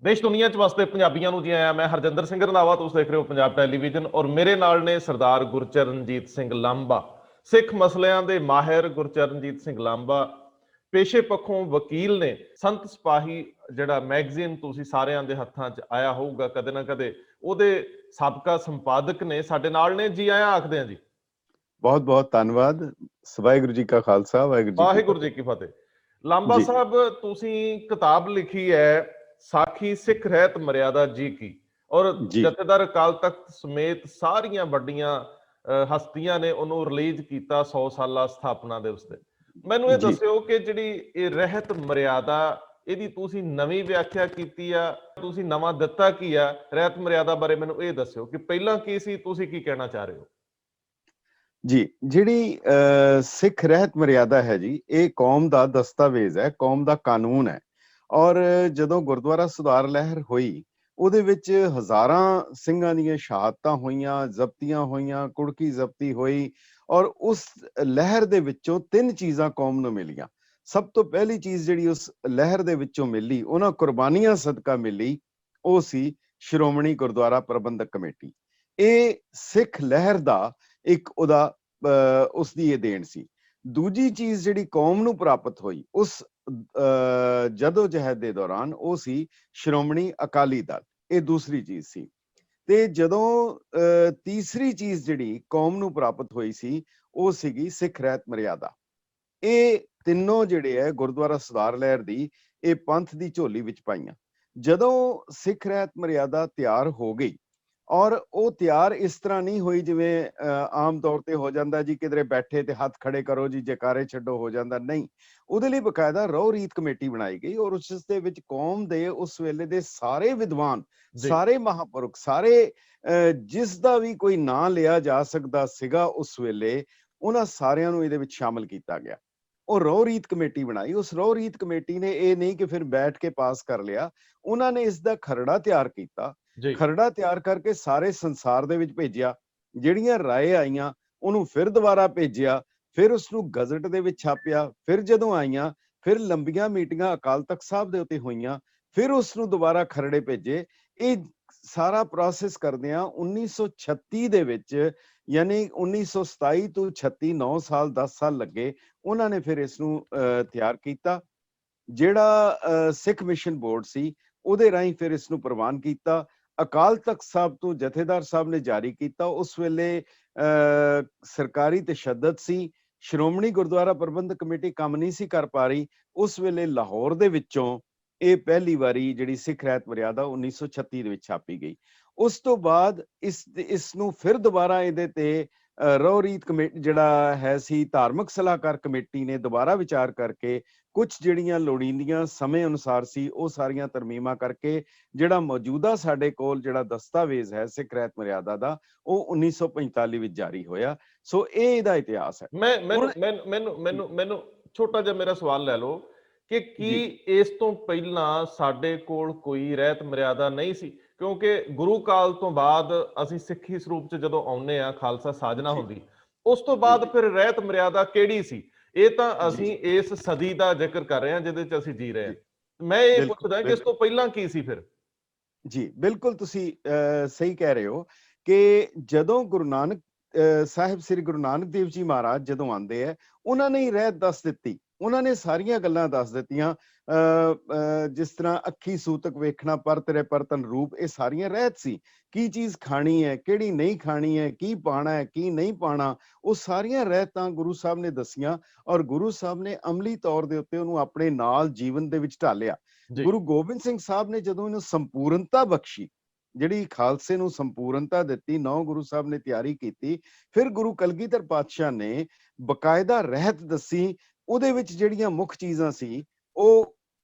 देश दुनिया च वसते पंजाबियों ਨੂੰ ਜੀ ਆਇਆਂ। मैं हरजिंदर सिंह रंधावा, तुसीं देख रहे हो पंजाब टैलीविजन और मेरे नाल ने सरदार गुरचरणजीत सिंह लांबा, सिख मसलिਆਂ ਦੇ ਮਾਹਿਰ गुरचरणजीत सिंह लांबा पेशे पक्षों वकील ने। संत सिपाही ਜਿਹੜਾ मैगजीन ਤੁਸੀਂ ਸਾਰਿਆਂ ਦੇ ਹੱਥਾਂ 'ਚ ਆਇਆ ਹੋਊਗਾ ਕਦੇ ਨਾ ਕਦੇ, ਉਹਦੇ ਸਾਬਕਾ ਸੰਪਾਦਕ ਨੇ ਸਾਡੇ ਨਾਲ ਨੇ। ਜੀ ਆਇਆਂ ਆਖਦੇ ਆ ਜੀ। बहुत बहुत धन्यवाद। वाहिगुरू जी का खालसा, ਵਾਹਿਗੁਰੂ ਜੀ ਕੀ ਫਤਿਹ। ਲਾਂਬਾ ਸਾਹਿਬ, ਤੁਸੀਂ ਕਿਤਾਬ ਲਿਖੀ ਹੈ ਸਾਖੀ ਸਿੱਖ ਰਹਿਤ ਮਰਿਆਦਾ ਜੀ ਕੀ, ਔਰ ਜਥੇਦਾਰ ਅਕਾਲ ਤਖਤ ਸਮੇਤ ਸਾਰੀਆਂ ਵੱਡੀਆਂ ਹਸਤੀਆਂ ਨੇ ਉਹਨੂੰ ਰਿਲੀਜ਼ ਕੀਤਾ 100 ਸਾਲਾ ਸਥਾਪਨਾ ਦਿਵਸ ਤੇ। ਮੈਨੂੰ ਇਹ ਦੱਸਿਓ ਕਿ ਜਿਹੜੀ ਇਹ ਰਹਿਤ ਮਰਿਆਦਾ, ਇਹਦੀ ਤੁਸੀਂ ਨਵੀਂ ਵਿਆਖਿਆ ਕੀਤੀ ਆ, ਤੁਸੀਂ ਨਵਾਂ ਦਿੱਤਾ ਕੀ ਆ ਰਹਿਤ ਮਰਿਆਦਾ ਬਾਰੇ? ਮੈਨੂੰ ਇਹ ਦੱਸਿਓ ਕਿ ਪਹਿਲਾਂ ਕੀ ਸੀ, ਤੁਸੀਂ ਕੀ ਕਹਿਣਾ ਚਾਹ ਰਹੇ ਹੋ? जी, जिहड़ी सिख रहत मर्यादा है जी, ये कौम दा दस्तावेज है, कौम दा कानून है। और जदों गुरुद्वारा सुधार लहर होई, ਉਹਦੇ ਵਿੱਚ ਹਜ਼ਾਰਾਂ ਸਿੰਘਾਂ ਦੀਆਂ ਸ਼ਹਾਦਤਾਂ ਹੋਈਆਂ, ਜ਼ਬਤੀਆਂ ਹੋਈਆਂ, ਕੁੜਕੀ ਜ਼ਬਤੀ ਹੋਈ, ਔਰ ਉਸ ਲਹਿਰ ਦੇ ਵਿੱਚੋਂ ਤਿੰਨ ਚੀਜ਼ਾਂ ਕੌਮ ਨੂੰ ਮਿਲੀਆਂ। ਸਭ ਤੋਂ ਪਹਿਲੀ ਚੀਜ਼ ਜਿਹੜੀ ਉਸ ਲਹਿਰ ਦੇ ਵਿੱਚੋਂ ਮਿਲੀ, ਉਹਨਾਂ ਕੁਰਬਾਨੀਆਂ ਸਦਕਾ ਮਿਲੀ, ਉਹ ਸੀ ਸ਼੍ਰੋਮਣੀ ਗੁਰਦੁਆਰਾ ਪ੍ਰਬੰਧਕ ਕਮੇਟੀ। ਇਹ ਸਿੱਖ ਲਹਿਰ ਦਾ ਇੱਕ ਉਹਦਾ ਉਸਦੀ ਇਹ ਦੇਣ ਸੀ। ਦੂਜੀ ਚੀਜ਼ ਜਿਹੜੀ ਕੌਮ ਨੂੰ ਪ੍ਰਾਪਤ ਹੋਈ ਉਸ ਜਦੋ ਜਹਿਦ ਦੇ ਦੌਰਾਨ, ਉਹ ਸੀ ਸ਼੍ਰੋਮਣੀ ਅਕਾਲੀ ਦਲ। ਇਹ ਦੂਸਰੀ ਚੀਜ਼ ਸੀ। ਤੇ ਜਦੋਂ ਤੀਸਰੀ ਚੀਜ਼ ਜਿਹੜੀ ਕੌਮ ਨੂੰ ਪ੍ਰਾਪਤ ਹੋਈ ਸੀ, ਉਹ ਸੀਗੀ ਸਿੱਖ ਰਹਿਤ ਮਰਿਆਦਾ। ਇਹ ਤਿੰਨੋਂ ਜਿਹੜੇ ਹੈ ਗੁਰਦੁਆਰਾ ਸੁਧਾਰ ਲਹਿਰ ਦੀ ਇਹ ਪੰਥ ਦੀ ਝੋਲੀ ਵਿੱਚ ਪਾਈਆਂ। ਜਦੋਂ ਸਿੱਖ ਰਹਿਤ ਮਰਿਆਦਾ ਤਿਆਰ ਹੋ ਗਈ, ਔਰ ਉਹ ਤਿਆਰ ਇਸ ਤਰ੍ਹਾਂ ਨਹੀਂ ਹੋਈ ਜਿਵੇਂ ਆਮ ਤੌਰ ਤੇ ਹੋ ਜਾਂਦਾ ਜੀ, ਕਿਧਰੇ ਬੈਠੇ ਤੇ ਹੱਥ ਖੜੇ ਕਰੋ ਜੀ, ਜੈਕਾਰੇ ਛੱਡੋ, ਹੋ ਜਾਂਦਾ। ਨਹੀਂ, ਉਹਦੇ ਲਈ ਬਕਾਇਦਾ ਰਹੁ ਰੀਤ ਕਮੇਟੀ ਬਣਾਈ ਗਈ, ਔਰ ਉਸ ਦੇ ਵਿੱਚ ਕੌਮ ਦੇ ਉਸ ਵੇਲੇ ਦੇ ਸਾਰੇ ਵਿਦਵਾਨ, ਸਾਰੇ ਮਹਾਂਪੁਰਖ, ਸਾਰੇ ਜਿਸ ਦਾ ਵੀ ਕੋਈ ਨਾਂ ਲਿਆ ਜਾ ਸਕਦਾ ਸੀਗਾ ਉਸ ਵੇਲੇ, ਉਹਨਾਂ ਸਾਰਿਆਂ ਨੂੰ ਇਹਦੇ ਵਿੱਚ ਸ਼ਾਮਲ ਕੀਤਾ ਗਿਆ। ਉਹ ਰਹੁ ਰੀਤ ਕਮੇਟੀ ਬਣਾਈ। ਉਸ ਰਹੁ ਰੀਤ ਕਮੇਟੀ ਨੇ ਇਹ ਨਹੀਂ ਕਿ ਫਿਰ ਬੈਠ ਕੇ ਪਾਸ ਕਰ ਲਿਆ, ਉਹਨਾਂ ਨੇ ਇਸ ਦਾ ਖਰੜਾ ਤਿਆਰ ਕੀਤਾ। ਖਰੜਾ ਤਿਆਰ ਕਰਕੇ ਸਾਰੇ ਸੰਸਾਰ ਦੇ ਵਿੱਚ ਭੇਜਿਆ। ਜਿਹੜੀਆਂ ਰਾਏ ਆਈਆਂ ਉਹਨੂੰ ਫਿਰ ਦੁਬਾਰਾ ਭੇਜਿਆ, ਫਿਰ ਉਸਨੂੰ ਗਜ਼ਟ ਦੇ ਵਿੱਚ ਛਾਪਿਆ। ਫਿਰ ਜਦੋਂ ਆਈਆਂ, ਫਿਰ ਲੰਬੀਆਂ ਮੀਟਿੰਗਾਂ ਅਕਾਲ ਤਖਤ ਸਾਹਿਬ ਦੇ ਉੱਤੇ ਹੋਈਆਂ, ਫਿਰ ਉਸਨੂੰ ਦੁਬਾਰਾ ਖਰੜੇ ਭੇਜੇ। ਇਹ ਸਾਰਾ ਪ੍ਰੋਸੈਸ ਕਰਦਿਆਂ 1936 ਦੇ ਵਿੱਚ, ਯਾਨੀ 1927 ਤੋਂ 36, 9 ਸਾਲ 10 ਸਾਲ ਲੱਗੇ ਉਹਨਾਂ ਨੇ ਫਿਰ ਇਸ ਨੂੰ ਤਿਆਰ ਕੀਤਾ। ਜਿਹੜਾ ਸਿੱਖ ਮਿਸ਼ਨ ਬੋਰਡ ਸੀ, ਉਹਦੇ ਰਾਹੀਂ ਫਿਰ ਇਸ ਨੂੰ ਪ੍ਰਵਾਨ ਕੀਤਾ। ਅਕਾਲ ਤਖਤ ਸਾਹਿਬ ਤੋਂ ਜਥੇਦਾਰ ਸਾਹਿਬ ਨੇ ਜਾਰੀ ਕੀਤਾ। ਉਸ ਵੇਲੇ ਸਰਕਾਰੀ ਤਸ਼ੱਦਦ ਸੀ, ਸ਼੍ਰੋਮਣੀ ਗੁਰਦੁਆਰਾ ਪ੍ਰਬੰਧਕ ਕਮੇਟੀ ਕੰਮ ਨਹੀਂ ਸੀ ਕਰ ਪਾ ਰਹੀ। ਉਸ ਵੇਲੇ ਲਾਹੌਰ ਦੇ ਵਿੱਚੋਂ ਇਹ ਪਹਿਲੀ ਵਾਰੀ ਜਿਹੜੀ ਸਿੱਖ ਰਹਿਤ ਮਰਿਆਦਾ 1936 ਦੇ ਵਿੱਚ ਛਾਪੀ ਗਈ। ਉਸ ਤੋਂ ਬਾਅਦ ਇਸ ਨੂੰ ਫਿਰ ਦੁਬਾਰਾ ਇਹਦੇ ਤੇ ਰਹੁ ਰੀਤ ਕਮੇਟੀ ਜਿਹੜਾ ਹੈ ਸੀ, ਧਾਰਮਿਕ ਸਲਾਹਕਾਰ ਕਮੇਟੀ ਨੇ ਦੁਬਾਰਾ ਵਿਚਾਰ ਕਰਕੇ ਕੁਝ ਜਿਹੜੀਆਂ ਲੋੜੀਂਦੀਆਂ ਸਮੇਂ ਅਨੁਸਾਰ ਸੀ, ਉਹ ਸਾਰੀਆਂ ਤਰਮੀਮਾਂ ਕਰਕੇ ਜਿਹੜਾ ਮੌਜੂਦਾ ਸਾਡੇ ਕੋਲ ਜਿਹੜਾ ਦਸਤਾਵੇਜ਼ ਹੈ ਸਿੱਖ ਰਹਿਤ ਮਰਿਆਦਾ ਦਾ, ਉਹ 1945 ਵਿੱਚ ਜਾਰੀ ਹੋਇਆ। ਸੋ ਇਹ ਇਹਦਾ ਇਤਿਹਾਸ ਹੈ। ਮੈਨੂੰ ਛੋਟਾ ਜਿਹਾ ਮੇਰਾ ਸਵਾਲ ਲੈ ਲਓ ਕਿ ਕੀ ਇਸ ਤੋਂ ਪਹਿਲਾਂ ਸਾਡੇ ਕੋਲ ਕੋਈ ਰਹਿਤ ਮਰਿਆਦਾ ਨਹੀਂ ਸੀ? ਕਿਉਂਕਿ ਗੁਰੂ ਕਾਲ ਤੋਂ ਬਾਅਦ ਅਸੀਂ ਸਿੱਖੀ ਸਰੂਪ ਚ ਜਦੋਂ ਆਉਂਦੇ ਆ, ਖਾਲਸਾ ਸਾਜਨਾ ਹੁੰਦੀ, ਉਸ ਤੋਂ ਬਾਅਦ ਫਿਰ ਰਹਿਤ ਮਰਿਆਦਾ ਕਿਹੜੀ ਸੀ? ਇਹ ਤਾਂ ਅਸੀਂ ਇਸ ਸਦੀ ਦਾ ਜ਼ਿਕਰ ਕਰ ਰਹੇ ਹਾਂ ਜਿਹਦੇ ਚ ਅਸੀਂ ਜੀ ਰਹੇ ਹਾਂ। ਮੈਂ ਇਹ ਪੁੱਛਦਾ ਕਿ ਇਸ ਤੋਂ ਪਹਿਲਾਂ ਕੀ ਸੀ ਫਿਰ? ਜੀ ਬਿਲਕੁਲ, ਤੁਸੀਂ ਸਹੀ ਕਹਿ ਰਹੇ ਹੋ ਕਿ ਜਦੋਂ ਗੁਰੂ ਨਾਨਕ ਸਾਹਿਬ, ਸ੍ਰੀ ਗੁਰੂ ਨਾਨਕ ਦੇਵ ਜੀ ਮਹਾਰਾਜ ਜਦੋਂ ਆਉਂਦੇ ਹੈ, ਉਹਨਾਂ ਨੇ ਹੀ ਰਹਿਤ ਦੱਸ ਦਿੱਤੀ। ਉਹਨਾਂ ਨੇ ਸਾਰੀਆਂ ਗੱਲਾਂ ਦੱਸ ਦਿੱਤੀਆਂ, ਜਿਸ ਤਰ੍ਹਾਂ ਅੱਖੀ ਸੂਤਕ ਵੇਖਣਾ, ਪਰ ਤੇਰੇ ਪਰਤਨ ਰੂਪ, ਇਹ ਸਾਰੀਆਂ ਰਹਿਤ ਸੀ। ਕੀ ਚੀਜ਼ ਖਾਣੀ ਹੈ, ਕਿਹੜੀ ਨਹੀਂ ਖਾਣੀ ਹੈ, ਕੀ ਪਾਣਾ ਹੈ, ਕੀ ਨਹੀਂ ਪਾਣਾ, ਉਹ ਸਾਰੀਆਂ ਰਹਿਤਾਂ ਗੁਰੂ ਸਾਹਿਬ ਨੇ ਦੱਸੀਆਂ। ਔਰ ਗੁਰੂ ਸਾਹਿਬ ਨੇ ਅਮਲੀ ਤੌਰ ਦੇ ਉੱਤੇ ਉਹਨੂੰ ਆਪਣੇ ਨਾਲ ਜੀਵਨ ਦੇ ਵਿੱਚ ਢਾਲਿਆ। ਗੁਰੂ ਗੋਬਿੰਦ ਸਿੰਘ ਸਾਹਿਬ ਨੇ ਜਦੋਂ ਇਹਨੂੰ ਸੰਪੂਰਨਤਾ ਬਖਸ਼ੀ, ਜਿਹੜੀ ਖਾਲਸੇ ਨੂੰ ਸੰਪੂਰਨਤਾ ਦਿੱਤੀ, 9 ਗੁਰੂ ਸਾਹਿਬ ਨੇ ਤਿਆਰੀ ਕੀਤੀ, ਫਿਰ ਗੁਰੂ ਕਲਗੀਧਰ ਪਾਤਸ਼ਾਹ ਨੇ ਬਕਾਇਦਾ ਰਹਿਤ ਦੱਸੀ। ਉਹਦੇ ਵਿੱਚ ਜਿਹੜੀਆਂ ਮੁੱਖ ਚੀਜ਼ਾਂ ਸੀ, ਉਹ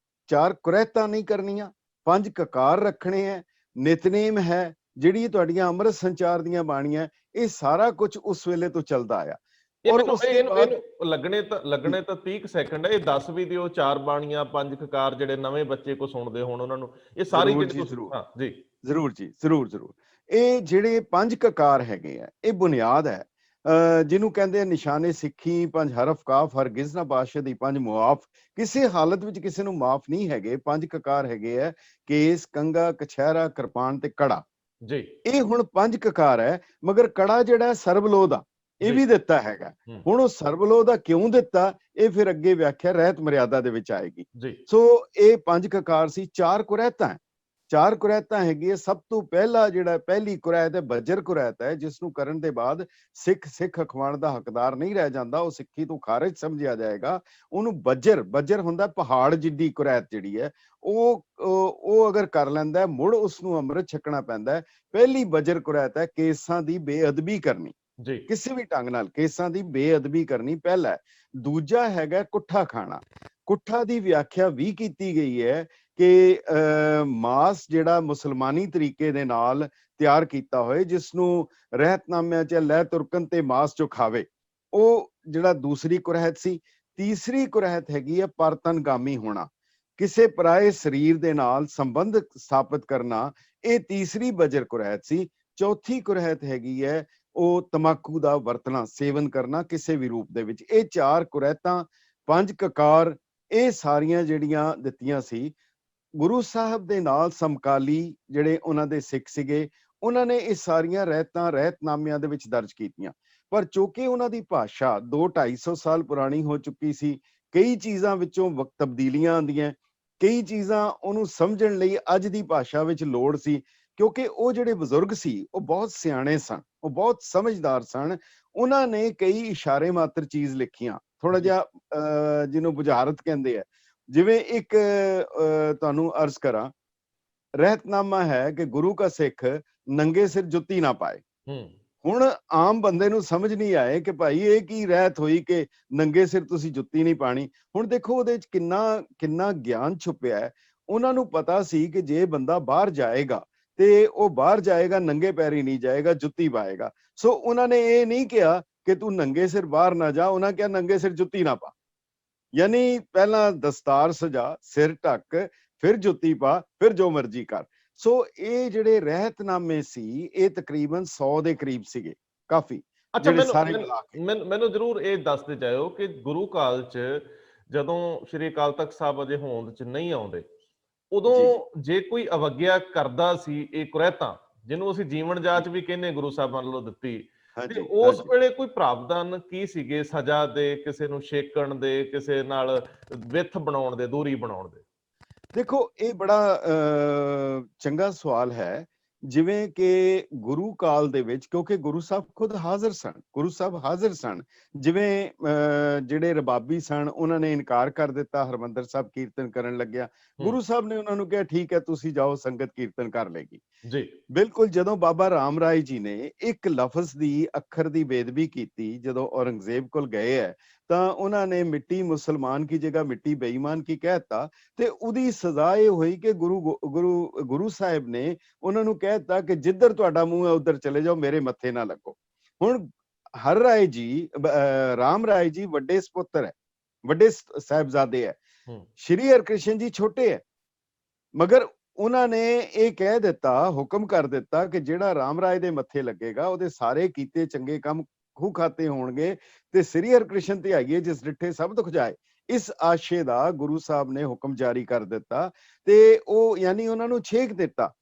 4 ਕੁਰੈਤਾਂ ਨਹੀਂ ਕਰਨੀਆਂ, 5 ਕਕਾਰ ਰੱਖਣੇ ਹੈ, ਨਿਤਨੇਮ ਹੈ, ਜਿਹੜੀ ਤੁਹਾਡੀਆਂ ਅੰਮ੍ਰਿਤ ਸੰਚਾਰ ਦੀਆਂ ਬਾਣੀਆਂ, ਇਹ ਸਾਰਾ ਕੁਝ ਉਸ ਵੇਲੇ ਤੋਂ ਚੱਲਦਾ ਆਇਆ। ਲੱਗਣੇ ਤਾਂ 30 ਸੈਕਿੰਡ ਹੈ। ਇਹ ਦੱਸ ਵੀ ਦਿਓ, 4 ਬਾਣੀਆਂ, 5 ਕਕਾਰ, ਜਿਹੜੇ ਨਵੇਂ ਬੱਚੇ ਕੋ ਸੁਣਦੇ ਹੋਣ ਉਹਨਾਂ ਨੂੰ ਇਹ ਸਾਰੀ ਜ਼ਰੂਰ ਜੀ, ਜ਼ਰੂਰ। ਇਹ ਜਿਹੜੇ 5 ਕਕਾਰ ਹੈਗੇ ਆ, ਇਹ ਬੁਨਿਆਦ ਹੈ। ਜਿਹਨੂੰ ਕਹਿੰਦੇ ਆ ਨਿਸ਼ਾਨੇ ਸਿੱਖੀ, ਪੰਜ ਹਰਫ ਕਾਫ, ਹਰਗਿਜ਼ ਨਾ ਬਾਦਸ਼ਾਹ ਦੀ ਪੰਜ ਮੁਆਫ। ਕਿਸੇ ਹਾਲਤ ਵਿੱਚ ਕਿਸੇ ਨੂੰ ਮਾਫ ਨਹੀਂ ਹੈਗੇ। ਪੰਜ ਕਕਾਰ ਹੈਗੇ ਆ, ਕੇਸ, ਕੰਗਾ, ਕਛਹਿਰਾ, ਕਿਰਪਾਨ ਤੇ ਕੜਾ। ਜੀ ਇਹ ਹੁਣ ਪੰਜ ਕਕਾਰ ਹੈ, ਮਗਰ ਕੜਾ ਜਿਹੜਾ ਸਰਬਲੋਹ ਦਾ ਇਹ ਵੀ ਦਿੱਤਾ ਹੈਗਾ। ਹੁਣ ਉਹ ਸਰਬਲੋਹ ਦਾ ਕਿਉਂ ਦਿੱਤਾ, ਇਹ ਫਿਰ ਅੱਗੇ ਵਿਆਖਿਆ ਰਹਿਤ ਮਰਿਆਦਾ ਦੇ ਵਿੱਚ ਆਏਗੀ। ਸੋ ਇਹ ਪੰਜ ਕਕਾਰ ਸੀ। ਚਾਰ ਕੁਰੈਤਾਂ, ਚਾਰ ਕੁਰੈਤਾਂ ਹੈਗੀਆਂ। ਸਭ ਤੋਂ ਪਹਿਲਾ ਜਿਹੜਾ ਪਹਿਲੀ ਕੁਰੈਤ ਹੈ ਬੱਜਰ ਕੁਰੈਤ ਹੈ, ਜਿਸ ਨੂੰ ਕਰਨ ਦੇ ਬਾਅਦ ਸਿੱਖ ਅਖਵਾਉਣ ਦਾ ਹੱਕਦਾਰ ਨਹੀਂ ਰਹਿ ਜਾਂਦਾ, ਉਹ ਸਿੱਖੀ ਤੋਂ ਖਾਰਜ ਸਮਝਿਆ ਜਾਏਗਾ। ਉਹਨੂੰ ਬੱਜਰ ਹੁੰਦਾ ਪਹਾੜ ਜਿੱਡੀ ਕੁਰੈਤ ਜਿਹੜੀ ਹੈ, ਉਹ ਅਗਰ ਕਰ ਲੈਂਦਾ ਮੁੜ ਉਸ ਨੂੰ ਅੰਮ੍ਰਿਤ ਛਕਣਾ ਪੈਂਦਾ ਹੈ। ਪਹਿਲੀ ਬੱਜਰ ਕੁਰੈਤ ਹੈ ਕੇਸਾਂ ਦੀ ਬੇਅਦਬੀ ਕਰਨੀ, ਕਿਸੇ ਵੀ ਢੰਗ ਨਾਲ ਕੇਸਾਂ ਦੀ ਬੇਅਦਬੀ ਕਰਨੀ ਪਹਿਲਾ। ਦੂਜਾ ਹੈਗਾ ਕੁੱਠਾ ਖਾਣਾ। ਕੁੱਠਾ ਦੀ ਵਿਆਖਿਆ ਵੀ ਕੀਤੀ ਗਈ ਹੈ ਕਿ ਮਾਸ ਜਿਹੜਾ ਮੁਸਲਮਾਨੀ ਤਰੀਕੇ ਦੇ ਨਾਲ ਤਿਆਰ ਕੀਤਾ ਹੋਏ, ਜਿਸ ਨੂੰ ਰਹਿਤਨਾਮਿਆਂ ਚ ਲੈ ਤੁਰਕਨ ਤੇ ਮਾਸ ਜੋ ਖਾਵੇ, ਉਹ ਜਿਹੜਾ ਦੂਸਰੀ ਕੁਰੈਤ ਸੀ। ਤੀਸਰੀ ਕੁਰੈਤ ਹੈਗੀ ਹੈ ਪਰਤਨਗਾਮੀ ਹੋਣਾ, ਕਿਸੇ ਪਰਾਏ ਸਰੀਰ ਦੇ ਨਾਲ ਸੰਬੰਧ ਸਥਾਪਿਤ ਕਰਨਾ, ਇਹ ਤੀਸਰੀ ਬੱਜਰ ਕੁਰੈਤ ਸੀ। ਚੌਥੀ ਕੁਰੈਤ ਹੈਗੀ ਹੈ ਉਹ ਤਮਾਕੂ ਦਾ ਵਰਤਣਾ, ਸੇਵਨ ਕਰਨਾ ਕਿਸੇ ਵੀ ਰੂਪ ਦੇ ਵਿੱਚ। ਇਹ ਚਾਰ ਕੁਰੈਤਾਂ, ਪੰਜ ਕਕਾਰ, ਇਹ ਸਾਰੀਆਂ ਜਿਹੜੀਆਂ ਦਿੱਤੀਆਂ ਸੀ। ਗੁਰੂ ਸਾਹਿਬ ਦੇ ਨਾਲ ਸਮਕਾਲੀ ਜਿਹੜੇ ਉਹਨਾਂ ਦੇ ਸਿੱਖ ਸੀਗੇ, ਉਹਨਾਂ ਨੇ ਇਹ ਸਾਰੀਆਂ ਰਹਿਤਨਾਮਿਆਂ ਦੇ ਵਿੱਚ ਦਰਜ ਕੀਤੀਆਂ। ਪਰ ਚੂੰਕਿ ਉਹਨਾਂ ਦੀ ਭਾਸ਼ਾ 200-250 ਸਾਲ ਪੁਰਾਣੀ ਹੋ ਚੁੱਕੀ ਸੀ, ਕਈ ਚੀਜ਼ਾਂ ਵਿੱਚੋਂ ਤਬਦੀਲੀਆਂ ਆਉਂਦੀਆਂ, ਕਈ ਚੀਜ਼ਾਂ ਉਹਨੂੰ ਸਮਝਣ ਲਈ ਅੱਜ ਦੀ ਭਾਸ਼ਾ ਵਿੱਚ ਲੋੜ ਸੀ। ਕਿਉਂਕਿ ਉਹ ਜਿਹੜੇ ਬਜ਼ੁਰਗ ਸੀ ਉਹ ਬਹੁਤ ਸਿਆਣੇ ਸਨ, ਉਹ ਬਹੁਤ ਸਮਝਦਾਰ ਸਨ। ਉਹਨਾਂ ਨੇ ਕਈ ਇਸ਼ਾਰੇ ਮਾਤਰ ਚੀਜ਼ ਲਿਖੀਆਂ, ਥੋੜਾ ਜਿਹਾ ਜਿਹਨੂੰ ਬੁਝਾਰਤ ਕਹਿੰਦੇ ਆ। ਜਿਵੇਂ ਇੱਕ ਤੁਹਾਨੂੰ ਅਰਜ਼ ਕਰਾਂ, ਰਹਿਤਨਾਮਾ ਹੈ ਕਿ ਗੁਰੂ ਕਾ ਸਿੱਖ ਨੰਗੇ ਸਿਰ ਜੁੱਤੀ ਨਾ ਪਾਏ। ਹੁਣ ਆਮ ਬੰਦੇ ਨੂੰ ਸਮਝ ਨਹੀਂ ਆਏ ਕਿ ਭਾਈ ਇਹ ਕੀ ਰਹਿਤ ਹੋਈ ਕਿ ਨੰਗੇ ਸਿਰ ਤੁਸੀਂ ਜੁੱਤੀ ਨਹੀਂ ਪਾਣੀ। ਹੁਣ ਦੇਖੋ ਉਹਦੇ ਚ ਕਿੰਨਾ ਗਿਆਨ ਛੁਪਿਆ ਹੈ। ਉਹਨਾਂ ਨੂੰ ਪਤਾ ਸੀ ਕਿ ਜੇ ਬੰਦਾ ਬਾਹਰ ਜਾਏਗਾ ਤੇ ਉਹ ਬਾਹਰ ਜਾਏਗਾ ਨੰਗੇ ਪੈਰੀ ਨਹੀਂ ਜਾਏਗਾ, ਜੁੱਤੀ ਪਾਏਗਾ। ਸੋ ਉਹਨਾਂ ਨੇ ਇਹ ਨਹੀਂ ਕਿਹਾ ਕਿ ਤੂੰ ਨੰਗੇ ਸਿਰ ਬਾਹਰ ਨਾ ਜਾ, ਉਹਨਾਂ ਕਿਹਾ ਨੰਗੇ ਸਿਰ ਜੁੱਤੀ ਨਾ ਪਾ। ਯਾਨੀ ਪਹਿਲਾਂ ਦਸਤਾਰ ਸਜਾ, ਸਿਰ ਢੱਕ, ਫਿਰ ਜੁੱਤੀ ਪਾ, ਫਿਰ ਜੋ ਮਰਜ਼ੀ ਕਰ। ਸੋ ਇਹ ਜਿਹੜੇ ਰਹਿਤਨਾਮੇ ਸੀ ਇਹ ਤਕਰੀਬਨ 100 ਦੇ ਕਰੀਬ ਸੀਗੇ, ਕਾਫੀ। ਅੱਛਾ, ਮੈਨੂੰ ਜ਼ਰੂਰ ਇਹ ਦੱਸਦੇ ਜਾਇਓ ਕਿ ਗੁਰੂ ਕਾਲ ਚ ਜਦੋਂ ਸ਼੍ਰੀ ਅਕਾਲ ਤਖਤ ਸਾਹਿਬ ਅਜੇ ਹੋਂਦ ਚ ਨਹੀਂ ਆਉਂਦੇ, ਉਦੋਂ ਜੇ ਕੋਈ ਅਵੱਗਿਆ ਕਰਦਾ ਸੀ, ਇਹ ਕੁਰੈਤਾਂ ਜਿਹਨੂੰ ਅਸੀਂ ਜੀਵਨ ਜਾਚ ਵੀ ਕਹਿੰਦੇ ਗੁਰੂ ਸਾਹਿਬਾਂ ਵੱਲੋਂ ਦਿੱਤੀ, ਤੇ ਉਸ ਵੇਲੇ ਕੋਈ ਪ੍ਰਾਵਧਾਨ ਕੀ ਸੀਗੇ ਸਜ਼ਾ ਦੇ, ਕਿਸੇ ਨੂੰ ਛੇਕਣ ਦੇ, ਕਿਸੇ ਨਾਲ ਵਿੱਥ ਬਣਾਉਣ ਦੇ, ਦੂਰੀ ਬਣਾਉਣ ਦੇ? ਦੇਖੋ ਇਹ ਬੜਾ ਚੰਗਾ ਸਵਾਲ ਹੈ। ਜਿਵੇਂ ਕਿ ਗੁਰੂ ਕਾਲ ਦੇ ਵਿੱਚ, ਕਿਉਂਕਿ ਗੁਰੂ ਸਾਹਿਬ ਖੁਦ ਹਾਜ਼ਰ ਸਨ, ਗੁਰੂ ਸਾਹਿਬ ਹਾਜ਼ਰ ਸਨ। ਜਿਵੇਂ ਜਿਹੜੇ ਰਬਾਬੀ ਸਨ ਉਹਨਾਂ ਨੇ ਇਨਕਾਰ ਕਰ ਦਿੱਤਾ, ਹਰਮੰਦਰ ਸਾਹਿਬ ਕੀਰਤਨ ਕਰਨ ਲੱਗਿਆ। ਗੁਰੂ ਸਾਹਿਬ ਨੇ ਉਹਨਾਂ ਨੂੰ ਕਿਹਾ ਠੀਕ ਹੈ ਤੁਸੀਂ ਜਾਓ, ਸੰਗਤ ਕੀਰਤਨ ਕਰ ਲੇਗੀ ਜੀ। ਬਿਲਕੁਲ ਜਦੋਂ ਬਾਬਾ ਰਾਮ ਰਾਏ ਜੀ ਨੇ ਇੱਕ ਲਫ਼ਜ਼ ਦੀ, ਅੱਖਰ ਦੀ ਬੇਅਦਬੀ ਕੀਤੀ, ਜਦੋਂ ਔਰੰਗਜ਼ੇਬ ਕੋਲ ਗਏ ਹੈ ਤਾਂ ਉਹਨਾਂ ਨੇ ਮਿੱਟੀ ਮੁਸਲਮਾਨ ਕੀ ਜਗ੍ਹਾ ਮਿੱਟੀ ਬੇਈਮਾਨ ਕੀ ਕਹਿਤਾ, ਤੇ ਉਹਦੀ ਸਜ਼ਾ ਇਹ ਹੋਈ ਕਿ ਗੁਰੂ ਸਾਹਿਬ ਨੇ ਉਹਨਾਂ ਨੂੰ ਕਹਿਤਾ ਕਿ ਜਿੱਧਰ ਤੁਹਾਡਾ ਮੂੰਹ ਹੈ ਉਧਰ ਚਲੇ ਜਾਓ, ਮੇਰੇ ਮੱਥੇ ਨਾ ਲੱਗੋ। ਹੁਣ ਹਰ ਰਾਏ ਜੀ, ਰਾਮ ਰਾਏ ਜੀ ਵੱਡੇ ਸਪੁੱਤਰ ਹੈ, ਵੱਡੇ ਸਾਹਿਬਜ਼ਾਦੇ ਹੈ, ਸ਼੍ਰੀ ਹਰਕ੍ਰਿਸ਼ਨ ਜੀ ਛੋਟੇ ਹੈ। ਮਗਰ ਉਹਨਾਂ ਨੇ ਇਹ ਕਹਿ ਦਿੱਤਾ, ਹੁਕਮ ਕਰ ਦਿੱਤਾ ਕਿ ਜਿਹੜਾ ਰਾਮ ਰਾਏ ਦੇ ਮੱਥੇ ਲੱਗੇਗਾ ਉਹਦੇ ਸਾਰੇ ਕੀਤੇ ਚੰਗੇ ਕੰਮ ਖੂਹ ਖਾਤੇ ਹੋਣਗੇ, ਤੇ ਸ੍ਰੀ ਹਰਕ੍ਰਿਸ਼ਨ ਤੇ ਆਈਏ ਜਿਸ ਡਿੱਠੇ ਸਭ ਦੁੱਖ ਜਾਏ, ਇਸ ਆਸ਼ੇ ਦਾ ਗੁਰੂ ਸਾਹਿਬ ਨੇ ਹੁਕਮ ਜਾਰੀ ਕਰ ਦਿੱਤਾ। ਤੇ ਉਹ ਯਾਨੀ ਉਹਨਾਂ ਨੂੰ ਛੇਕ ਦਿੱਤਾ,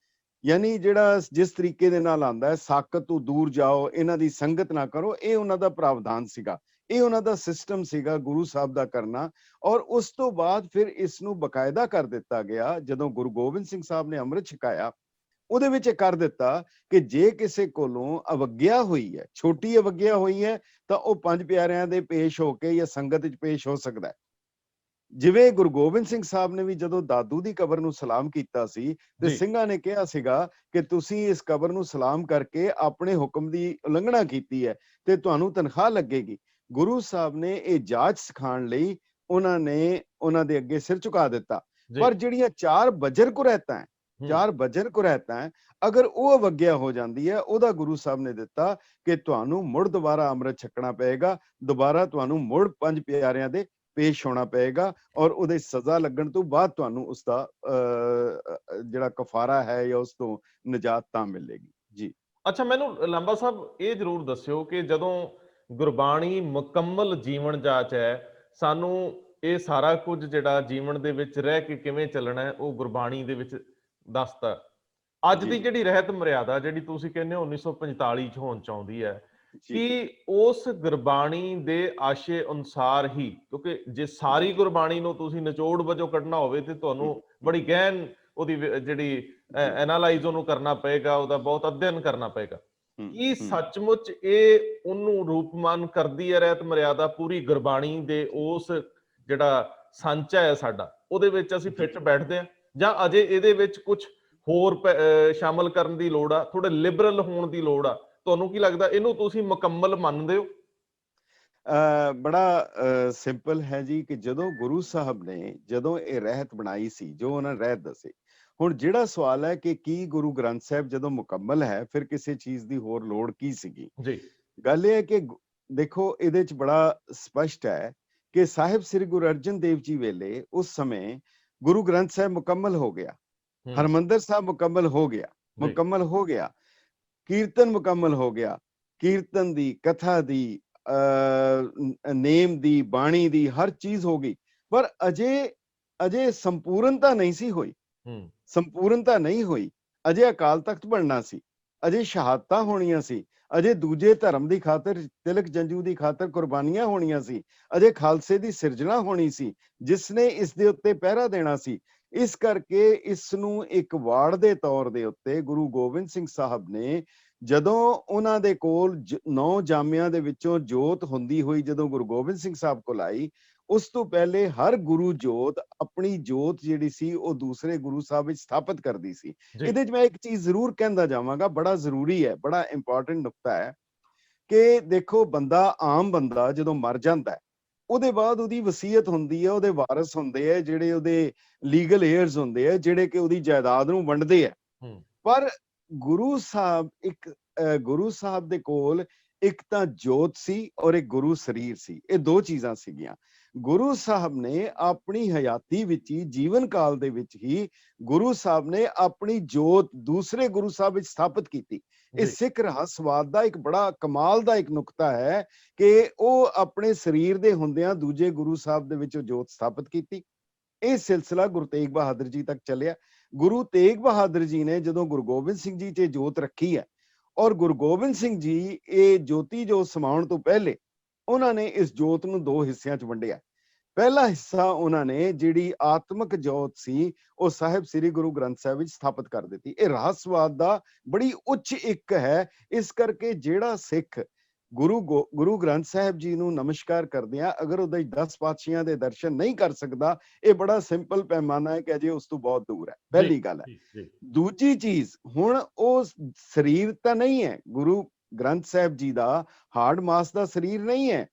ਯਾਨੀ ਜਿਹੜਾ ਜਿਸ ਤਰੀਕੇ ਦੇ ਨਾਲ ਆਂਦਾ ਹੈ ਸਾਕਤ ਤੋਂ ਦੂਰ ਜਾਓ, ਇਹਨਾਂ ਦੀ ਸੰਗਤ ਨਾ ਕਰੋ, ਇਹ ਉਹਨਾਂ ਦਾ ਪ੍ਰਾਵਧਾਨ ਸੀਗਾ, ਇਹ ਉਹਨਾਂ ਦਾ ਸਿਸਟਮ ਸੀਗਾ ਗੁਰੂ ਸਾਹਿਬ ਦਾ ਕਰਨਾ। ਔਰ ਉਸ ਤੋਂ ਬਾਅਦ ਫਿਰ ਇਸ ਨੂੰ ਬਕਾਇਦਾ ਕਰ ਦਿੱਤਾ ਗਿਆ। ਜਦੋਂ ਗੁਰੂ ਗੋਬਿੰਦ ਸਿੰਘ ਸਾਹਿਬ ਨੇ ਅੰਮ੍ਰਿਤ ਛਕਾਇਆ, ਉਹਦੇ ਵਿੱਚ ਕਰ ਦਿੱਤਾ ਕਿ ਜੇ ਕਿਸੇ ਕੋਲੋਂ ਅਵੱਗਿਆ ਹੋਈ ਹੈ, ਛੋਟੀ ਅਵੱਗਿਆ ਹੋਈ ਹੈ, ਤਾਂ ਉਹ ਪੰਜ ਪਿਆਰਿਆਂ ਦੇ ਪੇਸ਼ ਹੋ ਕੇ ਜਾਂ ਸੰਗਤ ਵਿੱਚ ਪੇਸ਼ ਹੋ ਸਕਦਾ ਹੈ। ਜਿਵੇਂ ਗੁਰੂ ਗੋਬਿੰਦ ਸਿੰਘ ਸਾਹਿਬ ਨੇ ਵੀ ਜਦੋਂ ਦਾਦੂ ਦੀ ਕਬਰ ਨੂੰ ਸਲਾਮ ਕੀਤਾ ਸੀ, ਤੇ ਸਿੰਘਾਂ ਨੇ ਕਿਹਾ ਸੀਗਾ ਕਿ ਤੁਸੀਂ ਇਸ ਕਬਰ ਨੂੰ ਸਲਾਮ ਕਰਕੇ ਆਪਣੇ ਹੁਕਮ ਦੀ ਉਲੰਘਣਾ ਕੀਤੀ ਹੈ ਤੇ ਤੁਹਾਨੂੰ ਤਨਖਾਹ ਲੱਗੇਗੀ। ਗੁਰੂ ਸਾਹਿਬ ਨੇ ਇਹ ਜਾਂਚ ਸਿਖਾਉਣ ਲਈ ਉਹਨਾਂ ਦੇ ਅੱਗੇ ਸਿਰ ਝੁਕਾ ਦਿੱਤਾ। ਪਰ ਜਿਹੜੀਆਂ ਚਾਰ ਬੱਜਰ ਕੁਰੈਤਾਂ, ਅਗਰ ਉਹ ਅਵੱਗਿਆ ਹੋ ਜਾਂਦੀ ਹੈ, ਉਹਦਾ ਗੁਰੂ ਸਾਹਿਬ ਨੇ ਦਿੱਤਾ ਕਿ ਤੁਹਾਨੂੰ ਮੁੜ ਦੁਬਾਰਾ ਅੰਮ੍ਰਿਤ ਛਕਣਾ ਪਏਗਾ, ਦੁਬਾਰਾ ਤੁਹਾਨੂੰ ਮੁੜ ਪੰਜ ਪਿਆਰਿਆਂ ਦੇ ਪੇਸ਼ ਹੋਣਾ ਪਏਗਾ, ਔਰ ਉਹਦੇ ਸਜ਼ਾ ਲੱਗਣ ਤੋਂ ਬਾਅਦ ਤੁਹਾਨੂੰ ਉਸਦਾ ਜਿਹੜਾ ਕਫਾਰਾ ਹੈ ਜਾਂ ਉਸ ਤੋਂ ਨਜਾਤ ਤਾਂ ਮਿਲੇਗੀ ਜੀ। ਅੱਛਾ, ਮੈਨੂੰ ਲਾਂਬਾ ਸਾਹਿਬ ਇਹ ਜ਼ਰੂਰ ਦੱਸਿਓ ਕਿ ਜਦੋਂ ਗੁਰਬਾਣੀ ਮੁਕੰਮਲ ਜੀਵਨ ਜਾਚ ਹੈ। ਸਾਨੂੰ ਇਹ ਸਾਰਾ ਕੁਝ ਜਿਹੜਾ ਜੀਵਨ ਦੇ ਵਿੱਚ ਰਹਿ ਕੇ ਕਿਵੇਂ ਚੱਲਣਾ ਹੈ ਉਹ ਗੁਰਬਾਣੀ ਦੇ ਵਿੱਚ ਦੱਸਦਾ। ਅੱਜ ਦੀ ਜਿਹੜੀ ਰਹਿਤ ਮਰਿਆਦਾ ਜਿਹੜੀ ਤੁਸੀਂ ਕਹਿੰਦੇ ਹੋ 1945 ਚ ਹੋਣ ਚਾਹੁੰਦੀ ਹੈ, ਕਿ ਉਸ ਗੁਰਬਾਣੀ ਦੇ ਆਸ਼ੇ ਅਨੁਸਾਰ ਹੀ, ਕਿਉਂਕਿ ਜੇ ਸਾਰੀ ਗੁਰਬਾਣੀ ਨੂੰ ਤੁਸੀਂ ਨਿਚੋੜ ਵਜੋਂ ਕੱਢਣਾ ਹੋਵੇ ਤੇ ਤੁਹਾਨੂੰ ਬੜੀ ਗਹਿਨ ਉਹਦੀ ਜਿਹੜੀ ਐਨਾਲਾਈਜ਼ ਉਹਨੂੰ ਕਰਨਾ ਪਏਗਾ, ਉਹਦਾ ਬਹੁਤ ਅਧਿਐਨ ਕਰਨਾ ਪਏਗਾ। ਕੀ ਸੱਚਮੁੱਚ ਇਹ ਉਹਨੂੰ ਰੂਪਮਾਨ ਕਰਦੀ ਹੈ ਰਹਿਤ ਮਰਿਆਦਾ ਪੂਰੀ ਗੁਰਬਾਣੀ ਦੇ ਉਸ ਜਿਹੜਾ ਸਾਂਚਾ ਹੈ ਸਾਡਾ, ਉਹਦੇ ਵਿੱਚ ਅਸੀਂ ਫਿੱਟ ਬੈਠਦੇ ਹਾਂ, ਜਾਂ ਅਜੇ ਇਹਦੇ ਵਿੱਚ ਕੁਝ ਹੋਰ ਸ਼ਾਮਲ ਕਰਨ ਦੀ ਲੋੜ ਆ, ਥੋੜੇ ਲਿਬਰਲ ਹੋਣ ਦੀ ਲੋੜ ਆ? ਤੁਹਾਨੂੰ ਕੀ ਲੱਗਦਾ, ਇਹਨੂੰ ਤੁਸੀਂ ਮੁਕੰਮਲ ਮੰਨਦੇ ਹੋ? ਬੜਾ ਸਿੰਪਲ ਹੈ ਜੀ, ਕਿ ਜਦੋਂ ਗੁਰੂ ਸਾਹਿਬ ਨੇ ਜਦੋਂ ਇਹ ਰਹਿਤ ਬਣਾਈ ਸੀ, ਜੋ ਉਹਨਾਂ ਨੇ ਰਹਿਤ ਦੱਸੇ, ਹੁਣ ਜਿਹੜਾ ਸਵਾਲ ਹੈ ਕਿ ਕੀ ਗੁਰੂ ਗ੍ਰੰਥ ਸਾਹਿਬ ਜਦੋਂ ਮੁਕੰਮਲ ਹੈ ਫਿਰ ਕਿਸੇ ਚੀਜ਼ ਦੀ ਹੋਰ ਲੋੜ ਕੀ ਸੀਗੀ? ਜੀ, ਗੱਲ ਇਹ ਹੈ ਕਿ ਦੇਖੋ ਇਹਦੇ ਚ ਬੜਾ ਸਪਸ਼ਟ ਹੈ ਕਿ ਸਾਹਿਬ ਸ੍ਰੀ ਗੁਰੂ ਅਰਜਨ ਦੇਵ ਜੀ ਵੇਲੇ ਉਸ ਸਮੇਂ ਗੁਰੂ ਗ੍ਰੰਥ ਸਾਹਿਬ ਮੁਕੰਮਲ ਹੋ ਗਿਆ, ਹਰਮੰਦਰ ਸਾਹਿਬ ਮੁਕੰਮਲ ਹੋ ਗਿਆ, ਕੀਰਤਨ ਮੁਕੰਮਲ ਹੋ ਗਿਆ, ਕੀਰਤਨ ਦੀ, ਕਥਾ ਦੀ, ਨੇਮ ਦੀ, ਬਾਣੀ ਦੀ ਹਰ ਚੀਜ਼ ਹੋ ਗਈ, ਪਰ ਅਜੇ ਸੰਪੂਰਨਤਾ ਨਹੀਂ ਸੀ ਹੋਈ। ਅਜੇ ਅਕਾਲ ਤਖਤ ਬਣਨਾ ਸੀ, ਅਜੇ ਸ਼ਹਾਦਤਾਂ ਹੋਣੀਆਂ ਸੀ, ਅਜੇ ਦੂਜੇ ਧਰਮ ਦੀ ਖਾਤਰ, ਤਿਲਕ ਜੰਜੂ ਦੀ ਖਾਤਰ ਕੁਰਬਾਨੀਆਂ ਹੋਣੀਆਂ ਸੀ, ਅਜੇ ਖਾਲਸੇ ਦੀ ਸਿਰਜਣਾ ਹੋਣੀ ਸੀ, ਜਿਸ ਨੇ ਇਸ ਦੇ ਉੱਤੇ ਪਹਿਰਾ ਦੇਣਾ ਸੀ। ਇਸ ਕਰਕੇ ਇਸ ਨੂੰ ਇੱਕ ਵਾੜ ਦੇ ਤੌਰ ਦੇ ਉੱਤੇ ਗੁਰੂ ਗੋਬਿੰਦ ਸਿੰਘ ਸਾਹਿਬ ਨੇ, ਜਦੋਂ ਉਹਨਾਂ ਦੇ ਕੋਲ 9 ਜਾਮਿਆਂ ਦੇ ਵਿੱਚੋਂ ਜੋਤ ਹੁੰਦੀ ਹੋਈ ਜਦੋਂ ਗੁਰੂ ਗੋਬਿੰਦ ਸਿੰਘ ਸਾਹਿਬ ਕੋਲ ਆਈ, ਉਸ ਤੋਂ ਪਹਿਲੇ ਹਰ ਗੁਰੂ ਜੋਤ ਆਪਣੀ ਜੋਤ ਜਿਹੜੀ ਸੀ ਉਹ ਦੂਸਰੇ ਗੁਰੂ ਸਾਹਿਬ ਵਿੱਚ ਸਥਾਪਿਤ ਕਰਦੀ ਸੀ। ਇਹਦੇ 'ਚ ਮੈਂ ਇੱਕ ਚੀਜ਼ ਜ਼ਰੂਰ ਕਹਿੰਦਾ ਜਾਵਾਂਗਾ, ਬੜਾ ਜ਼ਰੂਰੀ ਹੈ, ਬੜਾ ਇੰਪੋਰਟੈਂਟ ਨੁਕਤਾ ਹੈ, ਕਿ ਦੇਖੋ ਆਮ ਬੰਦਾ ਜਦੋਂ ਮਰ ਜਾਂਦਾ ਹੈ, ਉਹਦੇ ਬਾਅਦ ਉਹਦੀ ਵਸੀਅਤ ਹੁੰਦੀ ਹੈ, ਉਹਦੇ ਵਾਰਿਸ ਹੁੰਦੇ ਆ, ਜਿਹੜੇ ਉਹਦੇ ਲੀਗਲ ਏਅਰਸ ਹੁੰਦੇ ਆ, ਜਿਹੜੇ ਕਿ ਉਹਦੀ ਜਾਇਦਾਦ ਨੂੰ ਵੰਡਦੇ ਆ। ਪਰ ਗੁਰੂ ਸਾਹਿਬ ਦੇ ਕੋਲ ਇੱਕ ਤਾਂ ਜੋਤ ਸੀ ਔਰ ਇੱਕ ਗੁਰੂ ਸਰੀਰ ਸੀ, ਇਹ 2 ਚੀਜ਼ਾਂ ਸੀਗੀਆਂ। ਗੁਰੂ ਸਾਹਿਬ ਨੇ ਆਪਣੀ ਹਯਾਤੀ ਵਿੱਚ ਹੀ, ਜੀਵਨ ਕਾਲ ਦੇ ਵਿੱਚ ਹੀ, ਗੁਰੂ ਸਾਹਿਬ ਨੇ ਆਪਣੀ ਜੋਤ ਦੂਸਰੇ ਗੁਰੂ ਸਾਹਿਬ ਵਿੱਚ ਸਥਾਪਿਤ ਕੀਤੀ। ਇਹ ਸਿੱਖ ਰਹੱਸਵਾਦ ਦਾ ਇੱਕ ਬੜਾ ਕਮਾਲ ਦਾ ਇੱਕ ਨੁਕਤਾ ਹੈ ਕਿ ਉਹ ਆਪਣੇ ਸਰੀਰ ਦੇ ਹੁੰਦਿਆਂ ਦੂਜੇ ਗੁਰੂ ਸਾਹਿਬ ਦੇ ਵਿੱਚ ਜੋਤ ਸਥਾਪਿਤ ਕੀਤੀ। ਇਹ ਸਿਲਸਿਲਾ ਗੁਰੂ ਤੇਗ ਬਹਾਦਰ ਜੀ ਤੱਕ ਚੱਲਿਆ। ਗੁਰੂ ਤੇਗ ਬਹਾਦਰ ਜੀ ਨੇ ਜਦੋਂ ਗੁਰੂ ਗੋਬਿੰਦ ਸਿੰਘ ਜੀ 'ਚ ਜੋਤ ਰੱਖੀ ਹੈ, ਔਰ ਗੁਰੂ ਗੋਬਿੰਦ ਸਿੰਘ ਜੀ ਇਹ ਜੋਤੀ ਜੋ ਸਮਾਉਣ ਤੋਂ ਪਹਿਲੇ ਉਹਨਾਂ ਨੇ ਇਸ ਜੋਤ ਨੂੰ 2 ਹਿੱਸਿਆਂ 'ਚ ਵੰਡਿਆ। ਪਹਿਲਾ ਹਿੱਸਾ ਉਹਨਾਂ ਨੇ ਜਿਹੜੀ ਆਤਮਿਕ ਜੋਤ ਸੀ ਉਹ ਸਾਹਿਬ ਸ੍ਰੀ ਗੁਰੂ ਗ੍ਰੰਥ ਸਾਹਿਬ ਵਿੱਚ ਸਥਾਪਿਤ ਕਰ ਦਿੱਤੀ। ਇਹ ਰਹੱਸਵਾਦ ਦਾ ਬੜੀ ਉੱਚ ਇੱਕ ਹੈ। ਇਸ ਕਰਕੇ ਜਿਹੜਾ ਸਿੱਖ ਗੁਰੂ ਗ੍ਰੰਥ ਸਾਹਿਬ ਜੀ ਨੂੰ ਨਮਸਕਾਰ ਕਰਦਿਆਂ ਅਗਰ ਉਹਦੇ 10 ਪਾਤਸ਼ਾਹਾਂ ਦੇ ਦਰਸ਼ਨ ਨਹੀਂ ਕਰ ਸਕਦਾ, ਇਹ ਬੜਾ ਸਿੰਪਲ ਪੈਮਾਨਾ ਹੈ ਕਿ ਅਜੇ ਉਸ ਤੋਂ ਬਹੁਤ ਦੂਰ ਹੈ। ਪਹਿਲੀ ਗੱਲ ਹੈ। ਦੂਜੀ ਚੀਜ਼, ਹੁਣ ਉਹ ਸਰੀਰ ਤਾਂ ਨਹੀਂ ਹੈ, ਗੁਰੂ ਗ੍ਰੰਥ ਸਾਹਿਬ ਜੀ ਦਾ ਹਾਰਡ ਮਾਸ ਦਾ ਸਰੀਰ ਨਹੀਂ ਹੈ।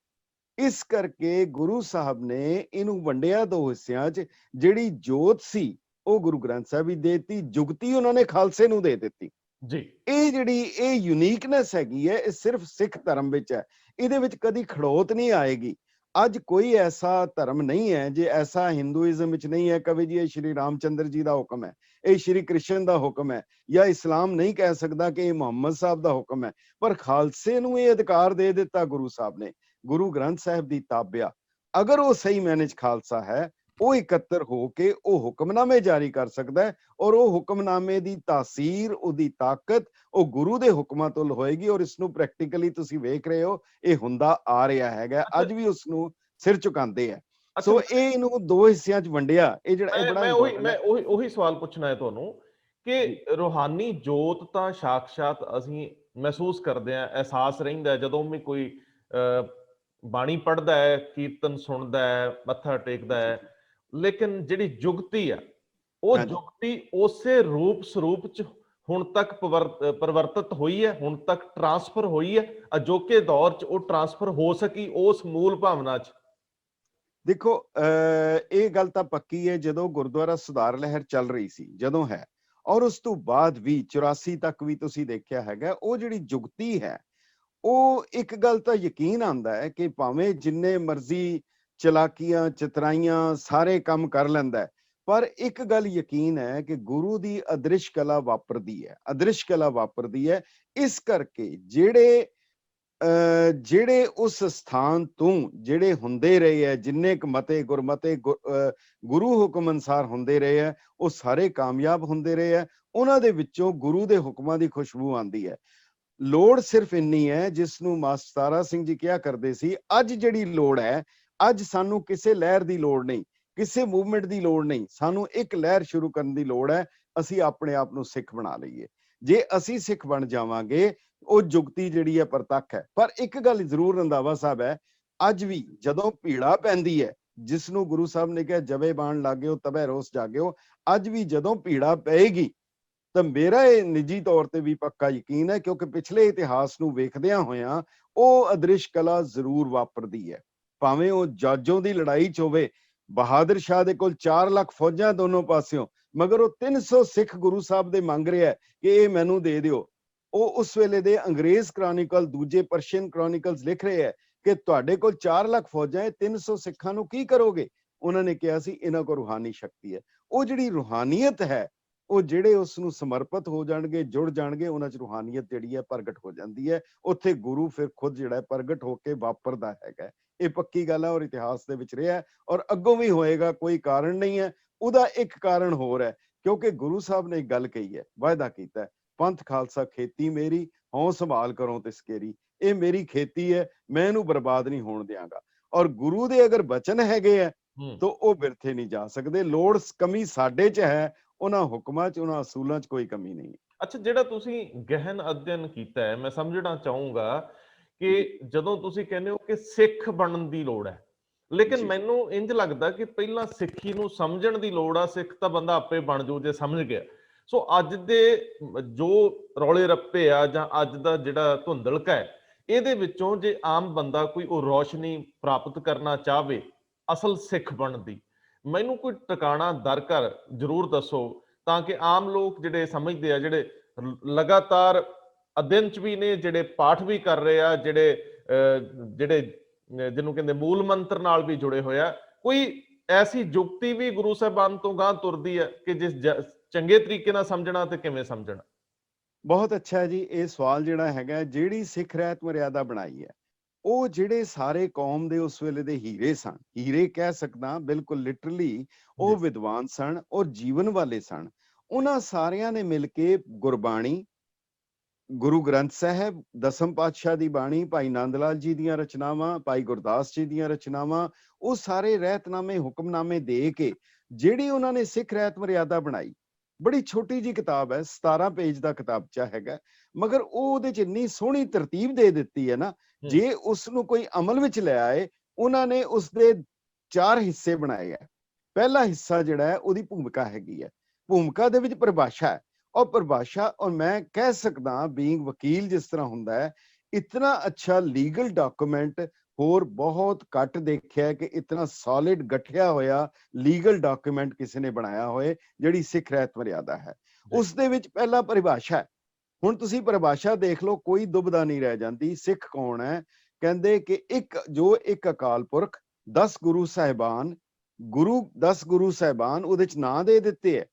ਇਸ ਕਰਕੇ ਗੁਰੂ ਸਾਹਿਬ ਨੇ ਇਹਨੂੰ ਵੰਡਿਆ 2 ਹਿੱਸਿਆਂ 'ਚ। ਜਿਹੜੀ ਜੋਤ ਸੀ ਉਹ ਗੁਰੂ ਗ੍ਰੰਥ ਸਾਹਿਬ ਵੀ ਦੇ ਦਿੱਤੀ, ਜੁਗਤੀ ਉਹਨਾਂ ਨੇ ਖਾਲਸੇ ਨੂੰ ਦੇ ਦਿੱਤੀ ਜੀ। ਇਹ ਯੂਨੀਕਨੈਸ ਹੈਗੀ ਹੈ, ਇਹ ਸਿਰਫ ਸਿੱਖ ਧਰਮ ਵਿੱਚ ਹੈ। ਇਹਦੇ ਵਿੱਚ ਕਦੀ ਖੜੋਤ ਨਹੀਂ ਆਏਗੀ। ਅੱਜ ਕੋਈ ਐਸਾ ਧਰਮ ਨਹੀਂ ਹੈ, ਜੇ ਐਸਾ ਹਿੰਦੂਇਜ਼ਮ ਵਿੱਚ ਨਹੀਂ ਹੈ ਕਵੀ ਜੀ ਇਹ ਸ਼੍ਰੀ ਰਾਮਚੰਦਰ ਜੀ ਦਾ ਹੁਕਮ ਹੈ, ਇਹ ਸ਼੍ਰੀ ਕ੍ਰਿਸ਼ਨ ਦਾ ਹੁਕਮ ਹੈ, ਜਾਂ ਇਸਲਾਮ ਨਹੀਂ ਕਹਿ ਸਕਦਾ ਕਿ ਇਹ ਮੁਹੰਮਦ ਸਾਹਿਬ ਦਾ ਹੁਕਮ ਹੈ। ਪਰ ਖਾਲਸੇ ਨੂੰ ਇਹ ਅਧਿਕਾਰ ਦੇ ਦਿੱਤਾ ਗੁਰੂ ਸਾਹਿਬ ਨੇ। ਗੁਰੂ ਗ੍ਰੰਥ ਸਾਹਿਬ ਦੀ ਤਾਬਿਆ, ਅਗਰ ਉਹ ਸਹੀ ਮਾਇਨੇ 'ਚ ਖਾਲਸਾ ਹੈ, ਉਹ ਇਕੱਤਰ ਹੋ ਕੇ ਉਹ ਹੁਕਮਨਾਮੇ ਜਾਰੀ ਕਰ ਸਕਦਾ ਹੈ, ਔਰ ਉਹ ਹੁਕਮਨਾਮੇ ਦੀ ਤਾਸੀਰ, ਉਹਦੀ ਤਾਕਤ ਉਹ ਗੁਰੂ ਦੇ ਹੁਕਮਾਂ ਤੋਂ ਹੋਏਗੀ। ਔਰ ਇਸ ਨੂੰ ਪ੍ਰੈਕਟੀਕਲੀ ਤੁਸੀਂ ਵੇਖ ਰਹੇ ਹੋ, ਇਹ ਹੁੰਦਾ ਆ ਰਿਹਾ ਹੈਗਾ, ਅੱਜ ਵੀ ਉਸ ਨੂੰ ਸਿਰ ਝੁਕਾਉਂਦੇ ਆ। ਸੋ ਇਹ ਇਹਨੂੰ 2 ਹਿੱਸਿਆਂ 'ਚ ਵੰਡਿਆ। ਇਹ ਜਿਹੜਾ ਮੈਂ ਉਹੀ ਸਵਾਲ ਪੁੱਛਣਾ ਹੈ ਤੁਹਾਨੂੰ, ਕਿ ਰੂਹਾਨੀ ਜੋਤ ਤਾਂ ਸਾਖਸ਼ਾਤ ਅਸੀਂ ਮਹਿਸੂਸ ਕਰਦੇ ਹਾਂ, ਅਹਿਸਾਸ ਰਹਿੰਦਾ ਜਦੋਂ ਵੀ ਕੋਈ ਬਾਣੀ ਪੜ੍ਹਦਾ ਹੈ, ਕੀਰਤਨ ਸੁਣਦਾ ਹੈ, ਮੱਥਾ ਟੇਕਦਾ ਹੈ, ਲੇਕਿਨ ਜਿਹੜੀ ਜੁਗਤੀ ਆ, ਉਹ ਜੁਗਤੀ ਉਸੇ ਰੂਪ ਸਰੂਪ 'ਚ ਹੁਣ ਤੱਕ ਪਰਿਵਰਤਿਤ ਹੋਈ ਹੈ, ਹੁਣ ਤੱਕ ਟਰਾਂਸਫਰ ਹੋਈ ਹੈ, ਅਜੋਕੇ ਦੌਰ 'ਚ ਉਹ ਟਰਾਂਸਫਰ ਹੋ ਸਕੀ ਉਸ ਮੂਲ ਭਾਵਨਾ 'ਚ? ਦੇਖੋ, ਇਹ ਗੱਲ ਤਾਂ ਪੱਕੀ ਹੈ, ਜਦੋਂ ਗੁਰਦੁਆਰਾ ਸੁਧਾਰ ਲਹਿਰ ਚੱਲ ਰਹੀ ਸੀ, ਜਦੋਂ ਹੈ, ਔਰ ਉਸ ਤੋਂ ਬਾਅਦ ਵੀ 84 ਤੱਕ ਵੀ ਤੁਸੀਂ ਦੇਖਿਆ ਹੈਗਾ, ਉਹ ਜਿਹੜੀ ਜੁਗਤੀ ਹੈ, ਉਹ ਇੱਕ ਗੱਲ ਤਾਂ ਯਕੀਨ ਆਉਂਦਾ ਹੈ ਕਿ ਭਾਵੇਂ ਜਿੰਨੇ ਮਰਜ਼ੀ ਚਲਾਕੀਆਂ, ਚਤਰਾਈਆਂ, ਸਾਰੇ ਕੰਮ ਕਰ ਲੈਂਦਾ ਹੈ, ਪਰ ਇੱਕ ਗੱਲ ਯਕੀਨ ਹੈ ਕਿ ਗੁਰੂ ਦੀ ਅਦ੍ਰਿਸ਼ ਕਲਾ ਵਾਪਰਦੀ ਹੈ, ਅਦ੍ਰਿਸ਼ ਕਲਾ ਵਾਪਰਦੀ ਹੈ। ਇਸ ਕਰਕੇ ਜਿਹੜੇ ਜਿਹੜੇ ਉਸ ਸਥਾਨ ਤੋਂ ਜਿਹੜੇ ਹੁੰਦੇ ਰਹੇ ਹੈ, ਜਿੰਨੇ ਕੁ ਮਤੇ ਗੁਰਮਤੇ ਗੁਰੂ ਹੁਕਮ ਅਨੁਸਾਰ ਹੁੰਦੇ ਰਹੇ ਹੈ, ਉਹ ਸਾਰੇ ਕਾਮਯਾਬ ਹੁੰਦੇ ਰਹੇ ਹੈ। ਉਹਨਾਂ ਦੇ ਵਿੱਚੋਂ ਗੁਰੂ ਦੇ ਹੁਕਮਾਂ ਦੀ ਖੁਸ਼ਬੂ ਆਉਂਦੀ ਹੈ। ਲੋੜ ਸਿਰਫ ਇੰਨੀ ਹੈ, ਜਿਸ ਨੂੰ ਮਾਸਟਰ ਤਾਰਾ ਸਿੰਘ ਜੀ ਕਿਹਾ ਕਰਦੇ ਸੀ, ਅੱਜ ਜਿਹੜੀ ਲੋੜ ਹੈ, ਅੱਜ ਸਾਨੂੰ ਕਿਸੇ ਲਹਿਰ ਦੀ ਲੋੜ ਨਹੀਂ, ਕਿਸੇ ਮੂਵਮੈਂਟ ਦੀ ਲੋੜ ਨਹੀਂ, ਸਾਨੂੰ ਇੱਕ ਲਹਿਰ ਸ਼ੁਰੂ ਕਰਨ ਦੀ ਲੋੜ ਹੈ। ਅਸੀਂ ਆਪਣੇ ਆਪ ਨੂੰ ਸਿੱਖ ਬਣਾ ਲਈਏ। ਜੇ ਅਸੀਂ ਸਿੱਖ ਬਣ ਜਾਵਾਂਗੇ, ਉਹ ਜੁਗਤੀ ਜਿਹੜੀ ਹੈ ਪ੍ਰਤੱਖ ਹੈ। ਪਰ ਇੱਕ ਗੱਲ ਜ਼ਰੂਰ ਰੰਧਾਵਾ ਸਾਹਿਬ ਹੈ, ਅੱਜ ਵੀ ਜਦੋਂ ਭੀੜਾ ਪੈਂਦੀ ਹੈ, ਜਿਸ ਨੂੰ ਗੁਰੂ ਸਾਹਿਬ ਨੇ ਕਿਹਾ ਜਵੇ ਬਾਣ ਲਾਗਿਓ ਤਬੈ ਰੋਸ ਜਾਗਿਓ, ਅੱਜ ਵੀ ਜਦੋਂ ਭੀੜਾ ਪਏਗੀ ਤਾਂ ਮੇਰਾ ਇਹ ਨਿੱਜੀ ਤੌਰ ਤੇ ਵੀ ਪੱਕਾ ਯਕੀਨ ਹੈ, ਕਿਉਂਕਿ ਪਿਛਲੇ ਇਤਿਹਾਸ ਨੂੰ ਵੇਖਦਿਆਂ ਹੋਇਆਂ ਉਹ ਅਦ੍ਰਿਸ਼ ਕਲਾ ਜ਼ਰੂਰ ਵਾਪਰਦੀ ਹੈ। ਭਾਵੇਂ ਉਹ ਜਾਜੋਂ ਦੀ ਲੜਾਈ 'ਚ ਹੋਵੇ, ਬਹਾਦਰ ਸ਼ਾਹ ਦੇ ਕੋਲ 4 ਲੱਖ ਫੌਜਾਂ ਦੋਨੋਂ ਪਾਸਿਓਂ, ਮਗਰ ਉਹ 300 ਸਿੱਖ ਗੁਰੂ ਸਾਹਿਬ ਦੇ ਮੰਗ ਰਿਹਾ ਕਿ ਇਹ ਮੈਨੂੰ ਦੇ ਦਿਓ। ਉਹ ਉਸ ਵੇਲੇ ਦੇ ਅੰਗਰੇਜ਼ ਕ੍ਰੋਨਿਕਲ, ਦੂਜੇ ਪਰਸ਼ੀਅਨ ਕ੍ਰੋਨਿਕਲਸ ਲਿਖ ਰਹੇ ਹੈ ਕਿ ਤੁਹਾਡੇ ਕੋਲ 4 ਲੱਖ ਫੌਜਾਂ ਹੈ, 300 ਸਿੱਖਾਂ ਨੂੰ ਕੀ ਕਰੋਗੇ? ਉਹਨਾਂ ਨੇ ਕਿਹਾ ਸੀ ਇਹਨਾਂ ਕੋਲ ਰੂਹਾਨੀ ਸ਼ਕਤੀ ਹੈ। ਉਹ ਜਿਹੜੀ ਰੂਹਾਨੀਅਤ ਹੈ, ਉਹ ਜਿਹੜੇ ਉਸ ਨੂੰ ਸਮਰਪਿਤ ਹੋ ਜਾਣਗੇ, ਜੁੜ ਜਾਣਗੇ, ਉਹਨਾਂ 'ਚ ਰੂਹਾਨੀਅਤ ਜਿਹੜੀ ਹੈ ਪ੍ਰਗਟ ਹੋ ਜਾਂਦੀ ਹੈ। ਉੱਥੇ ਗੁਰੂ ਫਿਰ ਖੁਦ ਜਿਹੜਾ ਪ੍ਰਗਟ ਹੋ ਕੇ ਵਾਪਰਦਾ ਹੈਗਾ। ਇਹ ਪੱਕੀ ਗੱਲ ਹੈ ਔਰ ਇਤਿਹਾਸ ਦੇ ਵਿੱਚ ਰਿਹਾ ਔਰ ਅੱਗੋਂ ਵੀ ਹੋਏਗਾ। ਕੋਈ ਕਾਰਨ ਨਹੀਂ ਹੈ। ਉਹਦਾ ਇੱਕ ਕਾਰਨ ਹੋਰ ਹੈ, ਕਿਉਂਕਿ ਗੁਰੂ ਸਾਹਿਬ ਨੇ ਇੱਕ ਗੱਲ ਕਹੀ ਹੈ, ਵਾਅਦਾ ਕੀਤਾ ਹੈ, ਪੰਥ ਖਾਲਸਾ ਖੇਤੀ ਮੇਰੀ, ਹਉ ਸੰਭਾਲ ਕਰੋ ਤਿਸਕੇਰੀ। ਇਹ ਮੇਰੀ ਖੇਤੀ ਹੈ, ਮੈਂ ਇਹਨੂੰ ਬਰਬਾਦ ਨਹੀਂ ਹੋਣ ਦਿਆਂਗਾ। ਔਰ ਗੁਰੂ ਦੇ ਅਗਰ ਬਚਨ ਹੈਗੇ ਆ ਤਾਂ ਉਹ ਬਿਰਥੇ ਨਹੀਂ ਜਾ ਸਕਦੇ। ਲੋੜ ਕਮੀ ਸਾਡੇ 'ਚ ਹੈ, ਉਹਨਾਂ ਹੁਕਮਾਂ 'ਚ, ਉਹਨਾਂ ਅਸੂਲਾਂ 'ਚ ਕੋਈ ਕਮੀ ਨਹੀਂ ਹੈ। ਅੱਛਾ, ਜਿਹੜਾ ਤੁਸੀਂ ਗਹਿਨ ਅਧਿਐਨ ਕੀਤਾ ਹੈ, ਮੈਂ ਸਮਝਣਾ ਚਾਹੂੰਗਾ ਕਿ ਜਦੋਂ ਤੁਸੀਂ ਕਹਿੰਦੇ ਹੋ ਕਿ ਸਿੱਖ ਬਣਨ ਦੀ ਲੋੜ ਹੈ, ਲੇਕਿਨ ਮੈਨੂੰ ਇੰਜ ਲੱਗਦਾ ਕਿ ਪਹਿਲਾਂ ਸਿੱਖੀ ਨੂੰ ਸਮਝਣ ਦੀ ਲੋੜ ਆ। ਸਿੱਖ ਤਾਂ ਬੰਦਾ ਆਪੇ ਬਣ ਜਾਊ ਜੇ ਸਮਝ ਗਿਆ। ਸੋ ਅੱਜ ਦੇ ਜੋ ਰੌਲੇ ਰੱਪੇ ਆ ਜਾਂ ਅੱਜ ਦਾ ਜਿਹੜਾ ਧੁੰਦਲਕਾ ਹੈ, ਇਹਦੇ ਵਿੱਚੋਂ ਜੇ ਆਮ ਬੰਦਾ ਕੋਈ ਉਹ ਰੌਸ਼ਨੀ ਪ੍ਰਾਪਤ ਕਰਨਾ ਚਾਹਵੇ ਅਸਲ ਸਿੱਖ ਬਣਨ ਦੀ, ਮੈਨੂੰ ਕੋਈ ਟਿਕਾਣਾ ਦਰਕਾਰ ਜ਼ਰੂਰ ਦੱਸੋ, ਤਾਂ ਕਿ ਆਮ ਲੋਕ ਜਿਹੜੇ ਸਮਝਦੇ ਆ, ਜਿਹੜੇ ਲਗਾਤਾਰ ਅਧਿਐਨ 'ਚ ਵੀ ਨੇ, ਜਿਹੜੇ ਪਾਠ ਵੀ ਕਰ ਰਹੇ ਆ, ਜਿਹੜੇ ਜਿਹਨੂੰ ਕਹਿੰਦੇ ਮੂਲ ਮੰਤਰ ਨਾਲ ਵੀ ਜੁੜੇ ਹੋਇਆ, ਕੋਈ ਐਸੀ ਜੁਗਤੀ ਵੀ ਗੁਰੂ ਸਾਹਿਬਾਨ ਤੋਂ ਗਾਂ ਤੁਰਦੀ ਹੈ ਕਿ ਜਿਸ ਚੰਗੇ ਤਰੀਕੇ ਨਾਲ ਸਮਝਣਾ ਤੇ ਕਿਵੇਂ ਸਮਝਣਾ? ਬਹੁਤ ਅੱਛਾ ਹੈ ਜੀ। ਇਹ ਸਵਾਲ ਜਿਹੜਾ ਹੈਗਾ, ਜਿਹੜੀ ਸਿੱਖ ਰਹਿਤ ਮਰਿਆਦਾ ਬਣਾਈ ਹੈ, ਉਹ ਜਿਹੜੇ ਸਾਰੇ ਕੌਮ ਦੇ ਉਸ ਵੇਲੇ ਦੇ ਹੀਰੇ ਸਨ, ਹੀਰੇ ਕਹਿ ਸਕਦਾ ਬਿਲਕੁਲ ਲਿਟਰਲੀ, ਉਹ ਵਿਦਵਾਨ ਸਨ ਔਰ ਜੀਵਨ ਵਾਲੇ ਸਨ। ਉਹਨਾਂ ਸਾਰਿਆਂ ਨੇ ਮਿਲ ਕੇ ਗੁਰਬਾਣੀ, ਗੁਰੂ ਗ੍ਰੰਥ ਸਾਹਿਬ, ਦਸਮ ਪਾਤਸ਼ਾਹ ਦੀ ਬਾਣੀ, ਭਾਈ ਨੰਦ ਲਾਲ ਜੀ ਦੀਆਂ ਰਚਨਾਵਾਂ, ਭਾਈ ਗੁਰਦਾਸ ਜੀ ਦੀਆਂ ਰਚਨਾਵਾਂ, ਉਹ ਸਾਰੇ ਰਹਿਤਨਾਮੇ, ਹੁਕਮਨਾਮੇ ਦੇ ਕੇ ਜਿਹੜੀ ਉਹਨਾਂ ਨੇ ਸਿੱਖ ਰਹਿਤ ਮਰਿਆਦਾ ਬਣਾਈ। ਬੜੀ ਛੋਟੀ ਜੀ ਕਿਤਾਬ ਹੈ, 17 ਪੇਜ ਦਾ ਕਿਤਾਬਚਾ ਹੈਗਾ, ਮਗਰ ਉਹ ਉਹਦੇ 'ਚ ਇੰਨੀ ਸੋਹਣੀ ਤਰਤੀਬ ਦੇ ਦਿੱਤੀ ਹੈ ਨਾ, ਜੇ ਉਸ ਨੂੰ ਕੋਈ ਅਮਲ ਵਿੱਚ ਲੈ ਆਏ। ਉਹਨਾਂ ਨੇ ਉਸਦੇ 4 ਹਿੱਸੇ ਬਣਾਏ ਹੈ। ਪਹਿਲਾ ਹਿੱਸਾ ਜਿਹੜਾ ਹੈ, ਉਹਦੀ ਭੂਮਿਕਾ ਹੈਗੀ ਹੈ। ਭੂਮਿਕਾ ਦੇ ਵਿੱਚ ਪਰਿਭਾਸ਼ਾ ਹੈ, ਔਰ ਪਰਿਭਾਸ਼ਾ, ਔਰ ਮੈਂ ਕਹਿ ਸਕਦਾ ਬੀਇੰਗ ਵਕੀਲ ਜਿਸ ਤਰ੍ਹਾਂ ਹੁੰਦਾ ਹੈ, ਇਤਨਾ ਅੱਛਾ ਲੀਗਲ ਡਾਕੂਮੈਂਟ ਹੋਰ ਬਹੁਤ ਘੱਟ ਦੇਖਿਆ ਕਿ ਇਤਨਾ ਸੋਲਿਡ ਗਠਿਆ ਹੋਇਆ ਲੀਗਲ ਡਾਕੂਮੈਂਟ ਕਿਸੇ ਨੇ ਬਣਾਇਆ ਹੋਏ, ਜਿਹੜੀ ਸਿੱਖ ਰਹਿਤ ਮਰਿਆਦਾ ਹੈ। ਉਸ ਦੇ ਵਿੱਚ ਪਹਿਲਾ ਪਰਿਭਾਸ਼ਾ ਹੈ। ਹੁਣ ਤੁਸੀਂ ਪਰਿਭਾਸ਼ਾ ਦੇਖ ਲਓ, ਕੋਈ ਦੁਬਿਧਾ ਨਹੀਂ ਰਹਿ ਜਾਂਦੀ। ਸਿੱਖ ਕੌਣ ਹੈ? ਕਹਿੰਦੇ ਕਿ ਇੱਕ ਅਕਾਲ ਪੁਰਖ, 10 ਗੁਰੂ ਸਾਹਿਬਾਨ, 10 ਗੁਰੂ ਸਾਹਿਬਾਨ ਉਹਦੇ ਚ ਨਾਂ ਦੇ ਦਿੱਤੇ ਹੈ।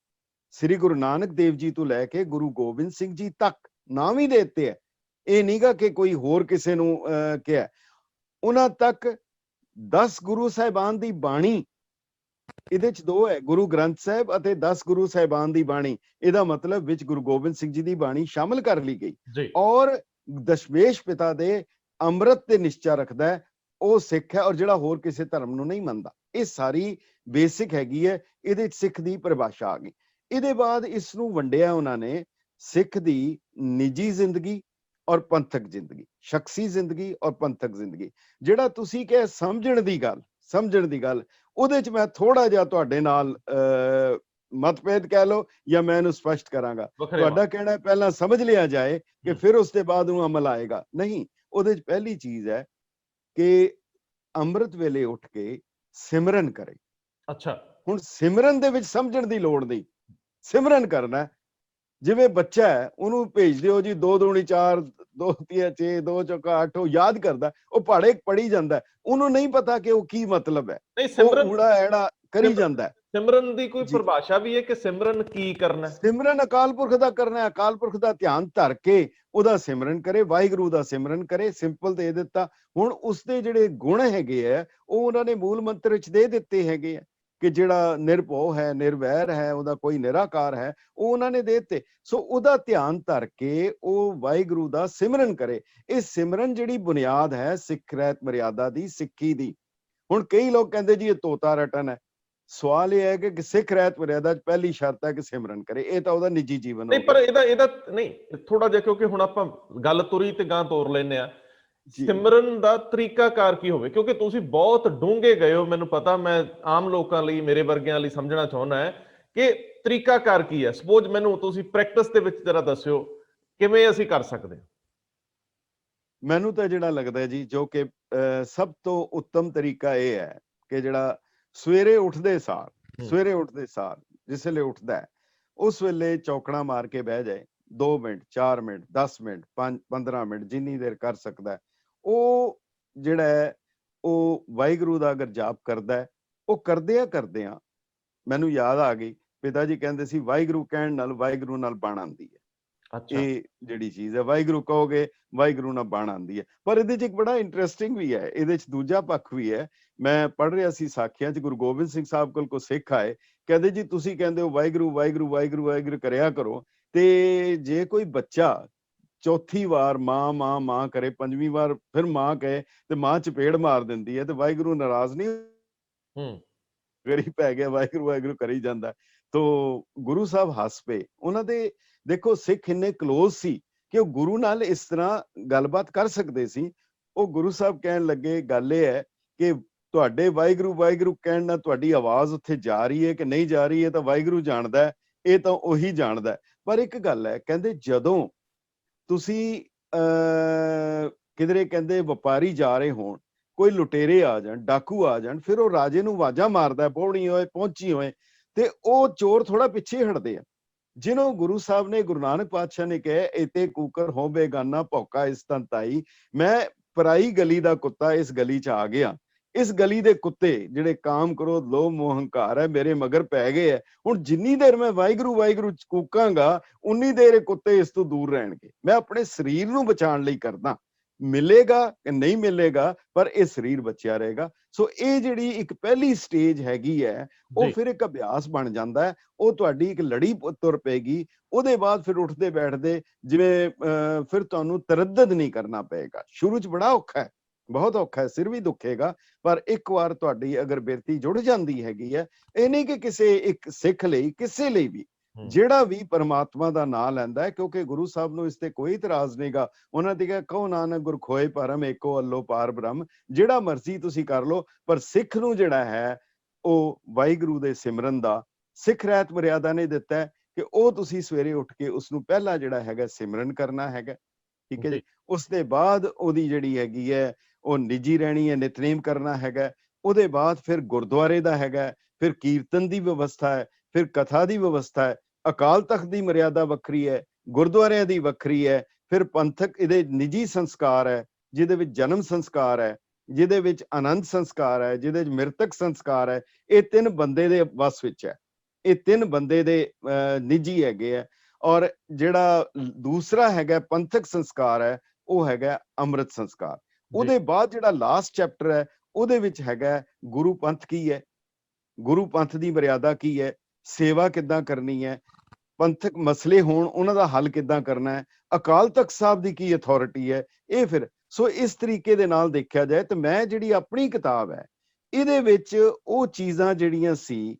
ਸ੍ਰੀ ਗੁਰੂ ਨਾਨਕ ਦੇਵ ਜੀ ਤੋਂ ਲੈ ਕੇ ਗੁਰੂ ਗੋਬਿੰਦ ਸਿੰਘ ਜੀ ਤੱਕ ਨਾਂ ਵੀ ਦੇ ਦਿੱਤੇ ਹੈ। ਇਹ ਨਹੀਂਗਾ ਕਿ ਕੋਈ ਹੋਰ ਕਿਸੇ ਨੂੰ ਕਿਹਾ। ਉਹਨਾਂ ਤੱਕ 10 ਗੁਰੂ ਸਾਹਿਬਾਨ ਦੀ ਬਾਣੀ, ਇਹਦੇ ਚ 2 ਹੈ, ਗੁਰੂ ਗ੍ਰੰਥ ਸਾਹਿਬ ਅਤੇ 10 ਗੁਰੂ ਸਾਹਿਬਾਨ ਦੀ ਬਾਣੀ। ਇਹਦਾ ਮਤਲਬ ਵਿੱਚ ਗੁਰੂ ਗੋਬਿੰਦ ਸਿੰਘ ਜੀ ਦੀ ਬਾਣੀ ਸ਼ਾਮਲ ਕਰ ਲਈ ਗਈ। ਔਰ ਦਸ਼ਮੇਸ਼ ਪਿਤਾ ਦੇ ਅੰਮ੍ਰਿਤ ਤੇ ਨਿਸ਼ਚਾ ਰੱਖਦਾ ਹੈ, ਉਹ ਸਿੱਖ ਹੈ, ਔਰ ਜਿਹੜਾ ਹੋਰ ਕਿਸੇ ਧਰਮ ਨੂੰ ਨਹੀਂ ਮੰਨਦਾ। ਇਹ ਸਾਰੀ ਬੇਸਿਕ ਹੈਗੀ ਹੈ। ਇਹਦੇ ਚ ਸਿੱਖ ਦੀ ਪਰਿਭਾਸ਼ਾ ਆ ਗਈ। ਇਹਦੇ ਬਾਅਦ ਇਸ ਨੂੰ ਵੰਡਿਆ ਉਹਨਾਂ ਨੇ, ਸਿੱਖ ਦੀ ਨਿੱਜੀ ਜ਼ਿੰਦਗੀ ਔਰ ਪੰਥਕ ਜ਼ਿੰਦਗੀ, ਸ਼ਖਸੀ ਜ਼ਿੰਦਗੀ ਔਰ ਪੰਥਕ ਜ਼ਿੰਦਗੀ। ਜਿਹੜਾ ਤੁਸੀਂ ਕਿਹਾ ਸਮਝਣ ਦੀ ਗੱਲ, ਉਹਦੇ ਚ ਮੈਂ ਥੋੜਾ ਜਿਹਾ ਤੁਹਾਡੇ ਨਾਲ ਮਤਭੇਦ ਕਹਿ ਲਓ, ਜਾਂ ਮੈਂ ਇਹਨੂੰ ਸਪਸ਼ਟ ਕਰਾਂਗਾ। ਤੁਹਾਡਾ ਕਹਿਣਾ ਹੈ ਪਹਿਲਾਂ ਸਮਝ ਲਿਆ ਜਾਏ ਕਿ ਫਿਰ ਉਸ ਦੇ ਬਾਅਦ ਉਹ ਅਮਲ ਆਏਗਾ। ਨਹੀਂ, ਉਹਦੇ ਚ ਪਹਿਲੀ ਚੀਜ਼ ਹੈ ਕਿ ਅੰਮ੍ਰਿਤ ਵੇਲੇ ਉੱਠ ਕੇ ਸਿਮਰਨ ਕਰੇ। ਅੱਛਾ, ਹੁਣ ਸਿਮਰਨ ਦੇ ਵਿੱਚ ਸਮਝਣ ਦੀ ਲੋੜ ਨਹੀਂ, ਸਿਮਰਨ ਕਰਨਾ। ਜਿਵੇਂ ਬੱਚਾ ਹੈ, ਉਹਨੂੰ ਭੇਜ ਦਿਓ ਜੀ 2 ਦੂਣੀ 4, 2 ਤੀਆ 6, 2 ਚੌਕਾ 8, ਉਹ ਯਾਦ ਕਰਦਾ, ਉਹ ਪੜ੍ਹੀ ਜਾਂਦਾ। ਉਹਨੂੰ ਨਹੀਂ ਪਤਾ ਕਿ ਉਹ ਕੀ ਮਤਲਬ ਹੈ, ਉਹ ਊੜਾ ਐੜਾ ਕਰੀ ਜਾਂਦਾ। ਸਿਮਰਨ ਦੀ ਕੋਈ ਜੀ ਪਰਿਭਾਸ਼ਾ ਵੀ ਹੈ ਕਿ ਸਿਮਰਨ ਕੀ ਕਰਨਾ ਹੈ? ਸਿਮਰਨ ਅਕਾਲ ਪੁਰਖ ਦਾ ਕਰਨਾ ਹੈ, ਅਕਾਲ ਪੁਰਖ ਦਾ ਧਿਆਨ ਧਰ ਕੇ ਉਹਦਾ ਸਿਮਰਨ ਕਰੇ, ਵਾਹਿਗੁਰੂ ਦਾ ਸਿਮਰਨ ਕਰੇ। ਸਿੰਪਲ ਦੇ ਦਿੱਤਾ। ਹੁਣ ਉਸਦੇ ਜਿਹੜੇ ਗੁਣ ਹੈਗੇ ਆ ਉਹ ਉਹਨਾਂ ਨੇ ਮੂਲ ਮੰਤਰ ਵਿੱਚ ਦੇ ਦਿੱਤੇ ਹੈਗੇ ਆ ਕਿ ਜਿਹੜਾ ਨਿਰਭਉ ਹੈ, ਨਿਰਵੈਰ ਹੈ, ਉਹਦਾ ਕੋਈ ਨਿਰਾਕਾਰ ਹੈ, ਉਹ ਉਹਨਾਂ ਨੇ ਦੇ ਦਿੱਤੇ। ਸੋ ਉਹਦਾ ਧਿਆਨ ਧਰ ਕੇ ਉਹ ਵਾਹਿਗੁਰੂ ਦਾ ਸਿਮਰਨ ਕਰੇ। ਇਹ ਸਿਮਰਨ ਜਿਹੜੀ ਬੁਨਿਆਦ ਹੈ ਸਿੱਖ ਰਹਿਤ ਮਰਿਆਦਾ ਦੀ, ਸਿੱਖੀ ਦੀ। ਹੁਣ ਕਈ ਲੋਕ ਕਹਿੰਦੇ ਜੀ ਇਹ ਤੋਤਾ ਰਟਨ ਹੈ। ਸਵਾਲ ਇਹ ਹੈ ਕਿ ਸਿੱਖ ਰਹਿਤ ਮਰਿਆਦਾ ਚ ਪਹਿਲੀ ਸ਼ਰਤ ਹੈ ਕਿ ਸਿਮਰਨ ਕਰੇ। ਇਹ ਤਾਂ ਉਹਦਾ ਨਿੱਜੀ ਜੀਵਨ ਨਹੀਂ, ਹੋ ਪਰ ਗਿਆ। ਇਹਦਾ ਨਹੀਂ, ਥੋੜਾ ਜਿਹਾ, ਕਿਉਂਕਿ ਹੁਣ ਆਪਾਂ ਗੱਲ ਤੁਰੀ ਤੇ ਗਾਂ ਤੋਰ ਲੈਨੇ ਆ। ਜੀ ਸਿਮਰਨ ਦਾ ਤਰੀਕਾਕਾਰ ਕੀ ਹੋਵੇ? ਕਿਉਂਕਿ ਤੁਸੀਂ ਬਹੁਤ ਡੂੰਘੇ ਗਏ ਹੋ, ਮੈਨੂੰ ਪਤਾ। ਮੈਂ ਆਮ ਲੋਕਾਂ ਲਈ, ਮੇਰੇ ਵਰਗਿਆਂ ਲਈ ਸਮਝਣਾ ਚਾਹੁੰਦਾ ਹੈ ਕਿ ਤਰੀਕਾਕਾਰ ਕੀ ਹੈ। ਸਪੋਜ਼ ਮੈਨੂੰ ਤੁਸੀਂ ਪ੍ਰੈਕਟਿਸ ਦੇ ਵਿੱਚ ਜਰਾ ਦੱਸਿਓ ਕਿਵੇਂ ਅਸੀਂ ਕਰ ਸਕਦੇ ਹਾਂ। ਮੈਨੂੰ ਤਾਂ ਜਿਹੜਾ ਲੱਗਦਾ ਜੀ, ਜੋ ਕਿ ਸਭ ਤੋਂ ਉੱਤਮ ਤਰੀਕਾ ਇਹ ਹੈ ਕਿ ਜਿਹੜਾ ਸਵੇਰੇ ਉੱਠਦੇ ਸਾਰ ਜਿਸ ਵੇਲੇ ਉੱਠਦਾ ਹੈ ਉਸ ਵੇਲੇ ਚੌਕਣਾ ਮਾਰ ਕੇ ਬਹਿ ਜਾਏ। 2 ਮਿੰਟ, 4 ਮਿੰਟ, 10 ਮਿੰਟ, 15 ਮਿੰਟ, ਜਿੰਨੀ ਦੇਰ ਕਰ ਸਕਦਾ ਹੈ, ਉਹ ਜਿਹੜਾ ਹੈ ਉਹ ਵਾਹਿਗੁਰੂ ਦਾ ਅਗਰ ਜਾਪ ਕਰਦਾ ਹੈ, ਉਹ ਕਰਦਿਆਂ ਮੈਨੂੰ ਯਾਦ ਆ ਗਈ, ਪਿਤਾ ਜੀ ਕਹਿੰਦੇ ਸੀ ਵਾਹਿਗੁਰੂ ਕਹਿਣ ਨਾਲ ਵਾਹਿਗੁਰੂ ਨਾਲ ਬਣ ਆਉਂਦੀ ਹੈ। ਇਹ ਜਿਹੜੀ ਚੀਜ਼ ਹੈ, ਵਾਹਿਗੁਰੂ ਕਹੋਗੇ ਵਾਹਿਗੁਰੂ ਨਾਲ ਬਣ ਆਉਂਦੀ ਹੈ। ਪਰ ਇਹਦੇ ਚ ਇੱਕ ਬੜਾ ਇੰਟਰਸਟਿੰਗ ਵੀ ਹੈ, ਇਹਦੇ ਚ ਦੂਜਾ ਪੱਖ ਵੀ ਹੈ। ਮੈਂ ਪੜ੍ਹ ਰਿਹਾ ਸੀ ਸਾਖੀਆਂ ਚ, ਗੁਰੂ ਗੋਬਿੰਦ ਸਿੰਘ ਸਾਹਿਬ ਕੋਲ ਕੋ ਸਿੱਖ ਆਏ, ਕਹਿੰਦੇ ਜੀ ਤੁਸੀਂ ਕਹਿੰਦੇ ਹੋ ਵਾਹਿਗੁਰੂ ਵਾਹਿਗੁਰੂ ਵਾਹਿਗੁਰੂ ਵਾਹਿਗੁਰੂ ਕਰਿਆ ਕਰੋ, ਤੇ ਜੇ ਕੋਈ ਬੱਚਾ ਚੌਥੀ ਵਾਰ ਮਾਂ ਮਾਂ ਮਾਂ ਕਰੇ, 5ਵੀਂ ਵਾਰ ਫਿਰ ਮਾਂ ਕਹੇ ਤੇ ਮਾਂ ਚਪੇੜ ਮਾਰ ਦਿੰਦੀ ਹੈ, ਤੇ ਵਾਹਿਗੁਰੂ ਨਾਰਾਜ਼ ਨਹੀਂ? ਗਰੀ ਪੈ ਗਿਆ, ਵਾਹਿਗੁਰੂ ਵਾਹਿਗੁਰੂ ਕਰੀ ਜਾਂਦਾ। ਤੋ ਗੁਰੂ ਸਾਹਿਬ ਹੱਸ ਪਏ। ਉਹਨਾਂ ਦੇ ਦੇਖੋ ਸਿੱਖ ਇੰਨੇ ਕਲੋਜ਼ ਸੀ ਕਿ ਉਹ ਗੁਰੂ ਨਾਲ ਇਸ ਤਰ੍ਹਾਂ ਗੱਲਬਾਤ ਕਰ ਸਕਦੇ ਸੀ। ਉਹ ਗੁਰੂ ਸਾਹਿਬ ਕਹਿਣ ਲੱਗੇ, ਗੱਲ ਇਹ ਹੈ ਕਿ ਤੁਹਾਡੇ ਵਾਹਿਗੁਰੂ ਵਾਹਿਗੁਰੂ ਕਹਿਣ ਨਾਲ ਤੁਹਾਡੀ ਆਵਾਜ਼ ਉੱਥੇ ਜਾ ਰਹੀ ਹੈ ਕਿ ਨਹੀਂ ਜਾ ਰਹੀ ਹੈ ਤਾਂ ਵਾਹਿਗੁਰੂ ਜਾਣਦਾ ਹੈ, ਇਹ ਤਾਂ ਉਹੀ ਜਾਣਦਾ ਹੈ। ਪਰ ਇੱਕ ਗੱਲ ਹੈ, ਕਹਿੰਦੇ ਜਦੋਂ ਤੁਸੀਂ ਕਿਧਰੇ ਕਹਿੰਦੇ ਵਪਾਰੀ ਜਾ ਰਹੇ ਹੋਣ, ਕੋਈ ਲੁਟੇਰੇ ਆ ਜਾਣ, ਡਾਕੂ ਆ ਜਾਣ, ਫਿਰ ਉਹ ਰਾਜੇ ਨੂੰ ਆਵਾਜ਼ਾਂ ਮਾਰਦਾ, ਪਹੁੰਚੀ ਹੋਏ ਪਹੁੰਚੀ ਹੋਏ, ਤੇ ਉਹ ਚੋਰ ਥੋੜਾ ਪਿੱਛੇ ਹਟਦੇ ਆ। ਜਿਹਨੂੰ ਗੁਰੂ ਸਾਹਿਬ ਨੇ, ਗੁਰੂ ਨਾਨਕ ਪਾਤਸ਼ਾਹ ਨੇ ਕਿਹਾ, ਇਤੇ ਕੂਕਰ ਹੋ ਬੇਗਾਨਾ ਭੌਕਾ ਇਸ ਤਨ ਤਾਈ, ਮੈਂ ਪਰਾਈ ਗਲੀ ਦਾ ਕੁੱਤਾ ਇਸ ਗਲੀ ਚ ਆ ਗਿਆ। ਇਸ ਗਲੀ ਦੇ ਕੁੱਤੇ ਜਿਹੜੇ ਕਾਮ ਕ੍ਰੋਧ ਲੋਭ ਮੋਹ ਹੰਕਾਰ ਹੈ, ਮੇਰੇ ਮਗਰ ਪੈ ਗਏ ਹੈ। ਹੁਣ ਜਿੰਨੀ ਦੇਰ ਮੈਂ ਵਾਹਿਗੁਰੂ ਵਾਹਿਗੁਰੂ ਕੂਕਾਂਗਾ, ਉਨੀ ਦੇਰ ਇਹ ਕੁੱਤੇ ਇਸ ਤੋਂ ਦੂਰ ਰਹਿਣਗੇ। ਮੈਂ ਆਪਣੇ ਸਰੀਰ ਨੂੰ ਬਚਾਉਣ ਲਈ ਕਰਦਾ, ਮਿਲੇਗਾ ਕਿ ਨਹੀਂ ਮਿਲੇਗਾ, ਪਰ ਇਹ ਸਰੀਰ ਬਚਿਆ ਰਹੇਗਾ। ਸੋ ਇਹ ਜਿਹੜੀ ਇੱਕ ਪਹਿਲੀ ਸਟੇਜ ਹੈਗੀ ਹੈ, ਉਹ ਫਿਰ ਇੱਕ ਅਭਿਆਸ ਬਣ ਜਾਂਦਾ ਹੈ। ਉਹ ਤੁਹਾਡੀ ਇੱਕ ਲੜੀ ਤੁਰ ਪਏਗੀ। ਉਹਦੇ ਬਾਅਦ ਫਿਰ ਉੱਠਦੇ ਬੈਠਦੇ ਜਿਵੇਂ ਫਿਰ ਤੁਹਾਨੂੰ ਤਰੱਦਦ ਨਹੀਂ ਕਰਨਾ ਪਏਗਾ। ਸ਼ੁਰੂ ਚ ਬੜਾ ਔਖਾ ਹੈ, ਬਹੁਤ ਔਖਾ ਹੈ, ਸਿਰ ਵੀ ਦੁਖੇਗਾ, ਪਰ ਇੱਕ ਵਾਰ ਤੁਹਾਡੀ ਅਗਰ ਬਿਰਤੀ ਜੁੜ ਜਾਂਦੀ ਹੈਗੀ ਹੈ, ਇਹ ਨਹੀਂ ਕਿ ਕਿਸੇ ਇੱਕ ਸਿੱਖ ਲਈ, ਕਿਸੇ ਲਈ ਵੀ, ਜਿਹੜਾ ਵੀ ਪਰਮਾਤਮਾ ਦਾ ਨਾਂ ਲੈਂਦਾ ਹੈ, ਕਿਉਂਕਿ ਗੁਰੂ ਸਾਹਿਬ ਨੂੰ ਇਸ ਤੇ ਕੋਈ ਇਤਰਾਜ਼ ਨਹੀਂਗਾ। ਉਹਨਾਂ ਨੇ ਕਿਹਾ, ਕਹੋ ਨਾਨਕ ਗੁਰ ਖੋਏ ਪਰਮ ਏਕੋ ਅੱਲੋ ਪਾਰ ਬ੍ਰਹਮ। ਜਿਹੜਾ ਮਰਜ਼ੀ ਤੁਸੀਂ ਕਰ ਲਓ, ਪਰ ਸਿੱਖ ਨੂੰ ਜਿਹੜਾ ਹੈ ਉਹ ਵਾਹਿਗੁਰੂ ਦੇ ਸਿਮਰਨ ਦਾ, ਸਿੱਖ ਰਹਿਤ ਮਰਿਆਦਾ ਨੇ ਦਿੱਤਾ ਹੈ ਕਿ ਉਹ ਤੁਸੀਂ ਸਵੇਰੇ ਉੱਠ ਕੇ ਉਸਨੂੰ ਪਹਿਲਾ ਜਿਹੜਾ ਹੈਗਾ ਸਿਮਰਨ ਕਰਨਾ ਹੈਗਾ। ਠੀਕ ਹੈ ਜੀ। ਉਸ ਦੇ ਬਾਅਦ ਉਹਦੀ ਜਿਹੜੀ ਹੈਗੀ ਹੈ ਉਹ ਨਿੱਜੀ ਰਹਿਣੀ ਹੈ, ਨਿਤਨੇਮ ਕਰਨਾ ਹੈਗਾ। ਉਹਦੇ ਬਾਅਦ ਫਿਰ ਗੁਰਦੁਆਰੇ ਦਾ ਹੈਗਾ, ਫਿਰ ਕੀਰਤਨ ਦੀ ਵਿਵਸਥਾ ਹੈ, ਫਿਰ ਕਥਾ ਦੀ ਵਿਵਸਥਾ ਹੈ। ਅਕਾਲ ਤਖਤ ਦੀ ਮਰਿਆਦਾ ਵੱਖਰੀ ਹੈ, ਗੁਰਦੁਆਰਿਆਂ ਦੀ ਵੱਖਰੀ ਹੈ। ਫਿਰ ਪੰਥਕ ਇਹਦੇ ਨਿੱਜੀ ਸੰਸਕਾਰ ਹੈ, ਜਿਹਦੇ ਵਿੱਚ ਜਨਮ ਸੰਸਕਾਰ ਹੈ, ਜਿਹਦੇ ਵਿੱਚ ਆਨੰਦ ਸੰਸਕਾਰ ਹੈ, ਜਿਹਦੇ ਵਿੱਚ ਮ੍ਰਿਤਕ ਸੰਸਕਾਰ ਹੈ। ਇਹ 3 ਬੰਦੇ ਦੇ ਵਸ ਵਿੱਚ ਹੈ, ਇਹ 3 ਬੰਦੇ ਦੇ ਨਿੱਜੀ ਹੈਗੇ ਹੈ। ਔਰ ਜਿਹੜਾ ਦੂਸਰਾ ਹੈਗਾ ਪੰਥਕ ਸੰਸਕਾਰ ਹੈ, ਉਹ ਹੈਗਾ ਅੰਮ੍ਰਿਤ ਸੰਸਕਾਰ। ਉਹਦੇ ਬਾਅਦ ਜਿਹੜਾ ਲਾਸਟ ਚੈਪਟਰ ਹੈ, ਉਹਦੇ ਵਿੱਚ ਹੈਗਾ ਗੁਰੂ ਪੰਥ ਕੀ ਹੈ, ਗੁਰੂ ਪੰਥ ਦੀ ਮਰਿਆਦਾ ਕੀ ਹੈ, ਸੇਵਾ ਕਿੱਦਾਂ ਕਰਨੀ ਹੈ, ਪੰਥਕ ਮਸਲੇ ਹੋਣ ਉਹਨਾਂ ਦਾ ਹੱਲ ਕਿੱਦਾਂ ਕਰਨਾ ਹੈ, ਅਕਾਲ ਤਖਤ ਸਾਹਿਬ ਦੀ ਕੀ ਅਥਾਰਟੀ ਹੈ। ਇਹ ਫਿਰ ਸੋ ਇਸ ਤਰੀਕੇ ਦੇ ਨਾਲ ਦੇਖਿਆ ਜਾਏ ਤਾਂ ਮੈਂ ਜਿਹੜੀ ਆਪਣੀ ਕਿਤਾਬ ਹੈ, ਇਹਦੇ ਵਿੱਚ ਉਹ ਚੀਜ਼ਾਂ ਜਿਹੜੀਆਂ ਸੀ,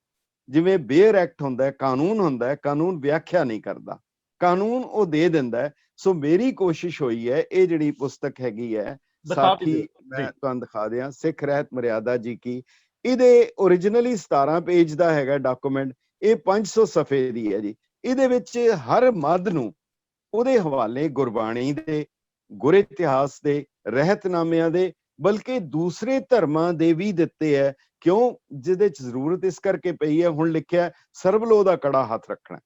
ਜਿਵੇਂ ਬੇਅਰ ਐਕਟ ਹੁੰਦਾ ਹੈ, ਕਾਨੂੰਨ ਹੁੰਦਾ ਹੈ, ਕਾਨੂੰਨ ਵਿਆਖਿਆ ਨਹੀਂ ਕਰਦਾ, ਕਾਨੂੰਨ ਉਹ ਦੇ ਦਿੰਦਾ ਹੈ। ਸੋ ਮੇਰੀ ਕੋਸ਼ਿਸ਼ ਹੋਈ ਹੈ, ਇਹ ਜਿਹੜੀ ਪੁਸਤਕ ਹੈਗੀ ਹੈ ਸਾਖੀ, ਮੈਂ ਤੁਹਾਨੂੰ ਦਿਖਾ ਦਿਆਂ, ਸਿੱਖ ਰਹਿਤ ਮਰਿਆਦਾ ਜੀ ਕੀ। ਇਹਦੇ ਓਰੀਜਨਲੀ 17 ਪੇਜ ਦਾ ਹੈਗਾ ਡਾਕੂਮੈਂਟ, ਇਹ 500 ਸਫੇ ਦੀ ਹੈ ਜੀ। ਇਹਦੇ ਵਿੱਚ ਹਰ ਮੱਧ ਨੂੰ ਉਹਦੇ ਹਵਾਲੇ ਗੁਰਬਾਣੀ ਦੇ, ਗੁਰ ਇਤਿਹਾਸ ਦੇ, ਰਹਿਤਨਾਮਿਆਂ ਦੇ, ਬਲਕਿ ਦੂਸਰੇ ਧਰਮਾਂ ਦੇ ਵੀ ਦਿੱਤੇ ਹੈ। ਕਿਉਂ? ਜਿਹਦੇ ਚ ਜ਼ਰੂਰਤ ਇਸ ਕਰਕੇ ਪਈ ਹੈ, ਹੁਣ ਲਿਖਿਆ ਸਰਬਲੋ ਦਾ ਕੜਾ ਹੱਥ ਰੱਖਣਾ।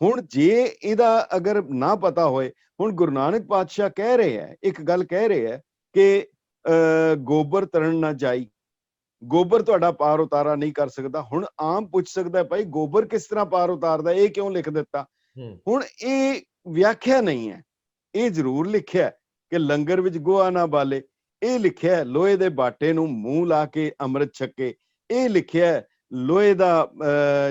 ਹੁਣ ਜੇ ਇਹਦਾ ਅਗਰ ਨਾ ਪਤਾ ਹੋਏ, ਹੁਣ ਗੁਰੂ ਨਾਨਕ ਪਾਤਸ਼ਾਹ ਕਹਿ ਰਹੇ ਹੈ, ਇੱਕ ਗੱਲ ਕਹਿ ਰਹੇ ਹੈ ਕਿ ਗੋਬਰ ਤਰਨ ਨਾ ਜਾਈ, ਗੋਬਰ ਤੁਹਾਡਾ ਪਾਰ ਉਤਾਰਾ ਨਹੀਂ ਕਰ ਸਕਦਾ। ਹੁਣ ਆਮ ਪੁੱਛ ਸਕਦਾ ਭਾਈ ਗੋਬਰ ਕਿਸ ਤਰ੍ਹਾਂ ਪਾਰ ਉਤਾਰਦਾ, ਇਹ ਕਿਉਂ ਲਿਖ ਦਿੱਤਾ? ਹੁਣ ਇਹ ਵਿਆਖਿਆ ਨਹੀਂ ਹੈ। ਇਹ ਜ਼ਰੂਰ ਲਿਖਿਆ ਕਿ ਲੰਗਰ ਵਿੱਚ ਗੋਹਾ ਨਾ ਬਾਲੇ, ਇਹ ਲਿਖਿਆ ਲੋਹੇ ਦੇ ਬਾਟੇ ਨੂੰ ਮੂੰਹ ਲਾ ਕੇ ਅੰਮ੍ਰਿਤ ਛਕੇ, ਇਹ ਲਿਖਿਆ ਲੋਹੇ ਦਾ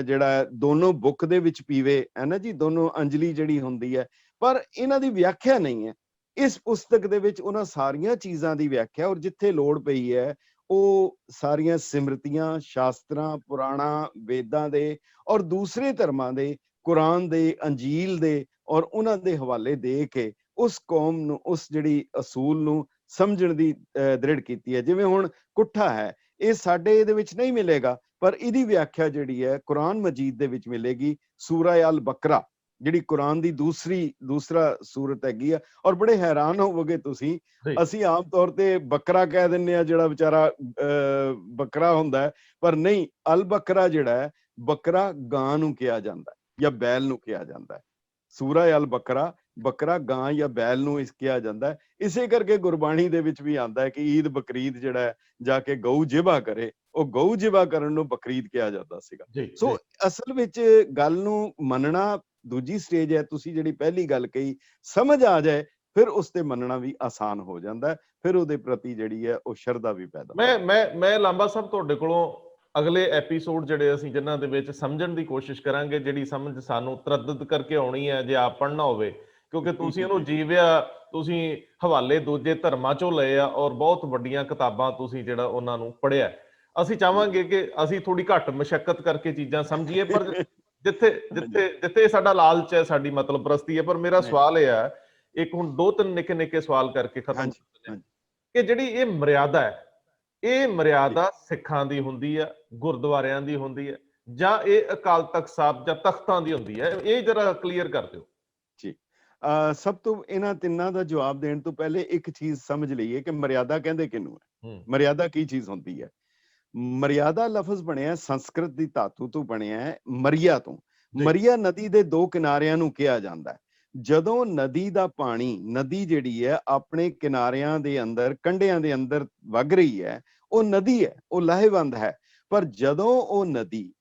ਜਿਹੜਾ ਦੋਨੋਂ ਬੁੱਕ ਦੇ ਵਿੱਚ ਪੀਵੇ, ਹੈ ਨਾ ਜੀ, ਦੋਨੋਂ ਅੰਜਲੀ ਜਿਹੜੀ ਹੁੰਦੀ ਹੈ। ਪਰ ਇਹਨਾਂ ਦੀ ਵਿਆਖਿਆ ਨਹੀਂ ਹੈ। ਇਸ ਪੁਸਤਕ ਦੇ ਵਿੱਚ ਉਹਨਾਂ ਸਾਰੀਆਂ ਚੀਜ਼ਾਂ ਦੀ ਵਿਆਖਿਆ, ਔਰ ਜਿੱਥੇ ਲੋੜ ਪਈ ਹੈ ਉਹ ਸਾਰੀਆਂ ਸਿਮਰਤੀਆਂ, ਸ਼ਾਸਤਰਾਂ, ਪੁਰਾਣਾ, ਵੇਦਾਂ ਦੇ ਔਰ ਦੂਸਰੇ ਧਰਮਾਂ ਦੇ, ਕੁਰਾਨ ਦੇ, ਅੰਜੀਲ ਦੇ, ਔਰ ਉਹਨਾਂ ਦੇ ਹਵਾਲੇ ਦੇ ਕੇ ਉਸ ਕੌਮ ਨੂੰ, ਉਸ ਜਿਹੜੀ ਅਸੂਲ ਨੂੰ ਸਮਝਣ ਦੀ ਦ੍ਰਿੜ ਕੀਤੀ ਹੈ। ਜਿਵੇਂ ਹੁਣ ਕੁੱਠਾ ਹੈ, ਇਹ ਸਾਡੇ ਇਹਦੇ ਵਿੱਚ ਨਹੀਂ ਮਿਲੇਗਾ, ਪਰ ਇਹਦੀ ਵਿਆਖਿਆ ਜਿਹੜੀ ਹੈ ਕੁਰਾਨ ਮਜੀਦ ਦੇ ਵਿੱਚ ਮਿਲੇਗੀ। ਸੂਰਾ ਅਲ ਬਕਰਾ ਜਿਹੜੀ ਕੁਰਾਨ ਦੀ ਦੂਸਰਾ ਸੂਰਤ ਹੈਗੀ ਆ, ਔਰ ਬੜੇ ਹੈਰਾਨ ਹੋਵੋਗੇ ਤੁਸੀਂ, ਅਸੀਂ ਆਮ ਤੌਰ ਤੇ ਬੱਕਰਾ ਕਹਿ ਦਿੰਦੇ ਆ, ਜਿਹੜਾ ਵਿਚਾਰਾ ਬੱਕਰਾ ਹੁੰਦਾ ਹੈ, ਪਰ ਨਹੀਂ, ਅਲ ਬਕਰਾ ਜਿਹੜਾ ਹੈ, ਬੱਕਰਾ ਗਾਂ ਨੂੰ ਕਿਹਾ ਜਾਂਦਾ ਜਾਂ ਬੈਲ ਨੂੰ ਕਿਹਾ ਜਾਂਦਾ ਹੈ। ਸੂਰਾ ਅਲ ਬਕਰਾ, ਬੱਕਰਾ ਗਾਂ ਜਾਂ ਬੈਲ ਨੂੰ ਕਿਹਾ ਜਾਂਦਾ ਹੈ। ਇਸੇ ਕਰਕੇ ਗੁਰਬਾਣੀ ਦੇ ਵਿੱਚ ਵੀ ਆਉਂਦਾ ਹੈ ਕਿ ਈਦ ਬਕਰੀਦ ਜਿਹੜਾ ਹੈ ਜਾ ਕੇ ਗਊ ਜਿਬਾ ਕਰੇ, ਉਹ ਗਊ ਜਿਬਾ ਕਰਨ ਨੂੰ ਬਕਰੀਦ ਕਿਹਾ ਜਾਂਦਾ ਸੀਗਾ। ਸੋ ਅਸਲ ਵਿੱਚ ਗੱਲ ਨੂੰ ਮੰਨਣਾ ਦੂਜੀ ਸਟੇਜ ਹੈ। ਤੁਸੀਂ ਜਿਹੜੀ ਪਹਿਲੀ ਗੱਲ ਕਹੀ, ਸਮਝ ਆ ਜਾਏ, ਫਿਰ ਉਸ ਤੇ ਮੰਨਣਾ ਵੀ ਆਸਾਨ ਹੋ ਜਾਂਦਾ, ਫਿਰ ਉਹਦੇ ਪ੍ਰਤੀ ਜਿਹੜੀ ਹੈ ਉਹ ਸ਼ਰਧਾ ਵੀ ਪੈਦਾ। ਮੈਂ ਲਾਂਬਾ ਸਾਹਿਬ ਤੁਹਾਡੇ ਕੋਲੋਂ ਅਗਲੇ ਐਪੀਸੋਡ ਜਿਹੜੇ ਅਸੀਂ ਜਿਨ੍ਹਾਂ ਦੇ ਵਿੱਚ ਸਮਝਣ ਦੀ ਕੋਸ਼ਿਸ਼ ਕਰਾਂਗੇ, ਜਿਹੜੀ ਸਮਝ ਸਾਨੂੰ ਤਰੱਦਦ ਕਰਕੇ ਆਉਣੀ ਹੈ ਜੇ ਆਪ ਪੜ੍ਹਨਾ ਹੋਵੇ, ਕਿਉਂਕਿ ਤੁਸੀਂ ਉਹਨੂੰ ਜੀਵਿਆ, ਤੁਸੀਂ ਹਵਾਲੇ ਦੂਜੇ ਧਰਮਾਂ ਚੋਂ ਲਏ ਆ, ਔਰ ਬਹੁਤ ਵੱਡੀਆਂ ਕਿਤਾਬਾਂ ਤੁਸੀਂ ਜਿਹੜਾ ਉਹਨਾਂ ਨੂੰ ਪੜ੍ਹਿਆ। ਅਸੀਂ ਚਾਹਾਂਗੇ ਕਿ ਅਸੀਂ ਥੋੜੀ ਘੱਟ ਮਸ਼ੱਕਤ ਕਰਕੇ ਚੀਜ਼ਾਂ ਸਮਝੀਏ, ਪਰ ਜਿੱਥੇ ਸਾਡਾ ਲਾਲਚ ਹੈ, ਸਾਡੀ ਮਤਲਬ ਪ੍ਰਸਤੀ ਹੈ। ਪਰ ਮੇਰਾ ਸਵਾਲ ਇਹ ਹੈ, ਇੱਕ ਹੁਣ 2-3 ਨਿੱਕੇ ਅਸਵਾਲ ਕਰਕੇ ਖਤਮ ਕਰਦੇ ਹਾਂ, ਕਿ ਜਿਹੜੀ ਇਹ ਮਰਿਆਦਾ ਹੈ, ਇਹ ਮਰਿਆਦਾ ਸਿੱਖਾਂ ਦੀ ਹੁੰਦੀ ਹੈ, ਗੁਰਦੁਆਰਿਆਂ ਦੀ ਹੁੰਦੀ ਹੈ, ਜਾਂ ਇਹ ਅਕਾਲ ਤਖਤ ਸਾਹਿਬ ਜਾਂ ਤਖਤਾਂ ਦੀ ਹੁੰਦੀ ਹੈ? ਇਹ ਜਰਾ ਕਲੀਅਰ ਕਰ ਦਿਓ ਜੀ। ਸਭ ਤੋਂ ਇਹਨਾਂ ਤਿੰਨਾਂ ਦਾ ਜਵਾਬ ਦੇਣ ਤੋਂ ਪਹਿਲੇ ਇੱਕ ਚੀਜ਼ ਸਮਝ ਲਈਏ ਕਿ ਮਰਿਆਦਾ ਕਹਿੰਦੇ ਕਿਹਨੂੰ ਹੈ। ਮਰਿਆਦਾ ਕੀ ਚੀਜ਼ ਹੁੰਦੀ ਹੈ? ਮਰਿਆਦਾ ਲਫ਼ਜ਼ ਬਣਿਆ ਸੰਸਕ੍ਰਿਤ ਦੀ ਧਾਤੂ ਤੋਂ ਬਣਿਆ ਹੈ, ਮਰੀਆ ਤੋਂ। ਮਰੀਆ ਨਦੀ ਦੇ ਦੋ ਕਿਨਾਰਿਆਂ ਨੂੰ ਕਿਹਾ ਜਾਂਦਾ ਹੈ। ਜਦੋਂ ਨਦੀ ਦਾ ਪਾਣੀ, ਨਦੀ ਜਿਹੜੀ ਹੈ ਆਪਣੇ ਕਿਨਾਰਿਆਂ ਦੇ ਅੰਦਰ, ਕੰਢਿਆਂ ਦੇ ਅੰਦਰ ਵਗ ਰਹੀ ਹੈ, ਉਹ ਨਦੀ ਹੈ, ਉਹ ਲਾਹੇਵੰਦ ਹੈ। ਪਰ ਜਦੋਂ ਉਹ ਨਦੀ,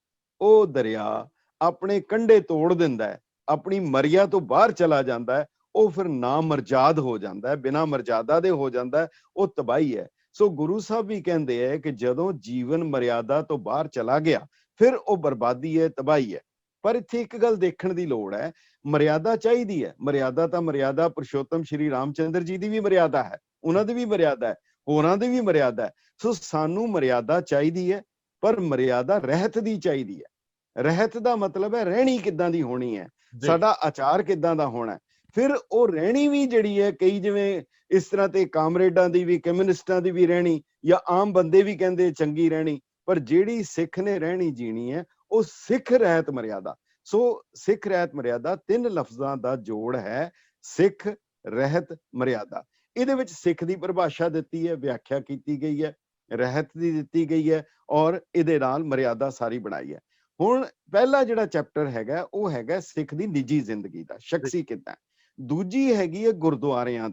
ਉਹ ਦਰਿਆ ਆਪਣੇ ਕੰਢੇ ਤੋੜ ਦਿੰਦਾ ਹੈ, ਆਪਣੀ ਮਰਿਆ ਤੋਂ ਬਾਹਰ ਚਲਾ ਜਾਂਦਾ ਹੈ, ਉਹ ਫਿਰ ਨਾਮਰਜ਼ਾਦ ਹੋ ਜਾਂਦਾ ਹੈ, ਬਿਨਾਂ ਮਰਜ਼ਾਦਾ ਦੇ ਹੋ ਜਾਂਦਾ ਹੈ, ਉਹ ਤਬਾਹੀ ਹੈ। ਸੋ ਗੁਰੂ ਸਾਹਿਬ ਵੀ ਕਹਿੰਦੇ ਹੈ ਕਿ ਜਦੋਂ ਜੀਵਨ ਮਰਿਆਦਾ ਤੋਂ ਬਾਹਰ ਚਲਾ ਗਿਆ, ਫਿਰ ਉਹ ਬਰਬਾਦੀ ਹੈ, ਤਬਾਹੀ ਹੈ। ਪਰ ਇੱਥੇ ਇੱਕ ਗੱਲ ਦੇਖਣ ਦੀ ਲੋੜ ਹੈ, ਮਰਿਆਦਾ ਚਾਹੀਦੀ ਹੈ। ਮਰਿਆਦਾ ਪੁਰਸ਼ੋਤਮ ਸ਼੍ਰੀ ਰਾਮਚੰਦਰ ਜੀ ਦੀ ਵੀ ਮਰਿਆਦਾ ਹੈ, ਉਹਨਾਂ ਦੀ ਵੀ ਮਰਿਆਦਾ ਹੈ, ਹੋਰਾਂ ਦੀ ਵੀ ਮਰਿਆਦਾ ਹੈ। ਸੋ ਸਾਨੂੰ ਮਰਿਆਦਾ ਚਾਹੀਦੀ ਹੈ, ਪਰ ਮਰਿਆਦਾ ਰਹਿਤ ਦੀ ਚਾਹੀਦੀ ਹੈ। ਰਹਿਤ ਦਾ ਮਤਲਬ ਹੈ ਰਹਿਣੀ ਕਿੱਦਾਂ ਦੀ ਹੋਣੀ ਹੈ, ਸਾਡਾ ਆਚਾਰ ਕਿੱਦਾਂ ਦਾ ਹੋਣਾ ਹੈ। ਫਿਰ ਉਹ ਰਹਿਣੀ ਵੀ ਜਿਹੜੀ ਹੈ, ਕਈ ਜਿਵੇਂ ਇਸ ਤਰ੍ਹਾਂ ਤੇ ਕਾਮਰੇਡਾਂ ਦੀ ਵੀ, ਕਮਿਊਨਿਸਟਾਂ ਦੀ ਵੀ ਰਹਿਣੀ, ਜਾਂ ਆਮ ਬੰਦੇ ਵੀ ਕਹਿੰਦੇ ਚੰਗੀ ਰਹਿਣੀ, ਪਰ ਜਿਹੜੀ ਸਿੱਖ ਨੇ ਰਹਿਣੀ ਜੀਣੀ ਹੈ, ਉਹ ਸਿੱਖ ਰਹਿਤ ਮਰਿਆਦਾ। ਸੋ ਸਿੱਖ ਰਹਿਤ ਮਰਿਆਦਾ 3 ਲਫ਼ਜ਼ਾਂ ਦਾ ਜੋੜ ਹੈ, ਸਿੱਖ ਰਹਿਤ ਮਰਿਆਦਾ। ਇਹਦੇ ਵਿੱਚ ਸਿੱਖ ਦੀ ਪਰਿਭਾਸ਼ਾ ਦਿੱਤੀ ਹੈ, ਵਿਆਖਿਆ ਕੀਤੀ ਗਈ ਹੈ, ਰਹਿਤ ਦੀ ਦਿੱਤੀ ਗਈ ਹੈ, ਔਰ ਇਹਦੇ ਨਾਲ ਮਰਿਆਦਾ ਸਾਰੀ ਬਣਾਈ ਹੈ। ਹੁਣ ਪਹਿਲਾ ਜਿਹੜਾ ਚੈਪਟਰ ਹੈਗਾ, ਉਹ ਹੈਗਾ ਸਿੱਖ ਦੀ ਨਿੱਜੀ ਜ਼ਿੰਦਗੀ ਦਾ, ਸ਼ਖਸੀ ਕਿੱਦਾਂ। ਦੂਜੀ ਹੈਗੀ ਹੈ ਗੁਰਦੁਆਰਿਆਂ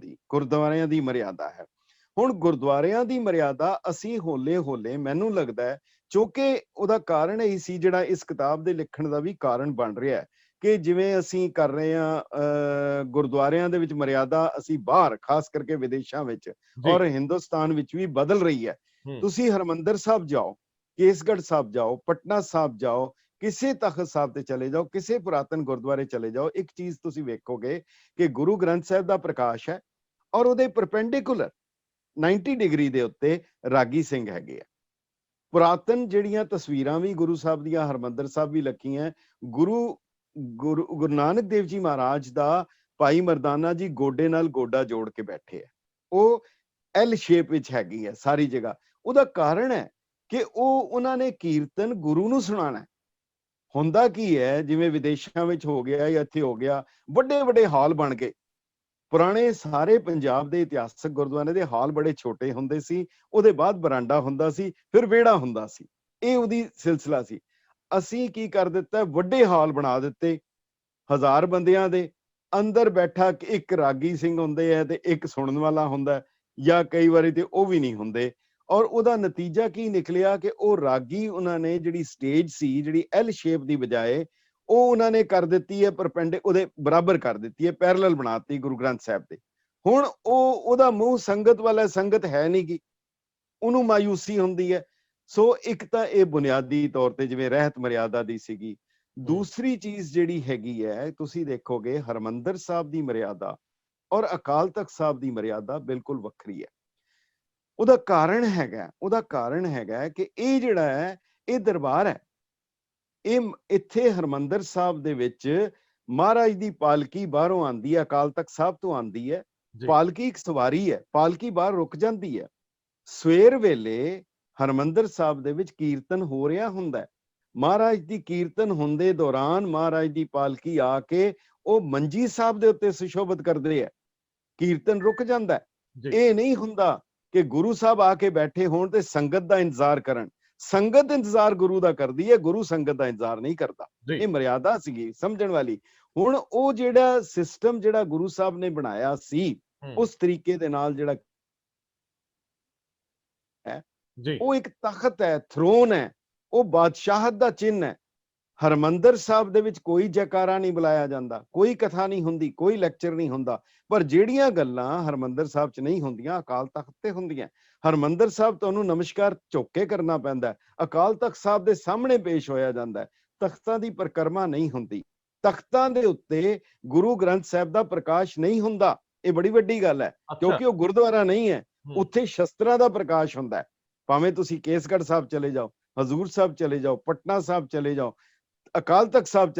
ਦੀ ਮਰਿਆਦਾ ਹੈ। ਹੁਣ ਗੁਰਦੁਆਰਿਆਂ ਦੀ ਮਰਿਆਦਾ ਅਸੀਂ ਹੌਲੇ ਮੈਨੂੰ ਲੱਗਦਾ ਹੈ, ਕਿਉਂਕਿ ਉਹਦਾ ਕਾਰਨ ਇਹ ਸੀ, ਜਿਹੜਾ ਇਸ ਕਿਤਾਬ ਦੇ ਲਿਖਣ ਦਾ ਵੀ ਕਾਰਨ ਬਣ ਰਿਹਾ ਹੈ, ਕਿ ਜਿਵੇਂ ਅਸੀਂ ਕਰ ਰਹੇ ਹਾਂ ਗੁਰਦੁਆਰਿਆਂ ਦੇ ਵਿੱਚ ਮਰਿਆਦਾ, ਅਸੀਂ ਬਾਹਰ ਖਾਸ ਕਰਕੇ ਵਿਦੇਸ਼ਾਂ ਵਿੱਚ ਔਰ ਹਿੰਦੁਸਤਾਨ ਵਿੱਚ ਵੀ ਬਦਲ ਰਹੀ ਹੈ। ਤੁਸੀਂ ਹਰਮੰਦਰ ਸਾਹਿਬ ਜਾਓ, ਕੇਸਗੜ੍ਹ ਸਾਹਿਬ ਜਾਓ, ਪਟਨਾ ਸਾਹਿਬ ਜਾਓ, ਕਿਸੇ ਤਖਤ ਸਾਹਿਬ ਤੇ ਚਲੇ ਜਾਓ, ਕਿਸੇ ਪੁਰਾਤਨ ਗੁਰਦੁਆਰੇ ਚਲੇ ਜਾਓ, ਇੱਕ ਚੀਜ਼ ਤੁਸੀਂ ਵੇਖੋਗੇ ਕਿ ਗੁਰੂ ਗ੍ਰੰਥ ਸਾਹਿਬ ਦਾ ਪ੍ਰਕਾਸ਼ ਹੈ, ਔਰ ਉਹਦੇ ਪਰਪੈਂਡੀਕੂਲਰ 90 ਡਿਗਰੀ ਦੇ ਉੱਤੇ ਰਾਗੀ ਸਿੰਘ ਹੈਗੇ ਆ। ਪੁਰਾਤਨ ਜਿਹੜੀਆਂ ਤਸਵੀਰਾਂ ਵੀ ਗੁਰੂ ਸਾਹਿਬ ਦੀਆਂ ਹਰਮੰਦਰ ਸਾਹਿਬ ਵੀ ਲੱਗੀਆਂ, ਗੁਰੂ ਨਾਨਕ ਦੇਵ ਜੀ ਮਹਾਰਾਜ ਦਾ ਭਾਈ ਮਰਦਾਨਾ ਜੀ ਗੋਡੇ ਨਾਲ ਗੋਡਾ ਜੋੜ ਕੇ ਬੈਠੇ ਆ, ਉਹ ਐਲ ਸ਼ੇਪ ਵਿੱਚ ਹੈਗੀ ਹੈ ਸਾਰੀ ਜਗ੍ਹਾ। ਉਹਦਾ ਕਾਰਨ ਹੈ ਕਿ ਉਹਨਾਂ ਨੇ ਕੀਰਤਨ ਗੁਰੂ ਨੂੰ ਸੁਣਾਣਾ। ਹੁੰਦਾ ਕੀ ਹੈ, ਜਿਵੇਂ ਵਿਦੇਸ਼ਾਂ ਵਿੱਚ ਹੋ ਗਿਆ ਜਾਂ ਇੱਥੇ ਹੋ ਗਿਆ, ਵੱਡੇ ਹਾਲ ਬਣ ਗਏ। ਪੁਰਾਣੇ ਸਾਰੇ ਪੰਜਾਬ ਦੇ ਇਤਿਹਾਸਕ ਗੁਰਦੁਆਰੇ ਦੇ ਹਾਲ ਬੜੇ ਛੋਟੇ ਹੁੰਦੇ ਸੀ, ਉਹਦੇ ਬਾਅਦ ਬਰਾਂਡਾ ਹੁੰਦਾ ਸੀ, ਫਿਰ ਵਿਹੜਾ ਹੁੰਦਾ ਸੀ, ਇਹ ਉਹਦੀ ਸਿਲਸਿਲਾ ਸੀ। ਅਸੀਂ ਕੀ ਕਰ ਦਿੱਤਾ, ਵੱਡੇ ਹਾਲ ਬਣਾ ਦਿੱਤੇ, 1000 ਬੰਦਿਆਂ ਦੇ ਅੰਦਰ ਬੈਠਾ ਇੱਕ ਰਾਗੀ ਸਿੰਘ ਹੁੰਦੇ ਆ ਤੇ ਇੱਕ ਸੁਣਨ ਵਾਲਾ ਹੁੰਦਾ, ਜਾਂ ਕਈ ਵਾਰੀ ਤੇ ਉਹ ਵੀ ਨਹੀਂ ਹੁੰਦੇ, ਔਰ ਉਹਦਾ ਨਤੀਜਾ ਕੀ ਨਿਕਲਿਆ ਕਿ ਉਹ ਰਾਗੀ ਉਹਨਾਂ ਨੇ ਜਿਹੜੀ ਸਟੇਜ ਸੀ, ਜਿਹੜੀ ਐਲ ਸ਼ੇਪ ਦੀ ਬਜਾਏ ਉਹ ਉਹਨਾਂ ਨੇ ਕਰ ਦਿੱਤੀ ਹੈ ਉਹਦੇ ਬਰਾਬਰ ਕਰ ਦਿੱਤੀ ਹੈ, ਪੈਰਲਲ ਬਣਾਤੀ ਗੁਰੂ ਗ੍ਰੰਥ ਸਾਹਿਬ ਦੇ। ਹੁਣ ਉਹਦਾ ਮੂੰਹ ਸੰਗਤ ਵਾਲਾ, ਸੰਗਤ ਹੈ ਨਹੀਂ ਗੀ, ਉਹਨੂੰ ਮਾਯੂਸੀ ਹੁੰਦੀ ਹੈ। ਸੋ ਇੱਕ ਤਾਂ ਇਹ ਬੁਨਿਆਦੀ ਤੌਰ ਤੇ ਜਿਵੇਂ ਰਹਿਤ ਮਰਿਆਦਾ ਦੀ ਸੀਗੀ। ਦੂਸਰੀ ਚੀਜ਼ ਜਿਹੜੀ ਹੈਗੀ ਹੈ, ਤੁਸੀਂ ਦੇਖੋਗੇ ਹਰਮੰਦਰ ਸਾਹਿਬ ਦੀ ਮਰਿਆਦਾ ਔਰ ਅਕਾਲ ਤਖਤ ਸਾਹਿਬ ਦੀ ਮਰਿਆਦਾ ਬਿਲਕੁਲ ਵੱਖਰੀ ਹੈ। ਉਹਦਾ ਕਾਰਨ ਹੈਗਾ ਕਿ ਇਹ ਜਿਹੜਾ ਹੈ ਇਹ ਦਰਬਾਰ ਹੈ। ਇੱਥੇ ਹਰਮੰਦਰ ਸਾਹਿਬ ਦੇ ਵਿੱਚ ਮਹਾਰਾਜ ਦੀ ਪਾਲਕੀ ਬਾਹਰੋਂ ਆਉਂਦੀ ਹੈ, ਅਕਾਲ ਤਖਤ ਸਾਹਿਬ ਤੋਂ ਆਉਂਦੀ ਹੈ। ਪਾਲਕੀ ਇੱਕ ਸਵਾਰੀ ਹੈ, ਪਾਲਕੀ ਬਾਹਰ ਰੁਕ ਜਾਂਦੀ ਹੈ। ਸਵੇਰ ਵੇਲੇ ਹਰਮੰਦਰ ਸਾਹਿਬ ਦੇ ਵਿੱਚ ਕੀਰਤਨ ਹੋ ਰਿਹਾ ਹੁੰਦਾ ਹੈ। ਮਹਾਰਾਜ ਦੀ ਕੀਰਤਨ ਹੁੰਦੇ ਦੌਰਾਨ ਮਹਾਰਾਜ ਦੀ ਪਾਲਕੀ ਆ ਕੇ ਉਹ ਮੰਜੀ ਸਾਹਿਬ ਦੇ ਉੱਤੇ ਸੁਸ਼ੋਭਿਤ ਕਰਦੇ ਆ, ਕੀਰਤਨ ਰੁਕ ਜਾਂਦਾ। ਇਹ ਨਹੀਂ ਹੁੰਦਾ ਕਿ ਗੁਰੂ ਸਾਹਿਬ ਆ ਕੇ ਬੈਠੇ ਹੋਣ ਤੇ ਸੰਗਤ ਦਾ ਇੰਤਜ਼ਾਰ ਕਰਨ। ਸੰਗਤ ਇੰਤਜ਼ਾਰ ਗੁਰੂ ਦਾ ਕਰਦੀ ਹੈ, ਗੁਰੂ ਸੰਗਤ ਦਾ ਇੰਤਜ਼ਾਰ ਨਹੀਂ ਕਰਦਾ। ਇਹ ਮਰਿਆਦਾ ਸੀਗੀ ਸਮਝਣ ਵਾਲੀ। ਹੁਣ ਉਹ ਜਿਹੜਾ ਸਿਸਟਮ ਜਿਹੜਾ ਗੁਰੂ ਸਾਹਿਬ ਨੇ ਬਣਾਇਆ ਸੀ, ਉਸ ਤਰੀਕੇ ਦੇ ਨਾਲ ਜਿਹੜਾ ਹੈ ਉਹ ਇੱਕ ਤਖਤ ਹੈ, ਥਰੋਨ ਹੈ, ਉਹ ਬਾਦਸ਼ਾਹਤ ਦਾ ਚਿੰਨ੍ਹ ਹੈ। ਹਰਮੰਦਰ ਸਾਹਿਬ ਦੇ ਵਿੱਚ ਕੋਈ ਜੈਕਾਰਾ ਨਹੀਂ ਬੁਲਾਇਆ ਜਾਂਦਾ, ਕੋਈ ਕਥਾ ਨਹੀਂ ਹੁੰਦੀ, ਕੋਈ ਲੈਕਚਰ ਨਹੀਂ ਹੁੰਦਾ। ਪਰ ਜਿਹੜੀਆਂ ਗੱਲਾਂ ਹਰਮੰਦਰ ਸਾਹਿਬ 'ਚ ਨਹੀਂ ਹੁੰਦੀਆਂ, ਅਕਾਲ ਤਖਤ ਤੇ ਹੁੰਦੀਆਂ। ਹਰਮੰਦਰ ਸਾਹਿਬ ਤੁਹਾਨੂੰ ਨਮਸਕਾਰ ਝੁੱਕ ਕੇ ਕਰਨਾ ਪੈਂਦਾ, ਅਕਾਲ ਤਖਤ ਸਾਹਿਬ ਦੇ ਸਾਹਮਣੇ ਪੇਸ਼ ਹੋਇਆ ਜਾਂਦਾ। ਤਖਤਾਂ ਦੀ ਪਰਿਕਰਮਾ ਨਹੀਂ ਹੁੰਦੀ, ਤਖਤਾਂ ਦੇ ਉੱਤੇ ਗੁਰੂ ਗ੍ਰੰਥ ਸਾਹਿਬ ਦਾ ਪ੍ਰਕਾਸ਼ ਨਹੀਂ ਹੁੰਦਾ। ਇਹ ਬੜੀ ਵੱਡੀ ਗੱਲ ਹੈ, ਕਿਉਂਕਿ ਉਹ ਗੁਰਦੁਆਰਾ ਨਹੀਂ ਹੈ, ਉੱਥੇ ਸ਼ਸਤਰਾਂ ਦਾ ਪ੍ਰਕਾਸ਼ ਹੁੰਦਾ ਹੈ। ਭਾਵੇਂ ਤੁਸੀਂ ਕੇਸਗੜ੍ਹ ਸਾਹਿਬ ਚਲੇ ਜਾਓ, ਹਜ਼ੂਰ ਸਾਹਿਬ ਚਲੇ ਜਾਓ, ਪਟਨਾ ਸਾਹਿਬ ਚਲੇ ਜਾਓ, ਅਕਾਲ ਤਖਤ ਸਾਹਿਬ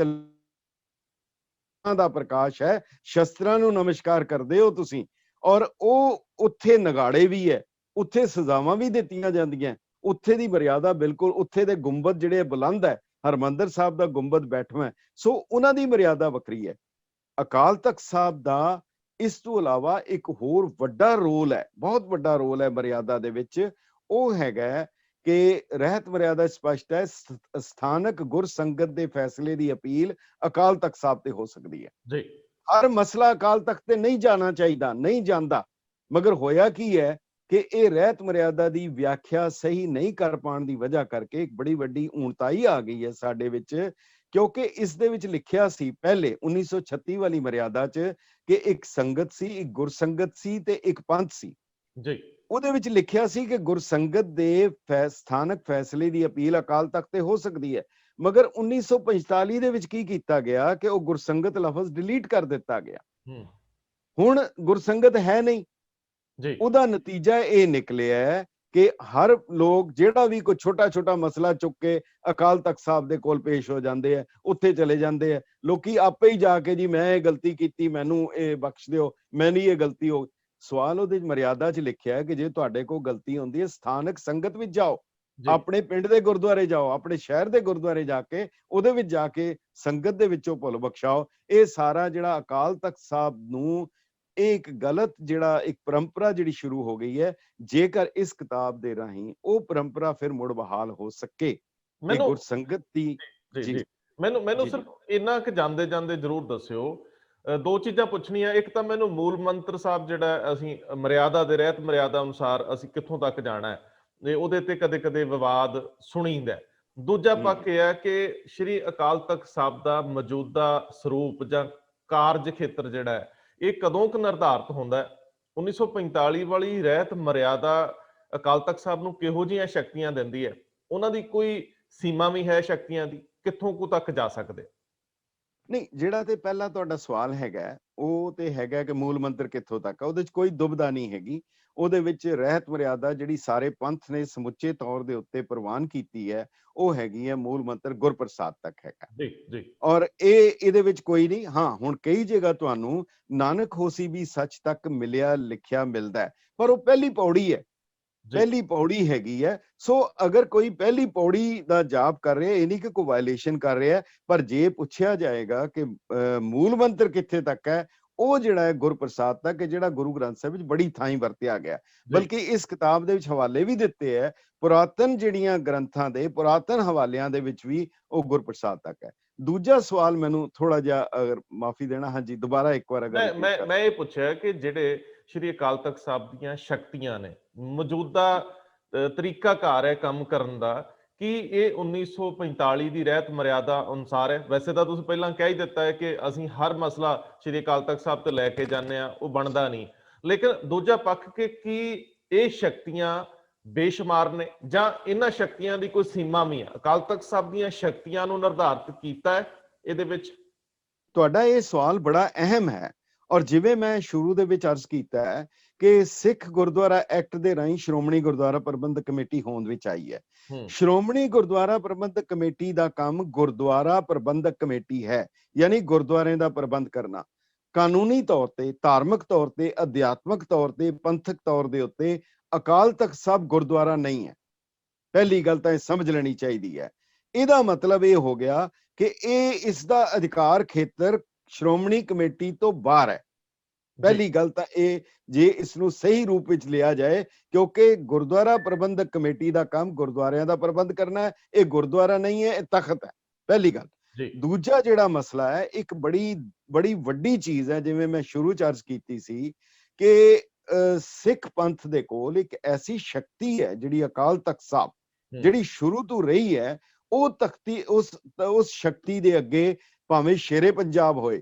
ਦਾ ਪ੍ਰਕਾਸ਼ ਹੈ, ਸ਼ਸਤਰਾਂ ਨੂੰ ਨਮਸਕਾਰ ਕਰਦੇ ਹੋ ਤੁਸੀਂ। ਔਰ ਉਹ ਉੱਥੇ ਨਗਾੜੇ ਵੀ ਹੈ, ਉੱਥੇ ਸਜ਼ਾਵਾਂ ਵੀ ਦਿੱਤੀਆਂ ਜਾਂਦੀਆਂ, ਉੱਥੇ ਦੀ ਮਰਿਆਦਾ ਬਿਲਕੁਲ, ਉੱਥੇ ਦੇ ਗੁੰਬਦ ਜਿਹੜੇ ਬੁਲੰਦ ਹੈ, ਹਰਮੰਦਰ ਸਾਹਿਬ ਦਾ ਗੁੰਬਦ ਬੈਠਵਾਂ, ਸੋ ਉਹਨਾਂ ਦੀ ਮਰਿਆਦਾ ਵੱਖਰੀ ਹੈ। ਅਕਾਲ ਤਖਤ ਸਾਹਿਬ ਦਾ ਇਸ ਤੋਂ ਇਲਾਵਾ ਇੱਕ ਹੋਰ ਵੱਡਾ ਰੋਲ ਹੈ, ਬਹੁਤ ਵੱਡਾ ਰੋਲ ਹੈ ਮਰਿਆਦਾ ਦੇ ਵਿੱਚ। ਉਹ ਹੈਗਾ ਕਿ ਰਹਿਤ ਮਰਿਆਦਾ ਸਪਸ਼ਟ ਹੈ, ਸਥਾਨਕ ਗੁਰ ਸੰਗਤ ਦੇ ਫੈਸਲੇ ਦੀ ਅਪੀਲ ਅਕਾਲ ਤਖਤ ਸਾਹਿਬ ਤੇ ਹੋ ਸਕਦੀ ਹੈ ਜੀ। ਹਰ ਮਸਲਾ ਅਕਾਲ ਤਖਤ ਤੇ ਨਹੀਂ ਜਾਣਾ ਚਾਹੀਦਾ, ਨਹੀਂ ਜਾਂਦਾ। ਮਗਰ ਹੋਇਆ ਕੀ ਹੈ ਕਿ ਇਹ ਰਹਿਤ ਮਰਿਆਦਾ ਦੀ ਵਿਆਖਿਆ ਸਹੀ ਨਹੀਂ ਕਰ ਪਾਉਣ ਦੀ ਵਜ੍ਹਾ ਕਰਕੇ ਇੱਕ ਬੜੀ ਵੱਡੀ ਊਣਤਾਈ ਆ ਗਈ ਹੈ ਸਾਡੇ ਵਿੱਚ। ਕਿਉਂਕਿ ਇਸ ਦੇ ਵਿੱਚ ਲਿਖਿਆ ਸੀ ਪਹਿਲੇ 1936 ਵਾਲੀ ਮਰਿਆਦਾ 'ਚ ਕਿ ਇੱਕ ਸੰਗਤ ਸੀ, ਇੱਕ ਗੁਰਸੰਗਤ ਸੀ ਤੇ ਇੱਕ ਪੰਥ ਸੀ ਜੀ। ਉਹਦੇ ਵਿੱਚ ਲਿਖਿਆ ਸੀ ਕਿ ਗੁਰਸੰਗਤ ਦੇ ਸਥਾਨਕ ਫੈਸਲੇ ਦੀ ਅਪੀਲ ਅਕਾਲ ਤਖਤ ਤੇ ਹੋ ਸਕਦੀ ਹੈ। ਮਗਰ 1945 ਦੇ ਵਿੱਚ ਕੀ ਕੀਤਾ ਗਿਆ ਕਿ ਉਹ ਗੁਰਸੰਗਤ ਲਫ਼ਜ਼ ਡਿਲੀਟ ਕਰ ਦਿੱਤਾ ਗਿਆ। ਹੁਣ ਗੁਰਸੰਗਤ ਹੈ ਨਹੀਂ ਜੀ। ਉਹਦਾ ਨਤੀਜਾ ਇਹ ਨਿਕਲਿਆ ਕਿ ਹਰ ਲੋਕ ਜਿਹੜਾ ਵੀ ਕੋਈ ਛੋਟਾ ਛੋਟਾ ਮਸਲਾ ਚੁੱਕ ਕੇ ਅਕਾਲ ਤਖਤ ਸਾਹਿਬ ਦੇ ਕੋਲ ਪੇਸ਼ ਹੋ ਜਾਂਦੇ ਆ, ਉੱਥੇ ਚਲੇ ਜਾਂਦੇ ਆ। ਲੋਕੀ ਆਪੇ ਹੀ ਜਾ ਕੇ ਜੀ ਮੈਂ ਇਹ ਗਲਤੀ ਕੀਤੀ, ਮੈਨੂੰ ਇਹ ਬਖਸ਼ ਦਿਓ, ਮੈਨੀ ਇਹ ਗਲਤੀ ਹੋ। ਸਵਾਲ ਉਹਦੇ ਮਰਿਆਦਾ 'ਚ ਲਿਖਿਆ ਕਿ ਜੇ ਤੁਹਾਡੇ ਕੋਲ ਗਲਤੀ ਹੁੰਦੀ ਹੈ, ਸਥਾਨਕ ਸੰਗਤ ਵਿੱਚ ਜਾਓ, ਆਪਣੇ ਪਿੰਡ ਦੇ ਗੁਰਦੁਆਰੇ ਜਾਓ, ਆਪਣੇ ਸ਼ਹਿਰ ਦੇ ਗੁਰਦੁਆਰੇ ਜਾ ਕੇ ਉਹਦੇ ਵਿੱਚ ਜਾ ਕੇ ਸੰਗਤ ਦੇ ਵਿੱਚੋਂ ਭੁੱਲ ਬਖਸ਼ਾਓ। ਇਹ ਸਾਰਾ ਜਿਹੜਾ ਅਕਾਲ ਤਖਤ ਸਾਹਿਬ ਨੂੰ ਇਹ ਇੱਕ ਗਲਤ ਜਿਹੜਾ ਇੱਕ ਪਰੰਪਰਾ ਜਿਹੜੀ ਸ਼ੁਰੂ ਹੋ ਗਈ ਹੈ, ਜੇਕਰ ਇਸ ਕਿਤਾਬ ਦੇ ਰਾਹੀਂ ਉਹ ਪਰੰਪਰਾ ਫਿਰ ਮੁੜ ਬਹਾਲ ਹੋ ਸਕੇ ਗੁਰਸੰਗਤ ਦੀ। ਜੀ ਮੈਨੂੰ ਸਿਰਫ ਇੰਨਾ ਕਿ ਜਾਂਦੇ ਜਾਂਦੇ ਜ਼ਰੂਰ ਦੱਸਿਓ, ਦੋ ਚੀਜ਼ਾਂ ਪੁੱਛਣੀਆਂ। ਇੱਕ ਤਾਂ ਮੈਨੂੰ ਮੂਲ ਮੰਤਰ ਸਾਹਿਬ ਜਿਹੜਾ ਅਸੀਂ ਮਰਿਆਦਾ ਦੇ ਰਹਿਤ ਮਰਿਆਦਾ ਅਨੁਸਾਰ ਅਸੀਂ ਕਿੱਥੋਂ ਤੱਕ ਜਾਣਾ ਹੈ, ਉਹਦੇ ਤੇ ਕਦੇ ਕਦੇ ਵਿਵਾਦ ਸੁਣੀਂਦਾ। ਦੂਜਾ ਪੱਖ ਇਹ ਹੈ ਕਿ ਸ਼੍ਰੀ ਅਕਾਲ ਤਖਤ ਸਾਹਿਬ ਦਾ ਮੌਜੂਦਾ ਸਰੂਪ ਜਾਂ ਕਾਰਜ ਖੇਤਰ ਜਿਹੜਾ ਹੈ ਇਹ ਕਦੋਂ ਕੁ ਨਿਰਧਾਰਿਤ ਹੁੰਦਾ ਹੈ। 1945 ਵਾਲੀ ਰਹਿਤ ਮਰਿਆਦਾ ਅਕਾਲ ਤਖਤ ਸਾਹਿਬ ਨੂੰ ਕਿਹੋ ਜਿਹੀਆਂ ਸ਼ਕਤੀਆਂ ਦਿੰਦੀ ਹੈ? ਉਹਨਾਂ ਦੀ ਕੋਈ ਸੀਮਾ ਵੀ ਹੈ ਸ਼ਕਤੀਆਂ ਦੀ, ਕਿੱਥੋਂ ਕੁ ਤੱਕ ਜਾ ਸਕਦੇ? ਨਹੀਂ, ਜਿਹੜਾ ਤੇ ਪਹਿਲਾ ਤੁਹਾਡਾ ਸਵਾਲ ਹੈਗਾ ਉਹ ਤੇ ਹੈਗਾ ਕਿ ਮੂਲ ਮੰਤਰ ਕਿੱਥੋਂ ਤੱਕ ਆ, ਉਹਦੇ 'ਚ ਕੋਈ ਦੁਬਿਧਾ ਨਹੀਂ ਹੈਗੀ। ਉਹਦੇ ਵਿੱਚ ਰਹਿਤ ਮਰਿਆਦਾ ਜਿਹੜੀ ਸਾਰੇ ਪੰਥ ਨੇ ਸਮੁੱਚੇ ਤੌਰ ਦੇ ਉੱਤੇ ਪ੍ਰਵਾਨ ਕੀਤੀ ਹੈ, ਉਹ ਹੈਗੀ ਹੈ ਮੂਲ ਮੰਤਰ ਗੁਰਪ੍ਰਸਾਦ ਤੱਕ ਹੈਗਾ ਜੀ। ਔਰ ਇਹਦੇ ਵਿੱਚ ਕੋਈ ਨਹੀਂ। ਹਾਂ, ਹੁਣ ਕਈ ਜਗ੍ਹਾ ਤੁਹਾਨੂੰ ਨਾਨਕ ਹੋਸੀ ਵੀ ਸੱਚ ਤੱਕ ਮਿਲਿਆ ਲਿਖਿਆ ਮਿਲਦਾ ਹੈ, ਪਰ ਉਹ ਪਹਿਲੀ ਪੌੜੀ ਹੈ, ਪਹਿਲੀ ਪੌੜੀ ਹੈਗੀ ਹੈ। ਸੋ ਅਗਰ ਕੋਈ ਪਹਿਲੀ ਪੌੜੀ ਦਾ ਜਾਪ ਕਰ ਰਿਹਾ, ਇਹ ਨਹੀਂ ਕਿ ਕੋਈ ਵਾਇਲੇਸ਼ਨ ਕਰ ਰਿਹਾ, ਪਰ ਜੇ ਪੁੱਛਿਆ ਜਾਏਗਾ ਕਿ ਮੂਲ ਮੰਤਰ ਕਿੱਥੇ ਤੱਕ ਹੈ, ਉਹ ਜਿਹੜਾ ਹੈ ਗੁਰਪ੍ਰਸਾਦ ਤੱਕ, ਜਿਹੜਾ ਗੁਰੂ ਗ੍ਰੰਥ ਸਾਹਿਬ ਵਿੱਚ ਬੜੀ ਥਾਈਂ ਵਰਤਿਆ ਗਿਆ। ਬਲਕਿ ਇਸ ਕਿਤਾਬ ਦੇ ਵਿੱਚ ਹਵਾਲੇ ਵੀ ਦਿੱਤੇ ਹੈ ਪੁਰਾਤਨ ਜਿਹੜੀਆਂ ਗ੍ਰੰਥਾਂ ਦੇ, ਪੁਰਾਤਨ ਹਵਾਲਿਆਂ ਦੇ ਵਿੱਚ ਵੀ ਉਹ ਗੁਰਪ੍ਰਸਾਦ ਤੱਕ ਹੈ। ਦੂਜਾ ਸਵਾਲ ਮੈਨੂੰ ਥੋੜਾ ਜਿਹਾ ਅਗਰ ਮਾਫੀ ਦੇਣਾ, ਹਾਂਜੀ ਦੁਬਾਰਾ ਇੱਕ ਵਾਰ ਅਗਰ ਮੈਂ ਇਹ ਪੁੱਛਿਆ ਕਿ ਜਿਹੜੇ ਸ਼੍ਰੀ ਅਕਾਲ ਤਖਤ ਸਾਹਿਬ ਦੀਆਂ ਸ਼ਕਤੀਆਂ ਨੇ ਮੌਜੂਦਾ ਤਰੀਕਾਕਾਰ ਹੈ ਕੰਮ ਕਰਨ ਦਾ, ਕਿ ਇਹ 1945 ਦੀ ਰਹਿਤ ਮਰਿਆਦਾ ਅਨੁਸਾਰ ਹੈ? ਵੈਸੇ ਤਾਂ ਤੁਸੀਂ ਪਹਿਲਾਂ ਕਹਿ ਹੀ ਦਿੱਤਾ ਹੈ ਕਿ ਅਸੀਂ ਹਰ ਮਸਲਾ ਸ਼੍ਰੀ ਅਕਾਲ ਤਖਤ ਸਾਹਿਬ ਤੇ ਲੈ ਕੇ ਜਾਂਦੇ ਆ, ਉਹ ਬਣਦਾ ਨਹੀਂ, ਲੇਕਿਨ ਦੂਜਾ ਪੱਖ ਕਿ ਕੀ ਇਹ ਸ਼ਕਤੀਆਂ ਬੇਸ਼ੁਮਾਰ ਨੇ ਜਾਂ ਇਹਨਾਂ ਸ਼ਕਤੀਆਂ ਦੀ ਕੋਈ ਸੀਮਾ ਵੀ ਆ? ਅਕਾਲ ਤਖਤ ਸਾਹਿਬ ਦੀਆਂ ਸ਼ਕਤੀਆਂ ਨੂੰ ਨਿਰਧਾਰਿਤ ਕੀਤਾ ਹੈ ਇਹਦੇ ਵਿੱਚ? ਤੁਹਾਡਾ ਇਹ ਸਵਾਲ ਬੜਾ ਅਹਿਮ ਹੈ, ਔਰ ਜਿਵੇਂ ਮੈਂ ਸ਼ੁਰੂ ਦੇ ਵਿੱਚ ਅਰਜ਼ ਕੀਤਾ ਹੈ ਕਿ ਸਿੱਖ ਗੁਰਦੁਆਰਾ ਐਕਟ ਦੇ ਰਾਹੀਂ ਸ਼੍ਰੋਮਣੀ ਗੁਰਦੁਆਰਾ ਪ੍ਰਬੰਧਕ ਕਮੇਟੀ ਹੋਂਦ ਵਿੱਚ ਆਈ ਹੈ। ਸ਼੍ਰੋਮਣੀ ਗੁਰਦੁਆਰਾ ਪ੍ਰਬੰਧਕ ਕਮੇਟੀ ਦਾ ਕੰਮ ਗੁਰਦੁਆਰਾ ਪ੍ਰਬੰਧਕ ਕਮੇਟੀ ਹੈ, ਯਾਨੀ ਗੁਰਦੁਆਰਿਆਂ ਦਾ ਪ੍ਰਬੰਧ ਕਰਨਾ। ਕਾਨੂੰਨੀ ਤੌਰ ਤੇ, ਧਾਰਮਿਕ ਤੌਰ ਤੇ, ਅਧਿਆਤਮਕ ਤੌਰ ਤੇ, ਪੰਥਕ ਤੌਰ ਦੇ ਉੱਤੇ ਅਕਾਲ ਤਖਤ ਸਾਹਿਬ ਗੁਰਦੁਆਰਾ ਨਹੀਂ ਹੈ। ਪਹਿਲੀ ਗੱਲ ਤਾਂ ਇਹ ਸਮਝ ਲੈਣੀ ਚਾਹੀਦੀ ਹੈ। ਇਹਦਾ ਮਤਲਬ ਇਹ ਹੋ ਗਿਆ ਕਿ ਇਹ ਇਸ ਦਾ ਅਧਿਕਾਰ ਖੇਤਰ ਸ਼੍ਰੋਮਣੀ ਕਮੇਟੀ ਤੋਂ ਬਾਹਰ ਹੈ। ਪਹਿਲੀ ਗੱਲ ਤਾਂ ਇਹ, ਜੇ ਇਸ ਨੂੰ ਸਹੀ ਰੂਪ ਵਿੱਚ ਲਿਆ ਜਾਏ, ਕਿਉਂਕਿ ਗੁਰਦੁਆਰਾ ਪ੍ਰਬੰਧਕ ਕਮੇਟੀ ਦਾ ਕੰਮ ਗੁਰਦੁਆਰਿਆਂ ਦਾ ਪ੍ਰਬੰਧ ਕਰਨਾ ਹੈ, ਇਹ ਗੁਰਦੁਆਰਾ ਨਹੀਂ ਹੈ, ਇਹ ਤਖਤ ਹੈ, ਪਹਿਲੀ ਗੱਲ। ਦੂਜਾ ਜਿਹੜਾ ਮਸਲਾ ਹੈ, ਇੱਕ ਬੜੀ ਵੱਡੀ ਚੀਜ਼ ਹੈ, ਜਿਵੇਂ ਮੈਂ ਸ਼ੁਰੂ ਚ ਅਰਜ਼ ਕੀਤੀ ਸੀ ਕਿ ਸਿੱਖ ਪੰਥ ਦੇ ਕੋਲ ਇੱਕ ਐਸੀ ਸ਼ਕਤੀ ਹੈ ਜਿਹੜੀ ਅਕਾਲ ਤਖਤ ਸਾਹਿਬ, ਜਿਹੜੀ ਸ਼ੁਰੂ ਤੋਂ ਰਹੀ ਹੈ, ਉਹ ਤਖਤੀ ਉਸ ਸ਼ਕਤੀ ਦੇ ਅੱਗੇ ਭਾਵੇਂ ਸ਼ੇਰੇ ਪੰਜਾਬ ਹੋਏ,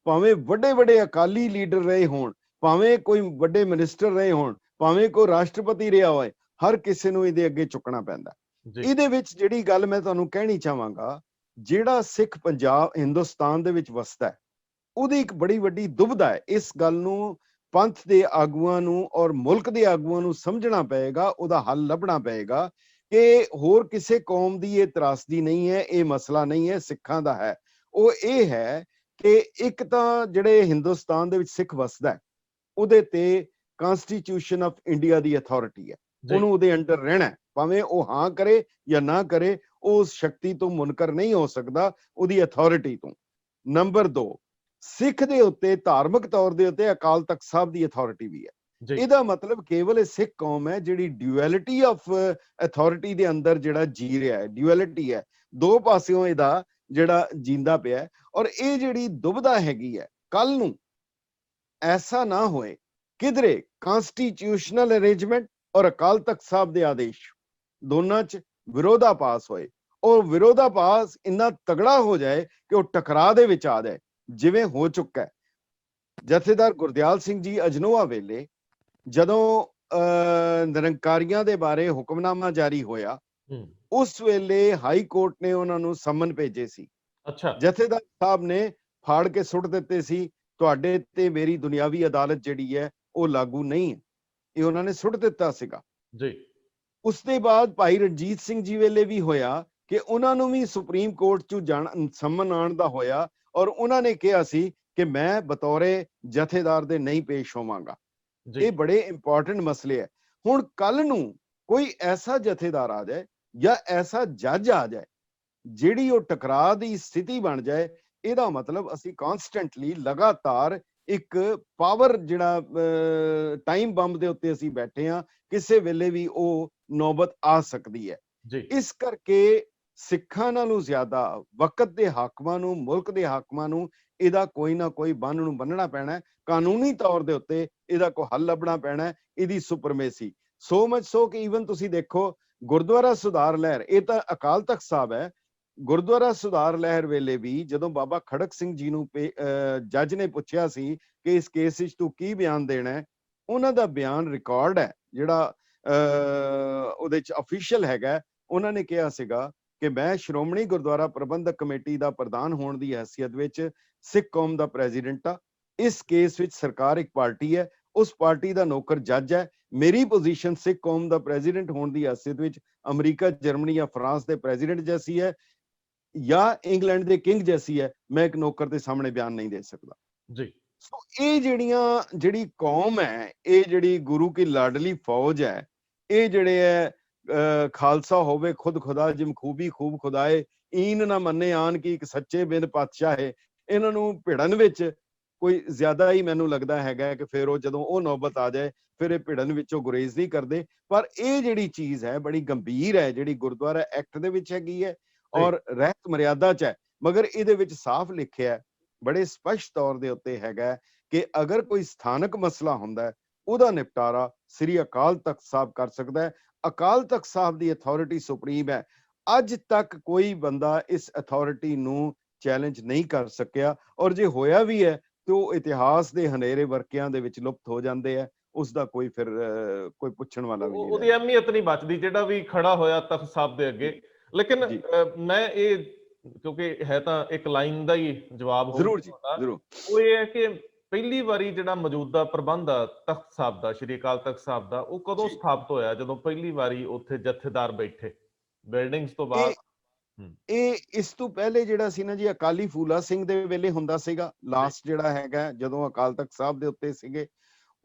ਭਾਵੇਂ ਵੱਡੇ ਅਕਾਲੀ ਲੀਡਰ ਰਹੇ ਹੋਣ, ਭਾਵੇਂ ਕੋਈ ਵੱਡੇ ਮਿਨਿਸਟਰ ਰਹੇ ਹੋਣ, ਭਾਵੇਂ ਕੋਈ ਰਾਸ਼ਟਰਪਤੀ ਰਿਹਾ ਹੋਏ, ਹਰ ਕਿਸੇ ਨੂੰ ਇਹਦੇ ਅੱਗੇ ਝੁਕਣਾ ਪੈਂਦਾ। ਇਹਦੇ ਵਿੱਚ ਜਿਹੜੀ ਗੱਲ ਮੈਂ ਤੁਹਾਨੂੰ ਕਹਿਣੀ ਚਾਹਾਂਗਾ, ਜਿਹੜਾ ਸਿੱਖ ਪੰਜਾਬ ਹਿੰਦੁਸਤਾਨ ਦੇ ਵਿੱਚ ਵਸਦਾ ਹੈ, ਉਹਦੀ ਇੱਕ ਬੜੀ ਵੱਡੀ ਦੁਬਿਧਾ ਹੈ। ਇਸ ਗੱਲ ਨੂੰ ਪੰਥ ਦੇ ਆਗੂਆਂ ਨੂੰ ਔਰ ਮੁਲਕ ਦੇ ਆਗੂਆਂ ਨੂੰ ਸਮਝਣਾ ਪਏਗਾ, ਉਹਦਾ ਹੱਲ ਲੱਭਣਾ ਪਏਗਾ ਕਿ ਹੋਰ ਕਿਸੇ ਕੌਮ ਦੀ ਇਹ ਤਰਾਸਦੀ ਨਹੀਂ ਹੈ, ਇਹ ਮਸਲਾ ਨਹੀਂ ਹੈ, ਸਿੱਖਾਂ ਦਾ ਹੈ। ਉਹ ਇਹ ਹੈ ਕਿ ਇੱਕ ਤਾਂ ਜਿਹੜੇ ਹਿੰਦੁਸਤਾਨ ਦੇ ਵਿੱਚ ਸਿੱਖ ਵਸਦਾ ਹੈ, ਉਹਦੇ ਤੇ constitution of India the authority ਹੈ, ਉਹਨੂੰ ਉਹਦੇ ਅੰਡਰ ਰਹਿਣਾ ਹੈ, ਭਾਵੇਂ ਉਹ ਹਾਂ ਕਰੇ ਜਾਂ ਨਾ ਕਰੇ, ਉਹ ਉਸ ਸ਼ਕਤੀ ਤੋਂ ਮੁਨਕਰ ਨਹੀਂ ਹੋ ਸਕਦਾ, ਉਹਦੀ ਅਥਾਰਟੀ ਤੋਂ। ਨੰਬਰ 2, ਸਿੱਖ ਦੇ ਉੱਤੇ ਧਾਰਮਿਕ ਤੌਰ ਦੇ ਉੱਤੇ ਅਕਾਲ ਤਖਤ ਸਾਹਿਬ ਦੀ ਅਥਾਰਟੀ ਵੀ ਹੈ। ਇਹਦਾ ਮਤਲਬ ਕੇਵਲ ਇਹ ਸਿੱਖ ਕੌਮ ਹੈ ਜਿਹੜੀ ਡਿਊਐਲਿਟੀ ਆਫ ਅਥਾਰਟੀ ਦੇ ਅੰਦਰ ਜਿਹੜਾ ਜੀ ਰਿਹਾ ਹੈ, ਡਿਊਐਲਿਟੀ ਹੈ, ਦੋ ਪਾਸਿਓਂ ਇਹਦਾ ਜਿਹੜਾ ਜੀਂਦਾ ਪਿਆ। ਔਰ ਇਹ ਜਿਹੜੀ ਦੁਬਿਧਾ ਹੈਗੀ ਹੈ, ਕੱਲ ਨੂੰ ਐਸਾ ਨਾ ਹੋਏ ਕਿਧਰੇ ਕਨਸਟੀਟਿਊਸ਼ਨਲ ਅਰੇਂਜਮੈਂਟ ਔਰ ਅਕਾਲ ਤਖਤ ਸਾਹਿਬ ਦੇ ਆਦੇਸ਼ ਦੋਨਾਂ 'ਚ ਵਿਰੋਧਾਭਾਸ ਹੋਏ, ਔਰ ਵਿਰੋਧਾਭਾਸ ਇੰਨਾ ਤਗੜਾ ਹੋ ਜਾਏ ਕਿ ਉਹ ਟਕਰਾਅ ਦੇ ਵਿੱਚ ਆ ਜਾਏ, ਜਿਵੇਂ ਹੋ ਚੁੱਕਾ ਹੈ। ਜਥੇਦਾਰ ਗੁਰਦਿਆਲ ਸਿੰਘ ਜੀ ਅਜਨੋਆ ਵੇਲੇ ਜਦੋਂ ਨਿਰੰਕਾਰੀਆਂ ਦੇ ਬਾਰੇ ਹੁਕਮਨਾਮਾ ਜਾਰੀ ਹੋਇਆ, ਉਸ ਵੇਲੇ ਹਾਈ ਕੋਰਟ ਨੇ ਉਹਨਾਂ ਨੂੰ ਸੰਮਨ ਭੇਜੇ ਸੀ। ਜਥੇਦਾਰ ਸਾਹਿਬ ਨੇ ਫਾੜ ਕੇ ਸੁੱਟ ਦਿੱਤੇ ਸੀ, ਤੁਹਾਡੇ ਤੇ ਮੇਰੀ ਦੁਨਿਆਵੀ ਅਦਾਲਤ ਜਿਹੜੀ ਹੈ ਉਹ ਲਾਗੂ ਨਹੀਂ ਹੈ, ਇਹ ਉਹਨਾਂ ਨੇ ਸੁੱਟ ਦਿੱਤਾ ਸੀਗਾ ਜੀ। ਉਸ ਦੇ ਬਾਅਦ ਭਾਈ ਰਣਜੀਤ ਸਿੰਘ ਜੀ ਵੇਲੇ ਵੀ ਹੋਇਆ ਕਿ ਉਹਨਾਂ ਨੂੰ ਵੀ ਸੁਪਰੀਮ ਕੋਰਟ ਚ ਸੰਮਨ ਆਉਣ ਦਾ ਹੋਇਆ, ਔਰ ਉਹਨਾਂ ਨੇ ਕਿਹਾ ਸੀ ਕਿ ਮੈਂ ਬਤੌਰੇ ਜਥੇਦਾਰ ਦੇ ਨਹੀਂ ਪੇਸ਼ ਹੋਵਾਂਗਾ। ਇਹ ਬੜੇ ਇੰਪੋਰਟੈਂਟ ਮਸਲੇ ਹੈ। ਹੁਣ ਕੱਲ ਨੂੰ ਕੋਈ ਐਸਾ ਜਥੇਦਾਰ ਆ ਜਾਏ ਜਾਂ ਐਸਾ ਜੱਜ ਆ ਜਾਏ ਜਿਹੜੀ ਉਹ ਟਕਰਾਅ ਦੀ ਸਥਿਤੀ ਬਣ ਜਾਏ, ਇਹਦਾ ਮਤਲਬ ਅਸੀਂ ਕਨਸਟੈਂਟਲੀ ਲਗਾਤਾਰ ਇੱਕ ਪਾਵਰ ਜਿਹੜਾ ਟਾਈਮ ਬੰਬ ਦੇ ਉੱਤੇ ਅਸੀਂ ਬੈਠੇ ਹਾਂ, ਕਿਸੇ ਵੇਲੇ ਵੀ ਉਹ ਨੌਬਤ ਆ ਸਕਦੀ ਹੈ। ਇਸ ਕਰਕੇ ਸਿੱਖਾਂ ਨਾਲੋਂ ਜ਼ਿਆਦਾ ਵਕਤ ਦੇ ਹਾਕਮਾਂ ਨੂੰ, ਮੁਲਕ ਦੇ ਹਾਕਮਾਂ ਨੂੰ ਇਹਦਾ ਕੋਈ ਨਾ ਕੋਈ ਬੰਨ ਨੂੰ ਬੰਨਣਾ ਪੈਣਾ, ਕਾਨੂੰਨੀ ਤੌਰ ਦੇ ਉੱਤੇ ਇਹਦਾ ਕੋਈ ਹੱਲ ਲੱਭਣਾ ਪੈਣਾ, ਇਹਦੀ ਸੁਪਰਮੇਸੀ। ਸੋ ਮਚ ਸੋ ਕਿ ਈਵਨ ਤੁਸੀਂ ਦੇਖੋ ਗੁਰਦੁਆਰਾ ਸੁਧਾਰ ਲਹਿਰ, ਇਹ ਤਾਂ ਅਕਾਲ ਤਖਤ ਸਾਹਿਬ ਹੈ। ਗੁਰਦੁਆਰਾ ਸੁਧਾਰ ਲਹਿਰ ਵੇਲੇ ਵੀ ਜਦੋਂ ਬਾਬਾ ਖੜਕ ਸਿੰਘ ਜੀ ਨੂੰ ਜੱਜ ਨੇ ਪੁੱਛਿਆ ਸੀ ਕਿ ਇਸ ਕੇਸ ਵਿੱਚ ਤੂੰ ਕੀ ਬਿਆਨ ਦੇਣਾ ਹੈ, ਉਹਨਾਂ ਦਾ ਬਿਆਨ ਰਿਕਾਰਡ ਹੈ ਜਿਹੜਾ ਉਹਦੇ ਚ ਅਫੀਸ਼ੀਅਲ ਹੈਗਾ। ਉਹਨਾਂ ਨੇ ਕਿਹਾ ਸੀਗਾ ਕਿ ਮੈਂ ਸ਼੍ਰੋਮਣੀ ਗੁਰਦੁਆਰਾ ਪ੍ਰਬੰਧਕ ਕਮੇਟੀ ਦਾ ਪ੍ਰਧਾਨ ਹੋਣ ਦੀ ਹੈਸੀਅਤ ਵਿੱਚ ਸਿੱਖ ਕੌਮ ਦਾ ਪ੍ਰੈਜ਼ੀਡੈਂਟ ਆ। ਇਸ ਕੇਸ ਵਿੱਚ ਸਰਕਾਰ ਇੱਕ ਪਾਰਟੀ ਹੈ, ਉਸ ਪਾਰਟੀ ਦਾ ਨੌਕਰ ਜੱਜ ਹੈ। ਮੇਰੀ ਪੋਜੀਸ਼ਨ ਸਿੱਖ ਕੌਮ ਦਾ ਪ੍ਰੈਜ਼ੀਡੈਂਟ ਹੋਣ ਦੀ ਹੈਸੀਅਤ ਵਿੱਚ ਅਮਰੀਕਾ, ਜਰਮਨੀ ਜਾਂ ਫਰਾਂਸ ਦੇ ਪ੍ਰੈਜ਼ੀਡੈਂਟ ਜੈਸੀ ਹੈ ਜਾਂ ਇੰਗਲੈਂਡ ਦੇ ਕਿੰਗ ਜੈਸੀ ਹੈ। ਮੈਂ ਇੱਕ ਨੌਕਰ ਦੇ ਸਾਹਮਣੇ ਬਿਆਨ ਨਹੀਂ ਦੇ ਸਕਦਾ ਜੀ। ਸੋ ਇਹ ਜਿਹੜੀ ਕੌਮ ਹੈ, ਇਹ ਜਿਹੜੀ ਗੁਰੂ ਕੀ ਲਾਡਲੀ ਫੌਜ ਹੈ, ਇਹ ਜਿਹੜੇ ਹੈ ਖਾਲਸਾ ਹੋਵੇ ਖੁਦ ਖੁਦਾ ਜਿਮ ਖੂਬੀ ਖੂਬ ਖੁਦਾਏ, ਈਨ ਨਾ ਮੰਨੇ ਆਨ ਕੀ ਇੱਕ ਸੱਚੇ ਬਿਨ ਪਾਤਸ਼ਾਹ ਹੈ। ਇਹਨਾਂ ਨੂੰ ਭਿੜਨ ਵਿੱਚ ਕੋਈ ਜ਼ਿਆਦਾ ਹੀ ਮੈਨੂੰ ਲੱਗਦਾ ਹੈਗਾ ਕਿ ਫਿਰ ਉਹ ਜਦੋਂ ਉਹ ਨੌਬਤ ਆ ਜਾਏ ਫਿਰ ਇਹ ਭਿੜਨ ਵਿੱਚੋਂ ਗੁਰੇਜ਼ ਨਹੀਂ ਕਰਦੇ। ਪਰ ਇਹ ਜਿਹੜੀ ਚੀਜ਼ ਹੈ ਬੜੀ ਗੰਭੀਰ ਹੈ, ਜਿਹੜੀ ਗੁਰਦੁਆਰਾ ਐਕਟ ਦੇ ਵਿੱਚ ਹੈਗੀ ਹੈ ਔਰ ਰਹਿਤ ਮਰਿਆਦਾ ਚ ਹੈ। ਮਗਰ ਇਹਦੇ ਵਿੱਚ ਸਾਫ਼ ਲਿਖਿਆ, ਬੜੇ ਸਪਸ਼ਟ ਤੌਰ ਦੇ ਉੱਤੇ ਹੈਗਾ ਕਿ ਅਗਰ ਕੋਈ ਸਥਾਨਕ ਮਸਲਾ ਹੁੰਦਾ ਉਹਦਾ ਨਿਪਟਾਰਾ ਸ੍ਰੀ ਅਕਾਲ ਤਖਤ ਸਾਹਿਬ ਕਰ ਸਕਦਾ ਹੈ। ਅਕਾਲ ਤਖਤ ਸਾਹਿਬ ਦੀ ਅਥਾਰਟੀ ਸੁਪਰੀਮ ਹੈ। ਅੱਜ ਤੱਕ ਕੋਈ ਬੰਦਾ ਇਸ ਅਥਾਰਟੀ ਨੂੰ ਚੈਲੰਜ ਨਹੀਂ ਕਰ ਸਕਿਆ, ਔਰ ਜੇ ਹੋਇਆ ਵੀ ਹੈ ਤੇ ਉਹ ਇਤਿਹਾਸ ਦੇ ਹਨੇਰੇ ਵਰਕਿਆਂ ਦੇ ਵਿੱਚ ਲੁਪਤ ਹੋ ਜਾਂਦੇ ਆ। ਉਸ ਦਾ ਕੋਈ ਫਿਰ ਕੋਈ ਪੁੱਛਣ ਵਾਲਾ ਵੀ ਨਹੀਂ ਉਹਦੀ ਅਹਿਮੀਅਤ ਨਹੀਂ ਬਚਦੀ ਜਿਹੜਾ ਵੀ ਖੜਾ ਹੋਇਆ ਤਖਤ ਸਾਹਿਬ ਦੇ ਅੱਗੇ। ਲੇਕਿਨ ਮੈਂ ਇਹ, ਕਿਉਂਕਿ ਹੈ ਤਾਂ ਇੱਕ ਲਾਈਨ ਦਾ ਹੀ ਜਵਾਬ ਹੋਊਗਾ, ਜ਼ਰੂਰ ਜੀ ਜ਼ਰੂਰ। ਉਹ ਇਹ ਹੈ ਕਿ ਪਹਿਲੀ ਵਾਰੀ ਜਿਹੜਾ ਮੌਜੂਦਾ ਪ੍ਰਬੰਧ ਆ ਤਖਤ ਸਾਹਿਬ ਦਾ, ਸ਼੍ਰੀ ਅਕਾਲ ਤਖਤ ਸਾਹਿਬ ਦਾ, ਉਹ ਕਦੋਂ ਸਥਾਪਿਤ ਹੋਇਆ? ਜਦੋਂ ਪਹਿਲੀ ਵਾਰੀ ਉੱਥੇ ਜਥੇਦਾਰ ਬੈਠੇ ਬਿਲਡਿੰਗਸ ਤੋਂ ਬਾਅਦ? ਇਹ ਇਸ ਤੋਂ ਪਹਿਲੇ ਜਿਹੜਾ ਸੀ ਨਾ ਜੀ, ਅਕਾਲੀ ਫੂਲਾ ਸਿੰਘ ਦੇ ਵੇਲੇ ਹੁੰਦਾ ਸੀਗਾ ਲਾਸਟ, ਜਿਹੜਾ ਹੈਗਾ ਜਦੋਂ ਅਕਾਲ ਤਖਤ ਸਾਹਿਬ ਦੇ ਉੱਤੇ ਸੀਗੇ।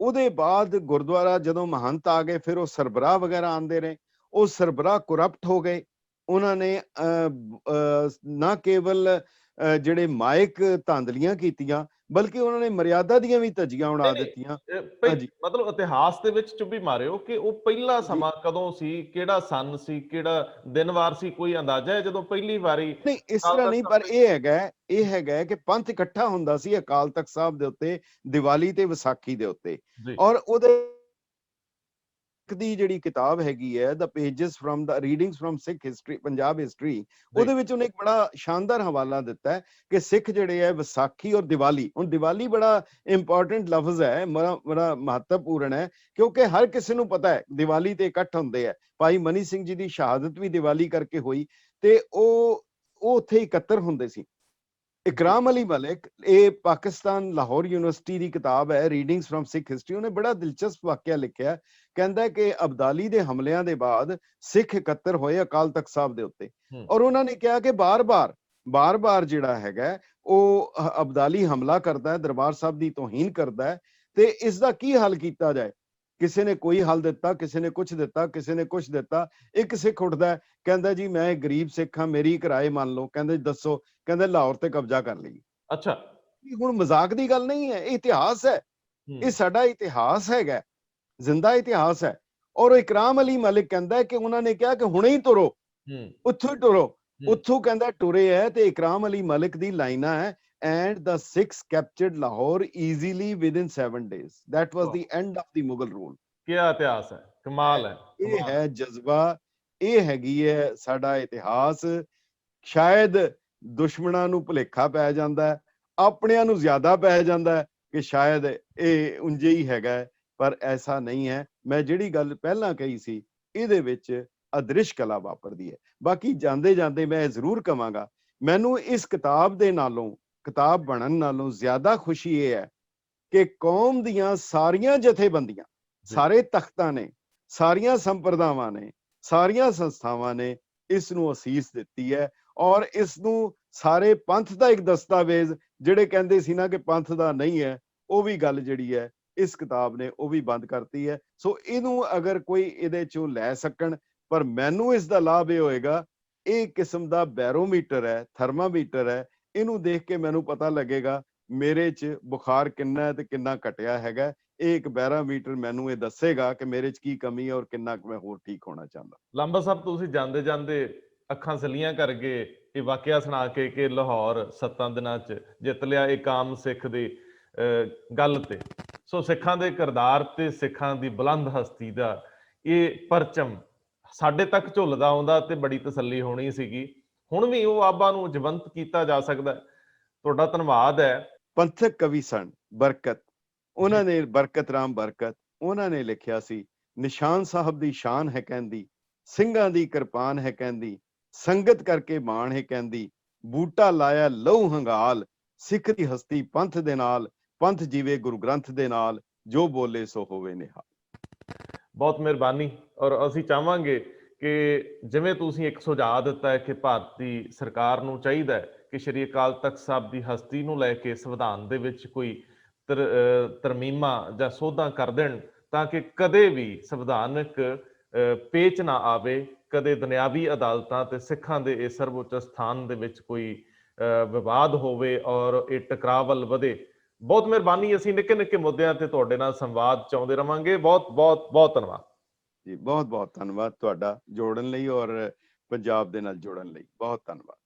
ਉਹਦੇ ਬਾਅਦ ਗੁਰਦੁਆਰਾ ਜਦੋਂ ਮਹੰਤ ਆ ਗਏ, ਫਿਰ ਉਹ ਸਰਬਰਾਹ ਵਗੈਰਾ ਆਉਂਦੇ ਰਹੇ। ਉਹ ਸਰਬਰਾਹ ਕਰਪਟ ਹੋ ਗਏ। ਉਹਨਾਂ ਨੇ ਨਾ ਕੇਵਲ ਜਿਹੜੇ ਮਾਇਕ ਧਾਂਦਲੀਆਂ ਕੀਤੀਆਂ, ਬਲਕਿ ਉਹਨਾਂ ਨੇ ਮਰਿਆਦਾ ਦੀਆਂ ਵੀ ਧੱਜੀਆਂ ਉਡਾ ਦਿੱਤੀਆਂ। ਮਤਲਬ ਇਤਿਹਾਸ ਦੇ ਵਿੱਚ ਚੁੱਭੀ ਮਾਰਿਓ ਕਿ ਉਹ ਪਹਿਲਾ ਸਮਾਂ ਕਦੋਂ ਸੀ, ਕਿਹੜਾ ਸੰਨ ਸੀ, ਕਿਹੜਾ ਦਿਨ ਵਾਰ ਸੀ, ਕੋਈ ਅੰਦਾਜ਼ਾ ਹੈ ਜਦੋਂ ਪਹਿਲੀ ਵਾਰੀ? ਨਹੀਂ, ਇਸ ਤਰ੍ਹਾਂ ਨਹੀਂ, ਪਰ ਇਹ ਹੈਗਾ ਕਿ ਪੰਥ ਇਕੱਠਾ ਹੁੰਦਾ ਸੀ ਅਕਾਲ ਤਖਤ ਸਾਹਿਬ ਦੇ ਉੱਤੇ ਦੀਵਾਲੀ ਤੇ ਵਿਸਾਖੀ ਦੇ ਉੱਤੇ। ਔਰ ਉਹਦੇ ਦੀ ਜਿਹੜੀ ਕਿਤਾਬ ਹੈਗੀ ਹੈ, ਦਾ ਪੇजेस ਫਰਮ ਦਾ ਰੀਡਿੰਗਸ ਫਰਮ ਸਿੱਖ ਹਿਸਟਰੀ, ਪੰਜਾਬ ਹਿਸਟਰੀ, ਉਹਦੇ ਵਿੱਚ ਉਹਨੇ ਇੱਕ ਬੜਾ ਸ਼ਾਨਦਾਰ ਹਵਾਲਾ ਦਿੱਤਾ ਹੈ ਕਿ ਸਿੱਖ ਜਿਹੜੇ ਹੈ ਵਿਸਾਖੀ ਔਰ ਦੀਵਾਲੀ, ਹੁਣ ਦੀਵਾਲੀ ਬੜਾ ਇੰਪੋਰਟੈਂਟ ਲਫ਼ਜ਼ ਹੈ, ਬੜਾ ਮਹੱਤਵਪੂਰਨ ਹੈ, ਕਿਉਂਕਿ ਹਰ ਕਿਸੇ ਨੂੰ ਪਤਾ ਹੈ ਦੀਵਾਲੀ ਤੇ ਇਕੱਠ ਹੁੰਦੇ ਹੈ। ਭਾਈ ਮਨੀ ਸਿੰਘ ਜੀ ਦੀ ਸ਼ਹਾਦਤ ਵੀ ਦੀਵਾਲੀ ਕਰਕੇ ਹੋਈ, ਤੇ ਉਹ ਉੱਥੇ ਇਕੱਤਰ ਹੁੰਦੇ ਸੀ। ਇਕਰਾਮ ਅਲੀ ਮਲਿਕ, ਇਹ ਪਾਕਿਸਤਾਨ ਲਾਹੌਰ ਯੂਨੀਵਰਸਿਟੀ ਦੀ ਕਿਤਾਬ ਹੈ ਰੀਡਿੰਗਸ ਫਰਮ ਸਿੱਖ ਹਿਸਟਰੀ, ਉਹਨੇ ਬੜਾ ਦਿਲਚਸਪ ਵਾਕਿਆ ਲਿਖਿਆ। ਕਹਿੰਦਾ ਕਿ ਅਬਦਾਲੀ ਦੇ ਹਮਲਿਆਂ ਦੇ ਬਾਅਦ ਸਿੱਖ ਇਕੱਤਰ ਹੋਏ ਅਕਾਲ ਤਖਤ ਸਾਹਿਬ ਦੇ ਉੱਤੇ, ਔਰ ਉਹਨਾਂ ਨੇ ਕਿਹਾ ਕਿ ਬਾਰ-ਬਾਰ ਜਿਹੜਾ ਹੈਗਾ ਉਹ ਅਬਦਾਲੀ ਹਮਲਾ ਕਰਦਾ ਹੈ, ਦਰਬਾਰ ਸਾਹਿਬ ਦੀ ਤੋਹੀਨ ਕਰਦਾ ਹੈ, ਤੇ ਇਸ ਦਾ ਕੀ ਹੱਲ ਕੀਤਾ ਜਾਏ। ਕਿਸੇ ਨੇ ਕੋਈ ਹੱਲ ਦਿੱਤਾ, ਕਿਸੇ ਨੇ ਕੁਝ ਦਿੱਤਾ, ਕਿਸੇ ਨੇ ਕੁਝ ਦਿੱਤਾ। ਇੱਕ ਸਿੱਖ ਉੱਠਦਾ, ਕਹਿੰਦਾ ਜੀ ਮੈਂ ਗਰੀਬ ਸਿੱਖ ਹਾਂ, ਮੇਰੀ ਕਿਰਾਏ ਮੰਨ ਲਓ। ਕਹਿੰਦੇ ਦੱਸੋ? ਕਹਿੰਦੇ ਲਾਹੌਰ ਤੇ ਕਬਜ਼ਾ ਕਰ ਲਈ। ਅੱਛਾ, ਹੁਣ ਮਜ਼ਾਕ ਦੀ ਗੱਲ ਨਹੀਂ ਹੈ, ਇਹ ਇਤਿਹਾਸ ਹੈ, ਇਹ ਸਾਡਾ ਇਤਿਹਾਸ ਹੈਗਾ, ਜ਼ਿੰਦਾ ਇਤਿਹਾਸ ਹੈ। ਔਰ ਇਕਰਾਮ ਅਲੀ ਮਲਿਕ ਕਹਿੰਦਾ ਕਿ ਉਹਨਾਂ ਨੇ ਕਿਹਾ ਕਿ ਹੁਣੇ ਹੀ ਤੁਰੋ, ਉੱਥੋਂ ਹੀ ਤੁਰੋ। ਉੱਥੋਂ ਕਹਿੰਦਾ ਟੁਰੇ ਹੈ, ਤੇ ਇਕਰਾਮ ਅਲੀ ਮਲਿਕ ਦੀ ਲਾਈਨਾਂ ਹੈ, and the Sikhs captured Lahore easily within 7 days. That was the end of the Mughal rule. ਕਿਆ ਇਤਿਹਾਸ ਹੈ, ਕਮਾਲ ਹੈ। ਇਹ ਹੈ ਜਜ਼ਬਾ, ਇਹ ਹੈਗੀ ਹੈ ਸਾਡਾ ਇਤਿਹਾਸ। ਸ਼ਾਇਦ ਦੁਸ਼ਮਣਾਂ ਨੂੰ ਭੁਲੇਖਾ ਪੈ ਜਾਂਦਾ ਹੈ, ਆਪਣਿਆਂ ਨੂੰ ਜ਼ਿਆਦਾ ਪੈ ਜਾਂਦਾ ਹੈ ਕਿ ਸ਼ਾਇਦ ਇਹ ਉਂਝੇ ਹੀ ਹੈਗਾ, ਪਰ ਐਸਾ ਨਹੀਂ ਹੈ। ਮੈਂ ਜਿਹੜੀ ਗੱਲ ਪਹਿਲਾਂ ਕਹੀ ਸੀ, ਇਹਦੇ ਵਿੱਚ ਅਦ੍ਰਿਸ਼ ਕਲਾ ਵਾਪਰਦੀ ਹੈ। ਬਾਕੀ ਜਾਂਦੇ ਜਾਂਦੇ ਮੈਂ ਜ਼ਰੂਰ ਕਵਾਂਗਾ, ਮੈਨੂੰ ਇਸ ਕਿਤਾਬ ਦੇ ਨਾਲੋਂ, ਕਿਤਾਬ ਬਣਨ ਨਾਲੋਂ ਜ਼ਿਆਦਾ ਖੁਸ਼ੀ ਇਹ ਹੈ ਕਿ ਕੌਮ ਦੀਆਂ ਸਾਰੀਆਂ ਜਥੇਬੰਦੀਆਂ, ਸਾਰੇ ਤਖਤਾਂ ਨੇ, ਸਾਰੀਆਂ ਸੰਪਰਦਾਵਾਂ ਨੇ, ਸਾਰੀਆਂ ਸੰਸਥਾਵਾਂ ਨੇ ਇਸ ਨੂੰ ਅਸੀਸ ਦਿੱਤੀ ਹੈ। ਔਰ ਇਸ ਨੂੰ ਸਾਰੇ ਪੰਥ ਦਾ ਇੱਕ ਦਸਤਾਵੇਜ਼, ਜਿਹੜੇ ਕਹਿੰਦੇ ਸੀ ਨਾ ਕਿ ਪੰਥ ਦਾ ਨਹੀਂ ਹੈ, ਉਹ ਵੀ ਗੱਲ ਜਿਹੜੀ ਹੈ ਇਸ ਕਿਤਾਬ ਨੇ ਉਹ ਵੀ ਬੰਦ ਕਰਤੀ ਹੈ। ਸੋ ਇਹਨੂੰ ਅਗਰ ਕੋਈ ਇਹਦੇ ਚੋਂ ਲੈ ਸਕਣ, ਪਰ ਮੈਨੂੰ ਇਸ ਦਾ ਲਾਭ ਇਹ ਹੋਏਗਾ, ਇਹ ਕਿਸਮ ਦਾ ਬੈਰੋਮੀਟਰ ਹੈ, ਥਰਮਾਮੀਟਰ ਹੈ। ਇਹਨੂੰ ਦੇਖ ਕੇ ਮੈਨੂੰ ਪਤਾ ਲੱਗੇਗਾ ਮੇਰੇ 'ਚ ਬੁਖਾਰ ਕਿੰਨਾ ਹੈ ਤੇ ਕਿੰਨਾ ਘਟਿਆ ਹੈਗਾ। ਇਹ ਇੱਕ ਬੈਰੋਮੀਟਰ ਮੈਨੂੰ ਇਹ ਦੱਸੇਗਾ ਕਿ ਮੇਰੇ 'ਚ ਕੀ ਕਮੀ ਹੈ ਔਰ ਕਿੰਨਾ ਕੁ ਮੈਂ ਹੋਰ ਠੀਕ ਹੋਣਾ ਚਾਹੁੰਦਾ। ਲਾਂਬਾ ਸਾਹਿਬ, ਤੁਸੀਂ ਜਾਂਦੇ ਜਾਂਦੇ ਅੱਖਾਂ ਸਲੀਆਂ ਕਰ ਗਏ ਇਹ ਵਾਕਿਆ ਸੁਣਾ ਕੇ ਕਿ ਲਾਹੌਰ 7 ਦਿਨਾਂ 'ਚ ਜਿੱਤ ਲਿਆ, ਇੱਕ ਆਮ ਸਿੱਖ ਦੀ ਗੱਲ ਤੇ। ਸੋ ਸਿੱਖਾਂ ਦੇ ਕਿਰਦਾਰ ਤੇ ਸਿੱਖਾਂ ਦੀ ਬੁਲੰਦ ਹਸਤੀ ਦਾ ਇਹ ਪਰਚਮ ਸਾਡੇ ਤੱਕ ਝੁੱਲਦਾ ਆਉਂਦਾ ਤੇ ਬੜੀ ਤਸੱਲੀ ਹੋਣੀ ਸੀਗੀ। ਹੁਣ ਵੀ ਉਹ ਆਬਾ ਨੂੰ ਜੀਵੰਤ ਕੀਤਾ ਜਾ ਸਕਦਾ। ਤੁਹਾਡਾ ਧੰਨਵਾਦ ਹੈ। ਪੰਥਕ ਕਵੀ ਸਨ ਬਰਕਤ, ਉਹਨਾਂ ਨੇ, ਬਰਕਤ ਰਾਮ ਬਰਕਤ, ਉਹਨਾਂ ਨੇ ਲਿਖਿਆ ਸੀ, ਨਿਸ਼ਾਨ ਸਾਹਿਬ ਦੀ ਸ਼ਾਨ ਹੈ ਕਹਿੰਦੀ, ਸਿੰਘਾਂ ਦੀ ਕਿਰਪਾਨ ਹੈ ਕਹਿੰਦੀ, ਸੰਗਤ ਕਰਕੇ ਮਾਣ ਹੈ ਕਹਿੰਦੀ, ਬੂਟਾ ਲਾਇਆ ਲਹੂ ਹੰਗਾਲ, ਸਿੱਖ ਦੀ ਹਸਤੀ ਪੰਥ ਦੇ ਨਾਲ, ਪੰਥ ਜੀਵੇ ਗੁਰੂ ਗ੍ਰੰਥ ਦੇ ਨਾਲ, ਜੋ ਬੋਲੇ ਸੋ ਹੋਵੇ ਨਿਹਾਲ। ਬਹੁਤ ਮਿਹਰਬਾਨੀ। ਔਰ ਅਸੀਂ ਚਾਹਾਂਗੇ ਕਿ ਜਿਵੇਂ ਤੁਸੀਂ ਇੱਕ ਸੁਝਾਅ ਦਿੱਤਾ ਹੈ ਕਿ ਭਾਰਤੀ ਸਰਕਾਰ ਨੂੰ ਚਾਹੀਦਾ ਹੈ ਕਿ ਸ਼੍ਰੀ ਅਕਾਲ ਤਖਤ ਸਾਹਿਬ ਦੀ ਹਸਤੀ ਨੂੰ ਲੈ ਕੇ ਸੰਵਿਧਾਨ ਦੇ ਵਿੱਚ ਕੋਈ ਤਰਮੀਮਾਂ ਜਾਂ ਸੋਧਾਂ ਕਰ ਦੇਣ, ਤਾਂ ਕਿ ਕਦੇ ਵੀ ਸੰਵਿਧਾਨਕ ਪੇਚ ਨਾ ਆਵੇ, ਕਦੇ ਦੁਨਿਆਵੀ ਅਦਾਲਤਾਂ ਤੇ ਸਿੱਖਾਂ ਦੇ ਇਸ ਸਰਵਉੱਚ ਸਥਾਨ ਦੇ ਵਿੱਚ ਕੋਈ ਵਿਵਾਦ ਹੋਵੇ ਔਰ ਇਹ ਟਕਰਾਅ ਵੱਲ ਵਧੇ। ਬਹੁਤ ਮਿਹਰਬਾਨੀ। ਅਸੀਂ ਨਿੱਕੇ ਨਿੱਕੇ ਮੁੱਦਿਆਂ ਤੇ ਤੁਹਾਡੇ ਨਾਲ ਸੰਵਾਦ ਚਾਹੁੰਦੇ ਰਵਾਂਗੇ। ਬਹੁਤ ਬਹੁਤ ਬਹੁਤ ਧੰਨਵਾਦ ਜੀ। ਬਹੁਤ ਬਹੁਤ ਧੰਨਵਾਦ ਤੁਹਾਡਾ ਜੋੜਨ ਲਈ ਔਰ ਪੰਜਾਬ ਦੇ ਨਾਲ ਜੁੜਨ ਲਈ। ਬਹੁਤ ਧੰਨਵਾਦ।